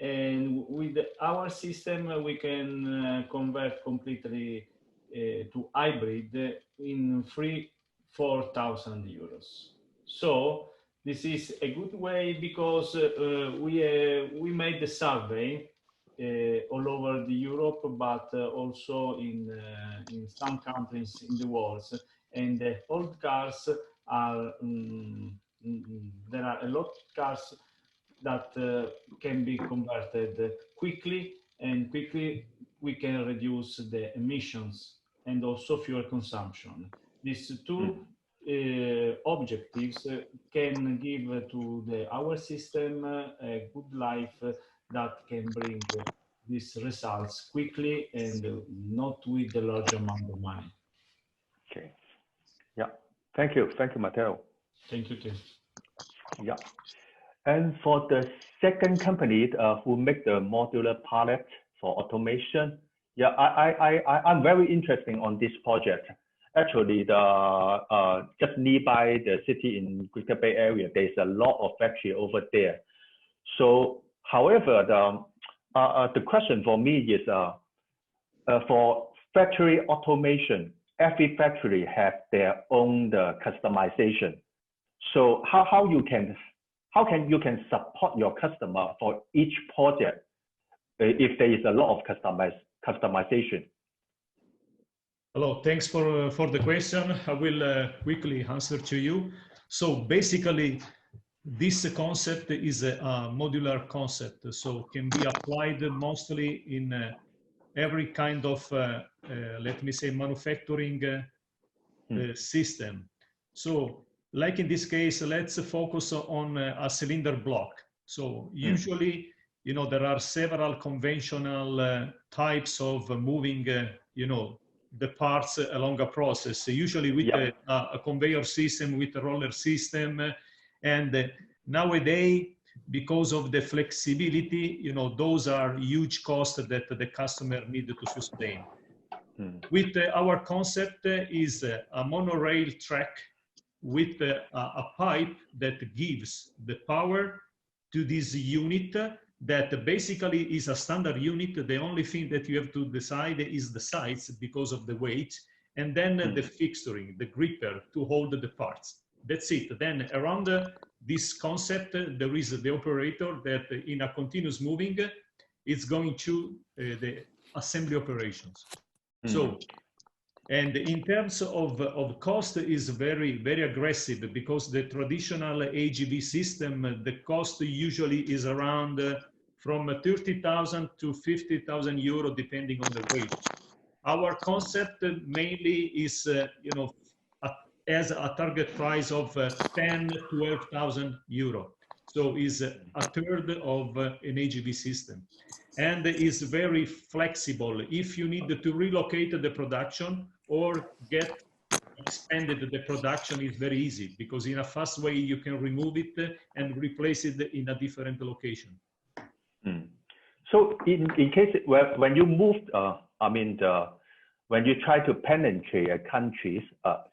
and with our system, we can convert completely to hybrid in 4,000 euros. So this is a good way because we made the survey all over the Europe, but also in some countries in the world. And the old cars are, there are a lot of cars that can be converted quickly, and quickly we can reduce the emissions and also fuel consumption. These two objectives can give to our system a good life that can bring these results quickly and not with a large amount of money. Okay. Yeah. Thank you, Matteo. Thank you, Tim. Yeah. And for the second company who make the modular pallet for automation, yeah, I'm very interested on this project. Actually, just nearby the city in Greater Bay Area, there's a lot of factory over there. So, however, the question for me is for factory automation, every factory have their own customization. So how you can support your customer for each project if there is a lot of customization? Hello, thanks for the question. I will quickly answer to you. So basically, this concept is a modular concept, so can be applied mostly in every kind of, let me say, manufacturing system. So like in this case, let's focus on a cylinder block. So usually, you know, there are several conventional types of moving, you know, the parts along a process, usually with a conveyor system, with a roller system. And nowadays, because of the flexibility, you know, those are huge costs that the customer needed to sustain. With our concept is a monorail track with a pipe that gives the power to this unit that basically is a standard unit. The only thing that you have to decide is the size because of the weight, and then the fixturing, the gripper to hold the parts. That's it. Then around this concept, there is the operator that in a continuous moving, it's going to the assembly operations. So, and in terms of cost is very, very aggressive because the traditional AGV system, the cost usually is around from 30,000 to 50,000 euro, depending on the weight. Our concept mainly is, you know, as a target price of 10, 12,000 euro. So is a third of an AGV system, and is very flexible. If you need to relocate the production or get expanded, the production is very easy because in a fast way you can remove it and replace it in a different location. So in case when you move, I mean, when you try to penetrate countries,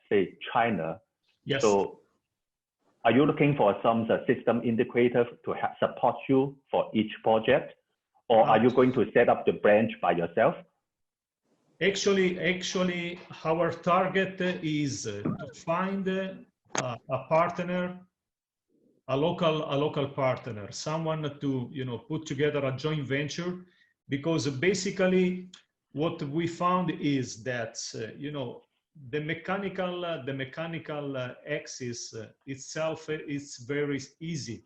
say China, yes. So are you looking for some system integrator to support you for each project, or are you going to set up the branch by yourself? Actually, our target is to find a partner, a local partner, someone to, you know, put together a joint venture, because basically what we found is that you know, the mechanical axis itself is very easy.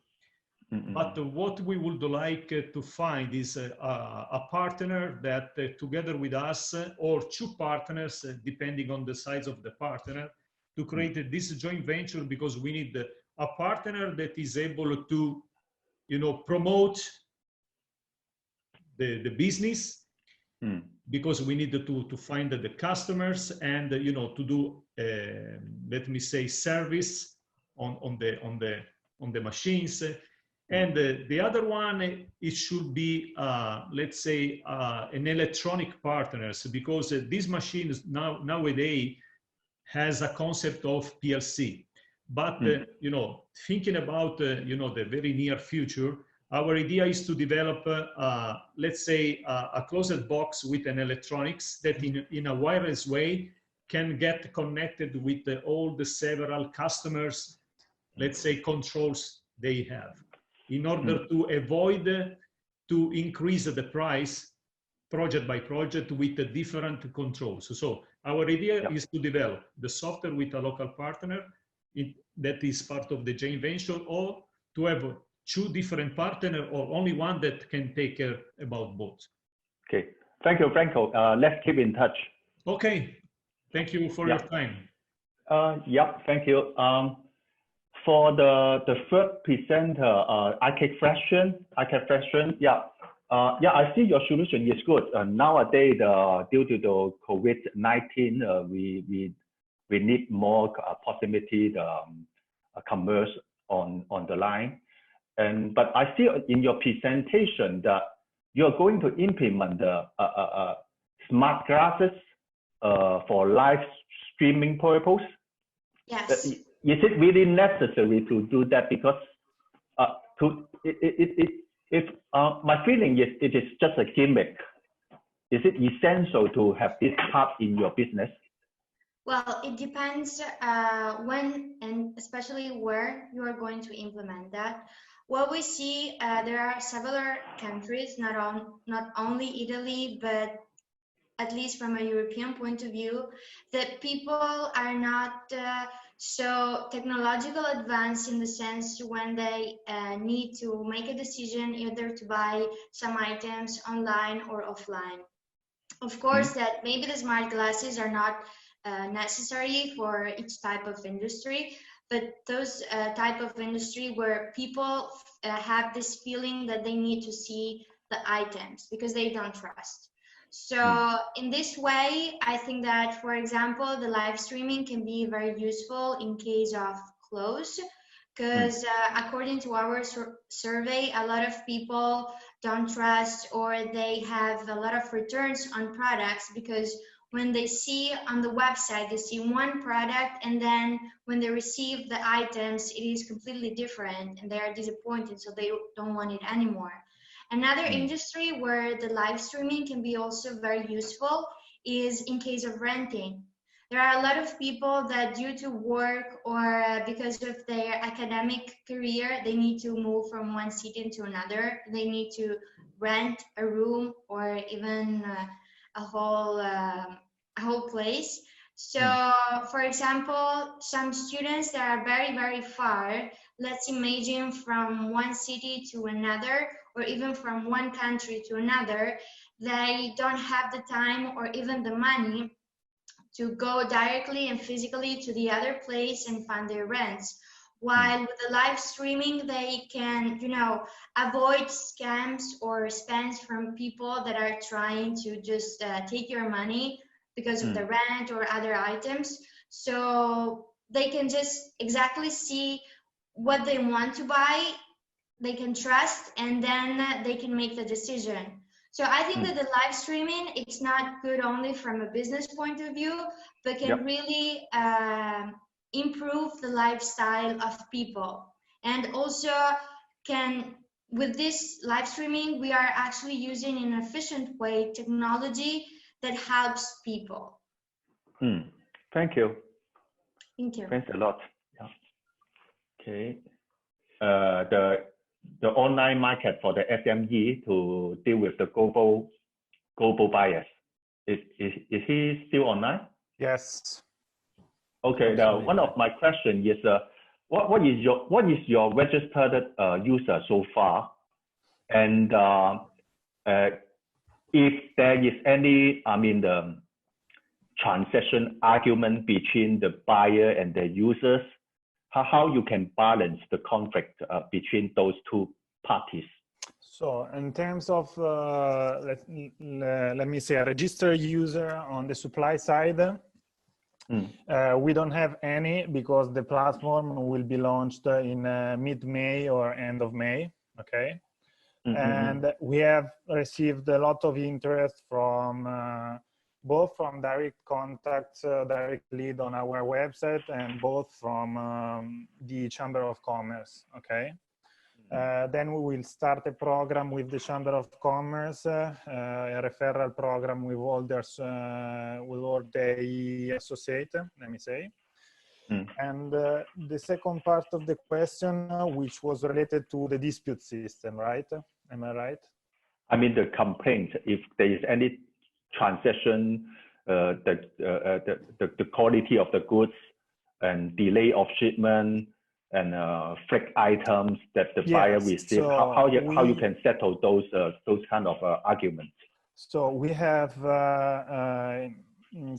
But what we would like to find is a partner that together with us, or two partners, depending on the size of the partner, to create this joint venture, because we need a partner that is able to, you know, promote the business, because we need to find the customers and, you know, to do, let me say, service on the machines. And the other one, it should be, let's say, an electronic partners, because these machines nowadays has a concept of PLC. But, you know, thinking about, you know, the very near future, our idea is to develop, let's say, a closed box with an electronics that in a wireless way can get connected with all the several customers, let's say, controls they have, in order to avoid to increase the price project by project with the different controls. So our idea is to develop the software with a local partner that is part of the joint venture, or to have 2 different partners or only one that can take care about both. Okay, thank you, Franco. Let's keep in touch. Okay, thank you for your time. Yeah, thank you. For the third presenter, HKSTP, yeah. I see your solution is good. Nowadays, due to the COVID-19, we need more proximity commerce on the line. But I see in your presentation that you're going to implement the smart glasses for live streaming purpose. Yes. Is it really necessary to do that? Because my feeling is it is just a gimmick. Is it essential to have this part in your business? Well, it depends when and especially where you are going to implement that. What we see, there are several countries, not only Italy, but at least from a European point of view, that people are not so technological advanced in the sense when they need to make a decision either to buy some items online or offline. Of course, that maybe the smart glasses are not necessary for each type of industry, but those type of industry where people have this feeling that they need to see the items because they don't trust. So in this way, I think that, for example, the live streaming can be very useful in case of clothes, because according to our survey, a lot of people don't trust or they have a lot of returns on products because when they see on the website, they see one product and then when they receive the items, it is completely different and they are disappointed, so they don't want it anymore. Another industry where the live streaming can be also very useful is in case of renting. There are a lot of people that due to work or because of their academic career, they need to move from one city to another. They need to rent a room or even a whole place. So, for example, some students that are very, very far, let's imagine from one city to another, or even from one country to another, they don't have the time or even the money to go directly and physically to the other place and find their rents. While with the live streaming, they can, avoid scams or spams from people that are trying to just take your money because of the rent or other items. So they can just exactly see what they want to buy, they can trust, and then they can make the decision. So I think that the live streaming, it's not good only from a business point of view, but can really improve the lifestyle of people. And also with this live streaming, we are actually using in an efficient way technology that helps people. Thank you. Thank you. Thanks a lot. Yeah. Okay. The online market for the SME to deal with the global buyers. Is he still online? Yes. Okay. Now, one of my questions is what is your registered user so far, and if there is any, the transaction argument between the buyer and the users, how you can balance the conflict between those two parties? So in terms of, let me say, a registered user on the supply side, we don't have any because the platform will be launched in mid-May or end of May, okay? And we have received a lot of interest from both from direct contacts, direct lead on our website, and both from the Chamber of Commerce, okay? Then we will start a program with the Chamber of Commerce, a referral program with all the associate, let me say. And the second part of the question, which was related to the dispute system, right? Am I right? I mean the complaint, if there is any transaction, the quality of the goods and delay of shipment and fake items that the buyer receives, so how you can settle those kind of arguments. So we have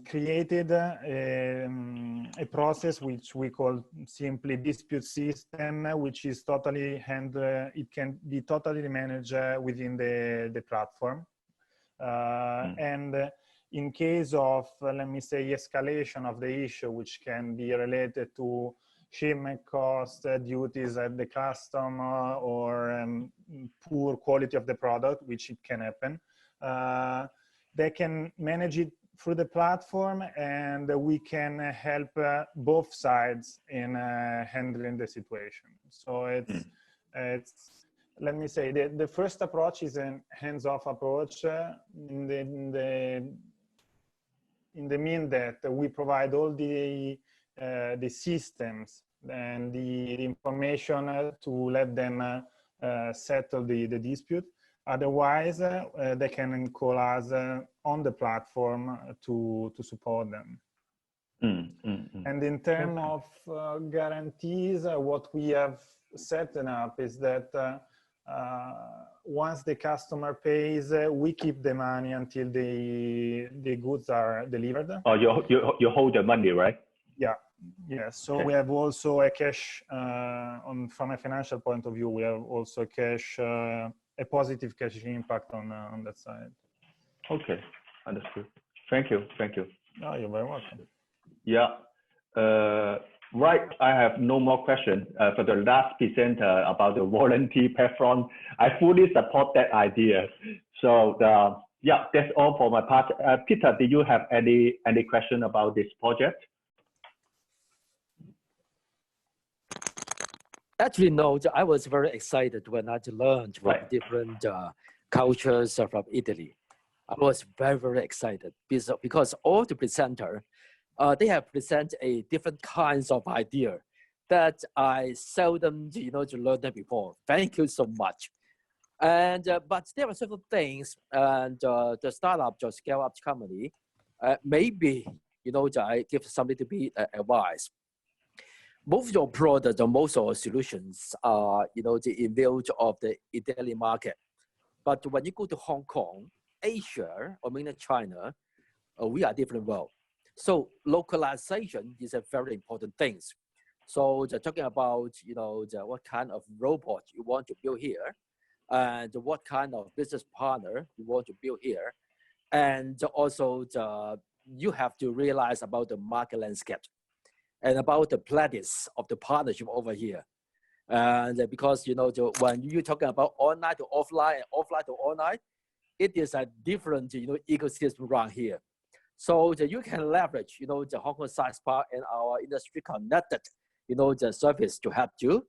created a process which we call simply dispute system, which is totally it can be totally managed within the platform. And in case of, let me say, escalation of the issue, which can be related to shipment costs, duties at the custom, or poor quality of the product, which it can happen, they can manage it through the platform, and we can help both sides in handling the situation. So it's let me say, the first approach is a hands-off approach in the mean that we provide all the systems and the information to let them settle the dispute. Otherwise, they can call us on the platform to support them. And in terms of guarantees, what we have set up is that once the customer pays, we keep the money until the goods are delivered. Oh, you hold the money, right? Yeah. Yeah. So we have also a cash from a financial point of view. We have also cash, a positive cash impact on that side. Okay, understood. Thank you. Oh, you're very welcome. Yeah. Right, I have no more questions. For the last presenter about the warranty platform, I fully support that idea. So yeah, that's all for my part. Peter, do you have any question about this project? Actually, no. I was very excited when I learned from different cultures from Italy. I was very, very excited because all the presenters, they have presented a different kinds of idea that I seldom, to learn them before. Thank you so much. And but there are several things, and the startup, the scale-up company, maybe I give some little bit advice. Most of your products or most of your solutions are, the in-built of the Italian market. But when you go to Hong Kong, Asia, or mainland China, we are different world. So localization is a very important thing. So talking about, what kind of robot you want to build here, and what kind of business partner you want to build here, and also you have to realize about the market landscape and about the practice of the partnership over here. And because, when you're talking about online to offline and offline to online, it is a different, ecosystem around here. So you can leverage, the Hong Kong Science Park and our industry connected, the service to help you.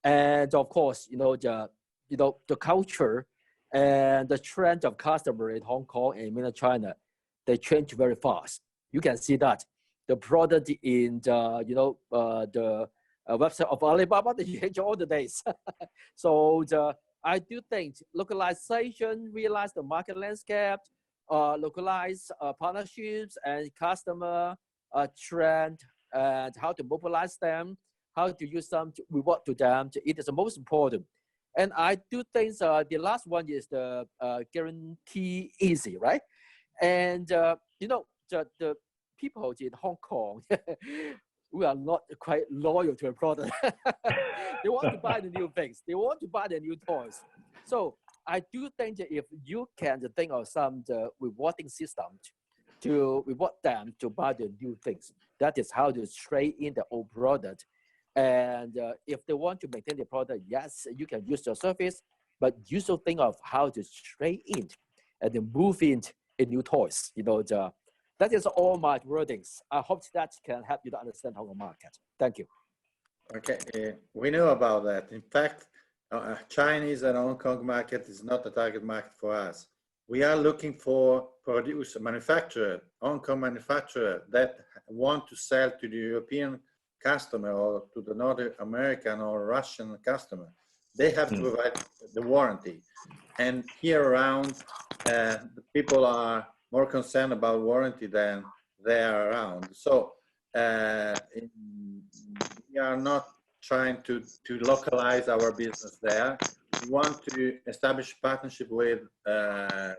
And of course, the culture and the trend of customer in Hong Kong and mainland China, they change very fast. You can see that the product in the, the website of Alibaba, they change all the days. So I do think localization, realize the market landscape, localize partnerships and customer trend, and how to mobilize them, how to use them to reward to them. It is the most important. And I do think the last one is the guarantee easy, right? And the people in Hong Kong, we are not quite loyal to a product. They want to buy the new things. They want to buy the new toys. So I do think that if you can think of some rewarding system to reward them to buy the new things, that is how to trade in the old product. And if they want to maintain the product, yes, you can use your service, but you should think of how to trade in and then move in new toys. That is all my wordings. I hope that can help you to understand Hong Kong market. Thank you. Okay, we know about that. In fact, Chinese and Hong Kong market is not a target market for us. We are looking for manufacturer, Hong Kong manufacturer that want to sell to the European customer or to the North American or Russian customer. They have to provide the warranty. And here around, the people are more concerned about warranty than they are around. So we are not trying to localize our business there. We want to establish partnership with the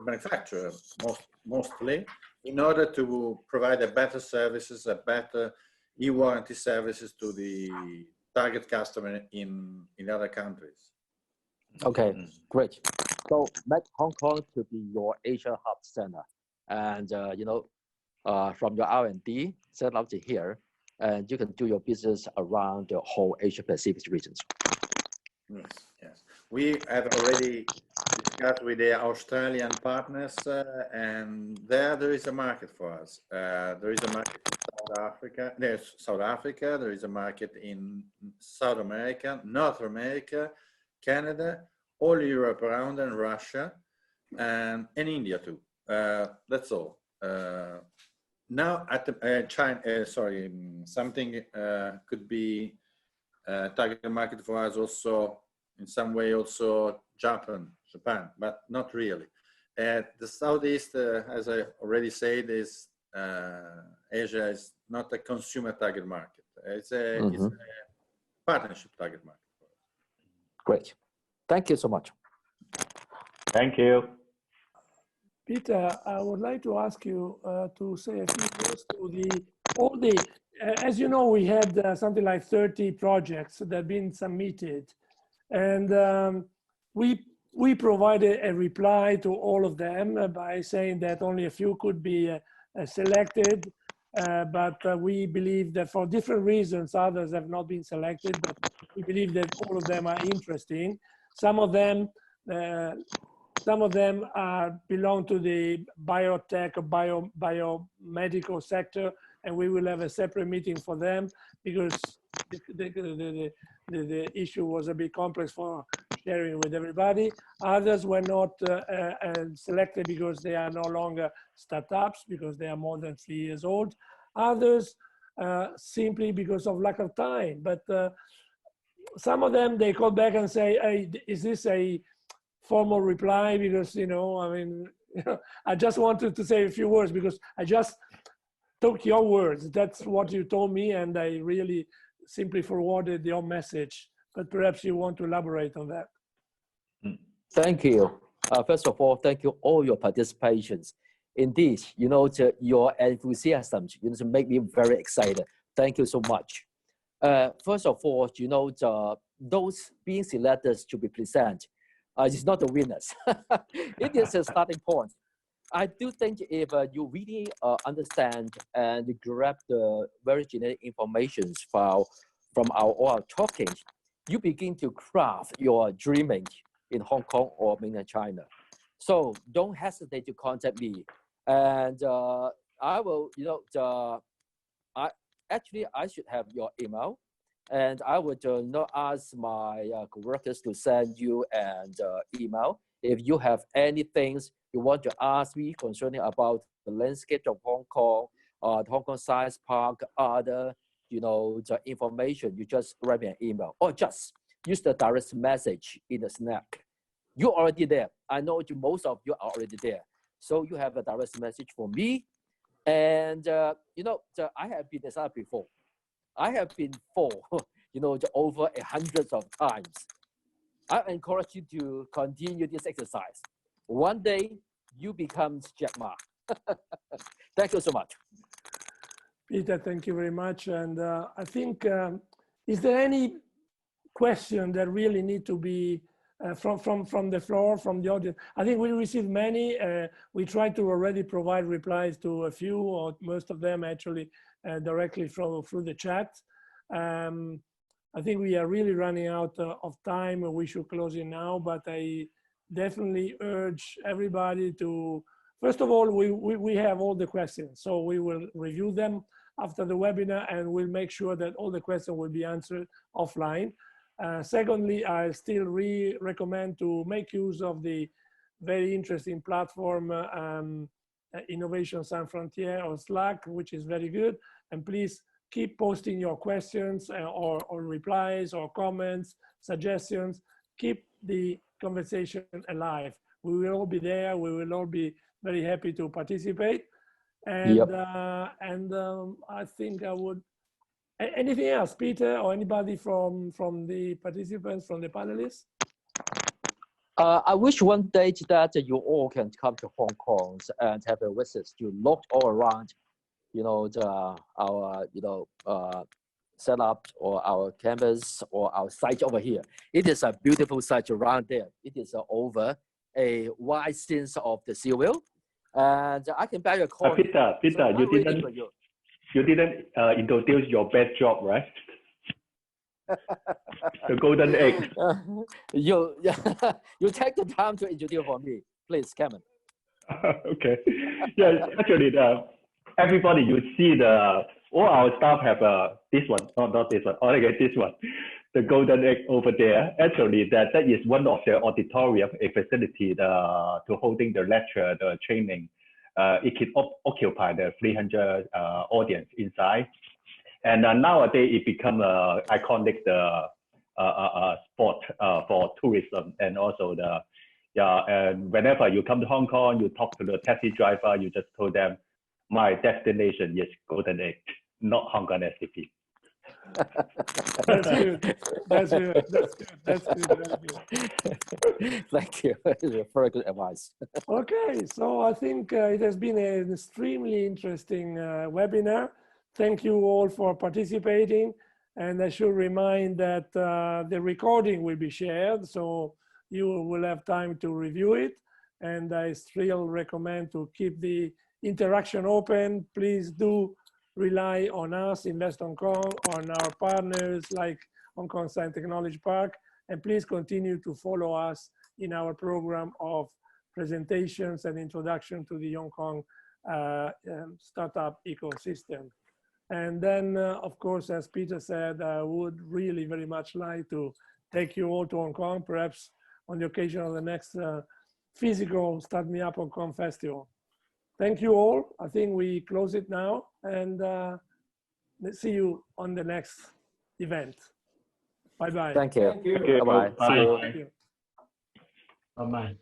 manufacturer mostly in order to provide a better services, a better e-warranty services to the target customer in other countries. Okay, great. So make Hong Kong to be your Asia hub center, and you know, from your R&D set up to here, and you can do your business around the whole Asia Pacific regions. Yes, yes. We have already discussed with the Australian partners, and there is a market for us. There is a market in South Africa. There's South Africa. There is a market in South America, North America, Canada, all Europe around, and Russia, and India too. That's all. Now at the China, sorry, something could be target market for us also in some way, also Japan, but not really. The Southeast, as I already said, is Asia is not a consumer target market. It's a partnership target market. Great. Thank you so much. Thank you. Peter, I would like to ask you to say a few words to all the, as you know, we had something like 30 projects that have been submitted, and we provided a reply to all of them by saying that only a few could be selected, but we believe that for different reasons, others have not been selected, but we believe that all of them are interesting. Some of them belong to the biotech or biomedical sector, and we will have a separate meeting for them because the issue was a bit complex for sharing with everybody. Others were not selected because they are no longer startups, because they are more than 3 years old. Others simply because of lack of time. But some of them, they call back and say, hey, is this a formal reply? Because, you know, I mean, I just wanted to say a few words because I just took your words. That's what you told me, and I really simply forwarded your message. But perhaps you want to elaborate on that. Thank you. First of all, thank you all your participations. Indeed, you know, your enthusiasm, you know, to make me very excited. Thank you so much. First of all, you know, those being selected to be presented is not the winners. It is a starting point. I do think if you really understand and grab the very generic information from all our talking, you begin to craft your dreaming in Hong Kong or mainland China. So don't hesitate to contact me. And I will, you know, I should have your email. And I would not ask my co-workers to send you an email. If you have any things you want to ask me concerning about the landscape of Hong Kong, the Hong Kong Science Park, other, you know, the information, you just write me an email or just use the direct message in the Slack. You're already there. I know most of you are already there. So you have a direct message for me. And, you know, I have been decided before. I have been for, you know, over 100 of times. I encourage you to continue this exercise. One day, you become Jack Ma. Thank you so much. Peter, thank you very much. And I think, is there any question that really need to be from the floor, from the audience? I think we received many. We tried to already provide replies to a few or most of them actually directly through the chat. I think we are really running out of time. We should close it now, but I definitely urge everybody to, first of all, we have all the questions. So we will review them after the webinar and we'll make sure that all the questions will be answered offline. Secondly, I still recommend to make use of the very interesting platform Innovation Sans Frontières or Slack, which is very good. And please keep posting your questions or replies or comments, suggestions. Keep the conversation alive. We will all be there. We will all be very happy to participate. And I think I would. Anything else, Peter, or anybody from the participants, from the panelists? I wish one day that you all can come to Hong Kong and have a visit to look all around, you know, our setup or our campus or our site over here. It is a beautiful site around there. It is over a wide sense of the sea wheel, and I can buy a call. Peter, you didn't introduce your best job, right? The golden egg. You take the time to introduce for me, please, Cameron. Okay. Yeah, actually, everybody, you see all our staff have this one, not this one. Oh, okay, this one, the golden egg over there. Actually, that is one of the auditorium, a facility to holding the lecture, the training. It can occupy the 300 audience inside. And nowadays it become a iconic spot for tourism, and also and whenever you come to Hong Kong, you talk to the taxi driver, you just told them, my destination is Golden Egg, not Hong Kong STP. That's good. That's good. That's good. That's good. That's good. Thank you. Very good advice. Okay, so I think it has been an extremely interesting webinar. Thank you all for participating. And I should remind that the recording will be shared, so you will have time to review it. And I still recommend to keep the interaction open. Please do rely on us, Invest Hong Kong, on our partners like Hong Kong Science Technology Park. And please continue to follow us in our program of presentations and introduction to the Hong Kong startup ecosystem. And then, of course, as Peter said, I would really very much like to take you all to Hong Kong, perhaps on the occasion of the next physical Start Me Up Hong Kong Festival. Thank you all. I think we close it now, and let's see you on the next event. Bye-bye. Thank you. Thank you. Bye-bye. Bye. See you. Thank you. Bye-bye.